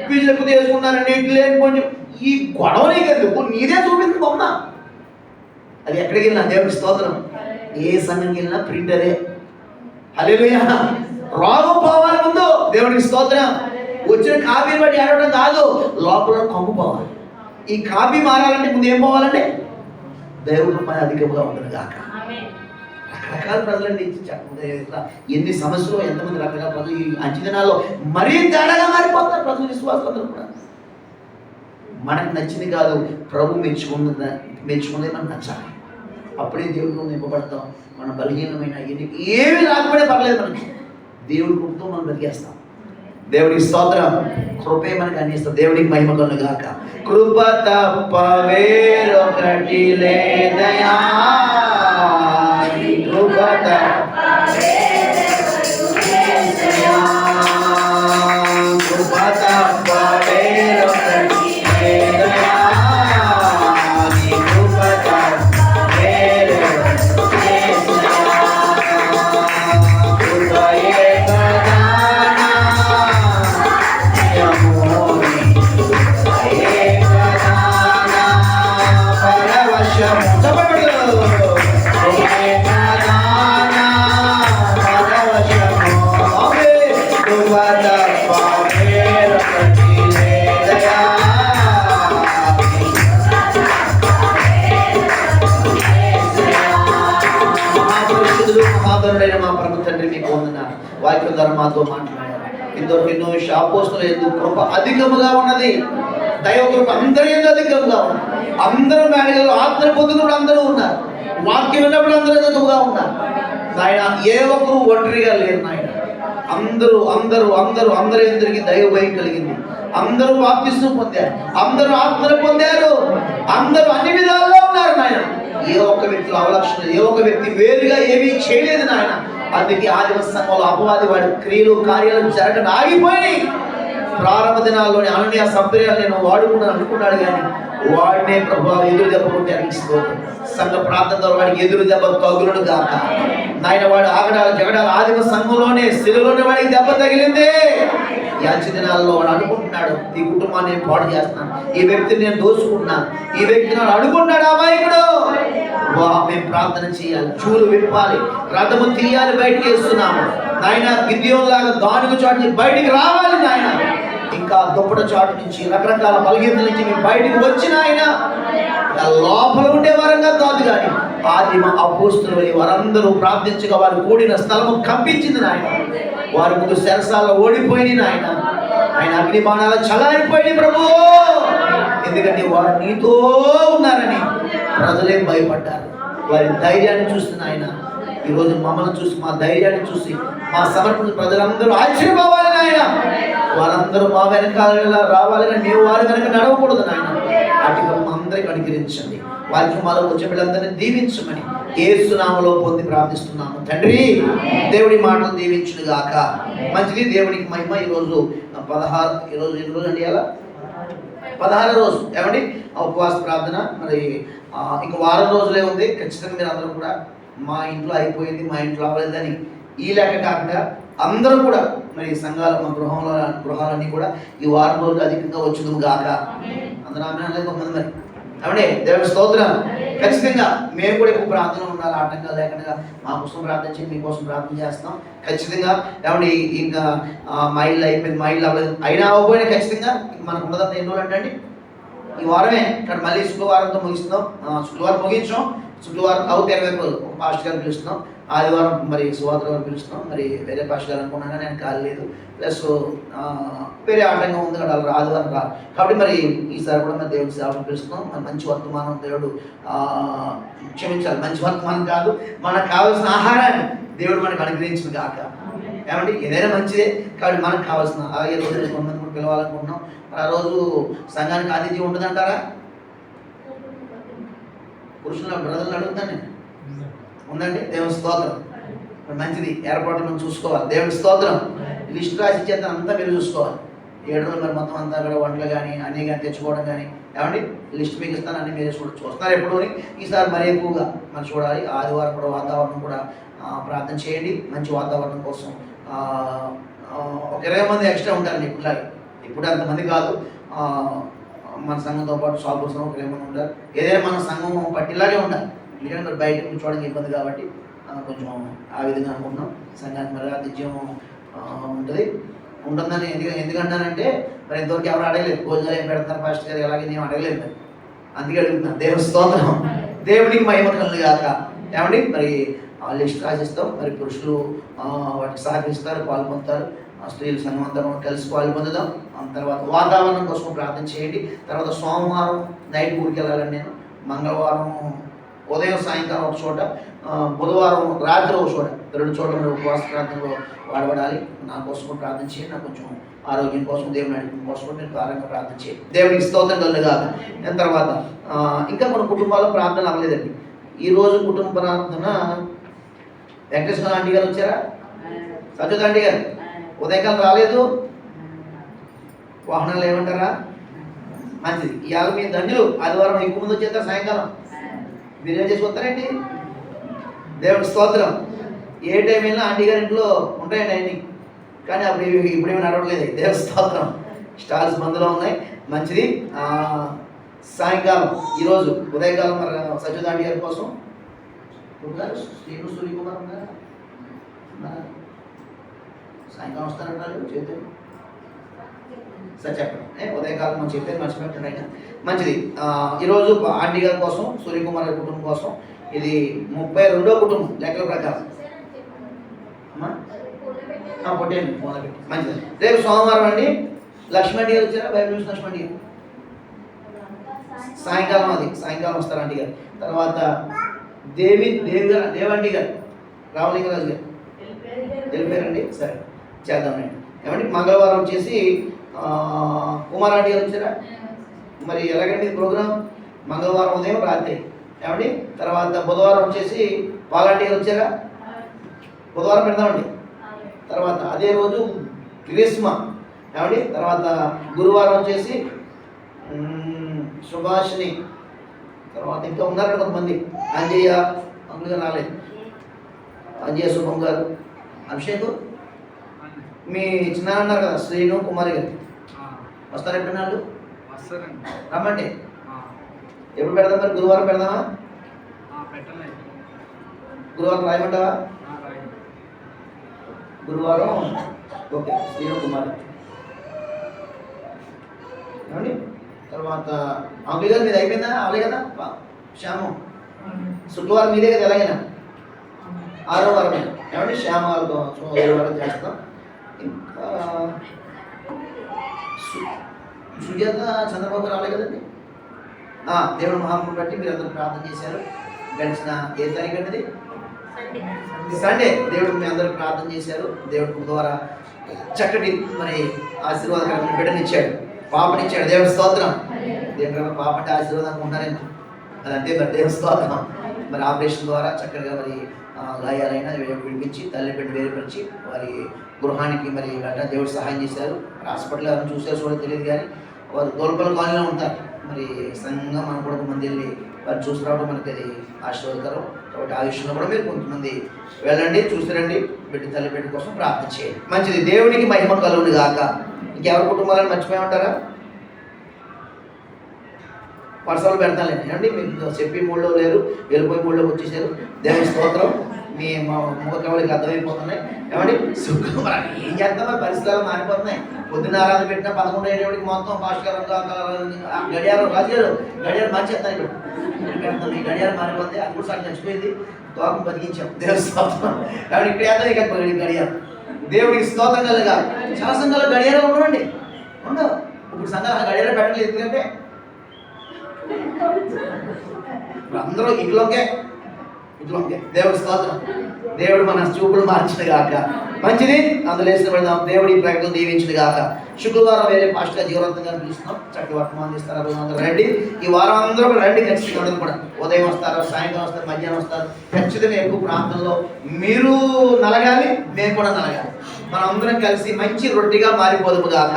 ఫీజులు ఎక్కువ చేసుకున్నారండి ఇట్లు లేని కొంచెం ఈ గొడవ నీకెందుకు, నీదే చూపింది బొమ్మ. అది ఎక్కడికి వెళ్ళినా దేవుడి స్తోత్రం. ఏ సంఘంకి వెళ్ళినా ప్రింటరే. హల్లెలూయా. రోగం పోవాలి ముందు. దేవుడికి స్తోత్రం. వచ్చిన కాపీని బట్టి ఏడవడం కాదు, లోపల కొమ్ము పోవాలి. ఈ కాపీ మారాలంటే ముందు ఏం పోవాలంటే దేవుడు పని అధికంగా ఉంటుంది కాక. రకరకాల ప్రజలండి, ఎన్ని సమస్యలు, ఎంతమంది రకరకాల ప్రజలు ఈ అంచెదినాల్లో మరీ తేడాగా మారిపోతారు ప్రజలు, విశ్వాసాలు కూడా. మనకు నచ్చింది కాదు, ప్రభు మెచ్చుకున్నది మనకు నచ్చాలి. అప్పుడే దేవుడితో నింపబడతాం. మన బలహీనమైన ఏమి రాకపోతే పర్లేదు, మనకి దేవుడి కృపతో మనం బతికేస్తాం. దేవుడికి స్తోత్రం. కృపే మనకి అందిస్తాం. దేవుడికి మహిమ కలుగును గాక. కృప తప్ప వేరొకటి లేదయా, కృప తప్ప కృప తప్ప వేరొకటి లేదయా, కృప తప్ప వేరొకటి కృపయే ప్రధాన యమోని మా పరమ తండ్రి మీకు వందనాలు. వాక్యం ద్వారా మాతో మాట్లాడారు. ఇంతవరకు ఎన్నో అపోస్తలుల యందు కృప అధికముగా ఉన్నది. దైవ కృప అందరి యందు అధికముగా ఉన్నది. అందరూ మేడగలు ఆత్మ పొందుకున్నప్పుడు అందరూ ఉన్నారు. వాక్యం విన్నప్పుడు అందరూ అధికముగా ఉన్నారు. నాయన ఏ ఒక్కరు ఒంటరిగా లేరు నాయన. అందరూ అందరూ అందరూ అందరికి దైవ భయం కలిగింది. అందరూ బాప్తిస్మం పొందారు. అందరూ ఆత్మను పొందారు. అందరూ అన్ని విధాల్లో ఉన్నారు నాయన. ఏ ఒక్క వ్యక్తిలో అవలక్షణ, ఏ ఒక్క వ్యక్తి వేరుగా ఏమీ చేయలేదు నాయన. అందుకే ఆదిమ సంఘంలో అపవాది వాడి క్రియలు కార్యాలు జరగడం ఆగిపోయి ప్రారంభ దినాల్లోని అననీయ సంప్రదాయాలు నేను వాడుకున్నాను అనుకున్నాడు, కానీ వాడినే ప్రభావం ఎదురు దెబ్బ కొట్టారు. సంఘ ప్రార్థన ద్వారా వాడికి ఎదురు దెబ్బ తగులును గాక నాయన. వాడు ఆగడాలు జగడాలు ఆదిమ సంఘంలోనే శిలువలోనే వాడికి దెబ్బ తగిలిందే. ఈ అంచె దినాల్లో వాడు అనుకుంటున్నాడు, ఈ కుటుంబాన్ని నేను పాడు చేస్తున్నాను, ఈ వ్యక్తిని నేను దోచుకుంటున్నాను, ఈ వ్యక్తిని అనుకుంటున్నాడు అమాయకుడు. మేము ప్రార్థన చేయాలి, చూలు విప్పాలి, రథము తీయాలి, బయటకు వేస్తున్నాము నాయన. గిద్యోను లాగా గానుగ చాటు నుంచి బయటికి రావాలి నాయన. ఇంకా దుప్పట చాటు నుంచి రకరకాల బలహీనతల నుంచి మేము బయటకు వచ్చిన ఆయన లోపల ఉండే వారంగా కాదు, కానీ ఆదిమ అపోస్తులు వారందరూ ప్రార్థించగా వారు కూడిన స్థలము కంపించింది నాయన. వారి ముందు శరసాల్లో ఓడిపోయింది నాయన. ఆయన అగ్ని బాణాల చలారిపోయింది ప్రభు. ఎందుకంటే వారు నీతో ఉన్నారని ప్రజలే భయపడ్డారు. వారి ధైర్యాన్ని చూస్తున్న ఆయన ఈరోజు మమ్మల్ని చూసి, మా ధైర్యాన్ని చూసి, మా సమర్పణ ప్రజలందరూ ఆశ్చర్యపోవాలి నాయన. వారందరూ మా వెనకాల రావాలని, మేము వారి వెనక నడవకూడదు నాయన. అటు అందరికీ అనుగ్రహించండి. వారికి మాలో వచ్చే పిల్లలందరినీ దీవించమని యేసు నామములో పొంది ప్రార్థిస్తున్నాము తండ్రి. దేవుడి మాటలు దీవించును గాక. మంచిది, దేవుడికి మహిమ. ఈరోజు 16, ఈరోజు ఎన్ని రోజు అండి? అలా 16వ రోజు ఏమండి ఉపవాస ప్రార్థన. మరి ఇంక వారం రోజులే ఉంది. ఖచ్చితంగా మీరు అందరూ కూడా మా ఇంట్లో అయిపోయింది, మా ఇంట్లో అవ్వలేదని ఈ లెక్క కాకుండా అందరూ కూడా మరి సంఘాల మా గృహాలన్నీ కూడా ఈ వారం రోజులు అధికంగా వచ్చును గాక. అందరూ ఆమె కొంతమంది మరి ఏమండి దేవుడి స్తోత్రం. ఖచ్చితంగా మేము కూడా ఎక్కువ ప్రార్థన ఉండాలి, ఆటంకాలు లేకుండా. మా కోసం ప్రార్థన చేయండి, మీకోసం ప్రార్థన చేస్తాం ఖచ్చితంగా. ఏమండి ఇంకా మా ఇల్లు అయిపోయింది, మా ఇల్లు అవ్వలేదు, అయినా అవ్వకపోయినా ఖచ్చితంగా మనకు ఉన్నదంతా ఎన్ని రోజులు అంటే ఈ వారమే. ఇక్కడ మళ్ళీ శుక్రవారంతో ముగిస్తున్నాం. శుక్రవారం ముగించాం, శుక్రవారం అవుతే 20 రోజులు ఒక పాస్టర్ గారిని పిలుస్తున్నాం. ఆదివారం మరి సువార్త గారిని పిలుస్తున్నాం. మరి వేరే పాస్టర్ గారు అనుకున్నాను, కానీ ఆయన కాలేదు. ప్లస్ వేరే ఆటంకం ఉంది కదా, ఆదివారం రాదు. కాబట్టి మరి ఈసారి కూడా మరి దేవుడి సేవను పిలుస్తున్నాం. మరి మంచి వర్తమానం దేవుడు క్షమించాలి, మంచి వర్తమానం కాదు, మనకు కావాల్సిన ఆహారాన్ని దేవుడు మనకు అనుగ్రహించిన గాక. ఏమంటే ఏదైనా మంచిదే, కాబట్టి మనకు కావాల్సిన అలాగే రోజు కొంతమంది కూడా పిలవాలనుకుంటున్నాం. మరి ఆ రోజు సంఘానికి ఆతిథ్యం ఉంటుందంటారా? పురుషుల బ్రదర్లు అడుగుతాను నేను. ఉందండి, దేవుని స్తోత్రం. మంచిది, ఏర్పాటు మనం చూసుకోవాలి. దేవుని స్తోత్రం. లిస్ట్ రాసి ఇచ్చేద్దాం, అంతా మీరు చూసుకోవాలి. 7 రోజులు మరి మొత్తం అంతా కూడా వంటలు కానీ అన్నీ కానీ తెచ్చుకోవడం కానీ ఏమండి లిస్ట్ మీకు ఇస్తాను, అన్నీ మీరే చూస్తున్నారు ఎప్పుడు. ఈసారి మరీ ఎక్కువగా మనం చూడాలి. ఆదివారం కూడా వాతావరణం కూడా ప్రార్థన చేయండి, మంచి వాతావరణం కోసం. ఒక 20 మంది ఎక్స్ట్రా ఉంటారండి ఇప్పుడులాగే. ఇప్పుడు అంతమంది కాదు, మన సంఘంతో పాటు సాల్పూర్ సంఘం 20 మంది ఉంటారు. ఏదైనా మన సంఘం పట్టిలాగే ఉండాలి, ఎందుకంటే బయట కూర్చోవడానికి ఇబ్బంది కాబట్టి కొంచెం ఆ విధంగా అనుకుంటున్నాం. సంఘానికి మరి ఆతిథ్యం ఉంటుంది. ఉంటుందని ఎందుకంటానంటే మరి ఇంతవరకు ఎవరు అడగలేదు, భోజనాలు ఏం పెడతారు పాస్టర్ గారు ఎలాగే నేను అడగలేదు మరి, అందుకే అడుగుతున్నాను. దేవుని స్తోత్రం, దేవునికి మహిమ కలుగును గాక. ఏమండి మరి లిస్ట్ రాసిస్తాం, మరి పురుషులు వాటికి సహకరిస్తారు, పాల్పొందుతారు, స్త్రీలు సంఘమంతరం కలిసి పాల్పొందుదాం. తర్వాత వాతావరణం కోసం ప్రార్థన చేయండి. తర్వాత సోమవారం నైట్ ఊరికి వెళ్ళాలని నేను, మంగళవారం ఉదయం సాయంకాలం ఒక చోట, బుధవారం రాత్రి ఒక చోట, 2 చోట్ల మీరు ఉపవాస ప్రార్థనలో వాడబడాలి. నా కోసం ప్రార్థన చేయండి, నాకు కొంచెం ఆరోగ్యం కోసం, దేవుని నడిపి కోసం మీరు కారంగా ప్రార్థన చేయండి. దేవునికి స్తోత్రం కలుగుగా. తర్వాత ఇంకా మన కుటుంబాల్లో ప్రార్థన అవ్వలేదండి. ఈరోజు కుటుంబ ప్రార్థన వెంకటేశ్వర ఆంటీ గారు వచ్చారా? సత్యత ఆంటీ గారు ఉదయకాలం రాలేదు, వాహనాలు ఏమంటారా? మంచిది. ఇవాళ మీ ధన్యులు, ఆదివారం ఎక్కువ మంది వచ్చేస్తారు, సాయంకాలం బిర్యానీ చేసి వస్తారండి. దేవుడి స్తోత్రం. ఏ టైం అయినా ఆంటీ గారి ఇంట్లో ఉంటాయండి అన్నీ, కానీ అప్పుడు ఇప్పుడేమీ నడవట్లేదు. దేవుడి స్తోత్రం. స్టాల్స్ మందులో ఉన్నాయి, మంచిది. సాయంకాలం ఈరోజు ఉదయకాలం మరి సత్యత ఆంటీ గారి కోసం శ్రీను సూర్యకుమార్ ఉన్నారా? సాయంకాలం వస్తారంటారు చేతి సార్ చెప్పండి. ఉదయకాలం మనం చెప్పేది మర్చిపోయింది అయినా మంచిది. ఈరోజు ఆంటీ గారి కోసం, సూర్యకుమార్ గారి కుటుంబం కోసం, ఇది 32వ కుటుంబం లెక్కల ప్రకారం. పొట్టేయండి మొదలుపెట్టి, మంచిది. రేపు సోమవారం అండి. లక్ష్మణ్ గారు వచ్చారా? బైబిల్ న్యూస్ లక్ష్మణ్ గారు సాయంకాలం, అది సాయంకాలం వస్తారు ఆంటీ గారు. తర్వాత దేవంటి గారు, రామలింగరాజు గారు వెళ్ళిపోయారండి. సరే చేద్దామండి. ఏమండి మంగళవారం వచ్చేసి కుమారాంటి గారు వచ్చారా? మరి ఎలాగండి ప్రోగ్రాం? మంగళవారం ఉదయం రాత్రి. ఏమండి తర్వాత బుధవారం వచ్చేసి పాలాంటి గారు వచ్చారా? బుధవారం పెడదామండి. తర్వాత అదే రోజు గ్రీష్మ. ఏమండి తర్వాత గురువారం వచ్చేసి సుభాషిని. తర్వాత ఇంకా ఉన్నారండి కొంతమంది. అంజయ్య అంకుల్ గారు రాలేదు. అంజయ్య శుభం గారు, అభిషేక్, మీ చిన్న అన్నారు కదా శ్రీను కుమారి గారు వస్తారు. ఎప్పుడు వాళ్ళు రమ్మండి. ఎప్పుడు పెడదాం మరి? గురువారం పెడదామా? గురువారం రాయమంటావా? గురువారం ఓకే. శ్రీను కుమారి ఏమండి. తర్వాత అంకుల్ గారు మీది అయిపోయిందా? అవలే కదా శ్యాము? శుక్రవారం మీదే కదా ఎలాగైనా? 6వ వారమే. ఏమండి శ్యామ వాళ్ళతో 7 వారం చేస్తాం. ఇంకా సుజాత చంద్రబాబు రాలే కదండి. దేవుడు మహాత్ముని బట్టి మీరు అందరూ ప్రార్థన చేశారు. గడిచిన ఏ తారీఖు అండి? సండే. దేవుడు మీ అందరూ ప్రార్థన చేశారు. దేవుడు ద్వారా చక్కటి మరి ఆశీర్వాదకరమైన బిడ్డనిచ్చాడు, పాపనిచ్చాడు. దేవుడి స్తోత్రం. దేవుడు పాప అంటే ఆశీర్వాదంగా ఉన్నారేమో, అది అంతే మరి. దేవుడి స్తోత్రం. మరి ఆపరేషన్ ద్వారా చక్కగా మరి గాయాలైనా విడిపించి తల్లి బిడ్డ వేరుపరిచి వారి గృహానికి మరి గట్రా దేవుడు సహాయం చేశారు. హాస్పిటల్ ఎవరైనా చూసారో చూడో తెలియదు, కానీ వారు దోల్పల కాలనీలో ఉంటారు. మరి సంఘంగా మనం కూడా మంది వెళ్ళి వారు చూసి రావడం మనకి అది ఆశీర్వాదకరం. కాబట్టి ఆ విషయంలో కూడా మీరు కొంతమంది వెళ్ళండి, చూసిరండి, బిడ్డ తల్లి బిడ్డ కోసం ప్రార్థన చేయండి. మంచిది. దేవునికి మహిమ కలుగును గాక. ఇంకెవరి కుటుంబాలను మర్చిపోయామంటారా? పర్సనల్ పెడతానండి. ఏమండి మీకు చెప్పి మూడులో లేరు, వెళ్ళిపోయి మూడులోకి వచ్చేసారు. దేవుని స్తోత్రం. మీ ముఖ కవలికి అర్థమైపోతున్నాయి. ఏమండి శుక్రవారం ఏం చేస్తామో పరిస్థితులు మారిపోతున్నాయి. పొద్దున్న ఆరాధన పెట్టిన 11 అయ్యేటికి మొత్తం భాస్కర్ గడియారం రాజుగారు గడియారం మార్చేస్తాను. ఇక్కడ ఈ గడియారం మారిపోతే అది కూడా సార్ చచ్చిపోయింది, తోకం బతికించాం. దేవుని స్తోత్రం. కాబట్టి ఇక్కడ ఏదో ఇక గడియారం. దేవుడికి స్తోత్రం కలగా. చాలా సంఘాలు గడియారం ఉండవండి, ఉండవు. ఇప్పుడు సంఘాలు గడియారం పెట్టలేదు. ఎందుకంటే అందరూ ఇంట్లోకే. దేవుడి స్తోత్రం. దేవుడు మన చూపులు మార్చిన గాక. మంచిది. అందులో వేసిన పెడదాం. దేవుడి ప్రకటన దీవించిన గాక. శుక్రవారం వేరే పాస్టర్ జీవనంతంగా పిలుస్తున్నాం. చక్కటి వర్తమానం ఇస్తారు. అందరూ రండి. ఈ వారం అందరూ కూడా రండి. ఖచ్చితంగా అందరూ కూడా ఉదయం వస్తారు, సాయంత్రం వస్తారు, మధ్యాహ్నం వస్తారు. ఖచ్చితంగా ఎక్కువ ప్రాంతంలో మీరు నలగాలి, మేము కూడా నలగాలి. మనం అందరం కలిసి మంచి రొట్టిగా మారిపోదుము గాక.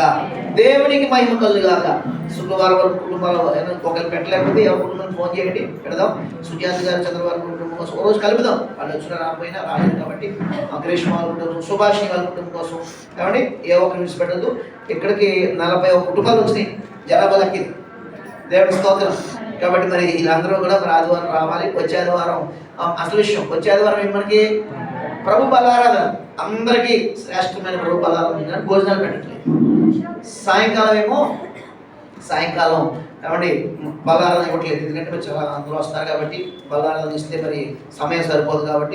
దేవునికి మహిమ కలుగు గాక. శుక్రవారం వరకు కుటుంబాలు ఒకరు పెట్టలేకపోతే ఎవరి కుటుంబాన్ని ఫోన్ చేయండి, పెడదాం. సుజాత గారు చంద్రబాబు కుటుంబం కోసం ఒక రోజు కలుపుదాం. వాళ్ళు వచ్చినా రాకపోయినా రాలేదు కాబట్టి గ్రీష్మ వాళ్ళ కుటుంబం, సుభాషిణి వాళ్ళ కుటుంబం కోసం కాబట్టి ఏ ఒక్కరు విడిచిపెట్టద్దు. ఇక్కడికి 41 కుటుంబాలు వచ్చినాయి జనాభా దక్కింది. దేవుడి స్తోత్రం. కాబట్టి మరి వీళ్ళందరూ కూడా మరి ఆదివారం రావాలి. వచ్చే ఆదివారం అసలు విషయం, వచ్చే ఆదివారం ఏంటి మనకి ప్రభు బలారాధన అందరికీ శ్రేష్టమైన ప్రభు బలారాధన కానీ భోజనాలు పెట్టట్లేదు. సాయంకాలం ఏమండి బలారాధన ఇవ్వట్లేదు. ఎందుకంటే అందరూ వస్తారు కాబట్టి బలారాధన ఇస్తే మరి సమయం సరిపోదు కాబట్టి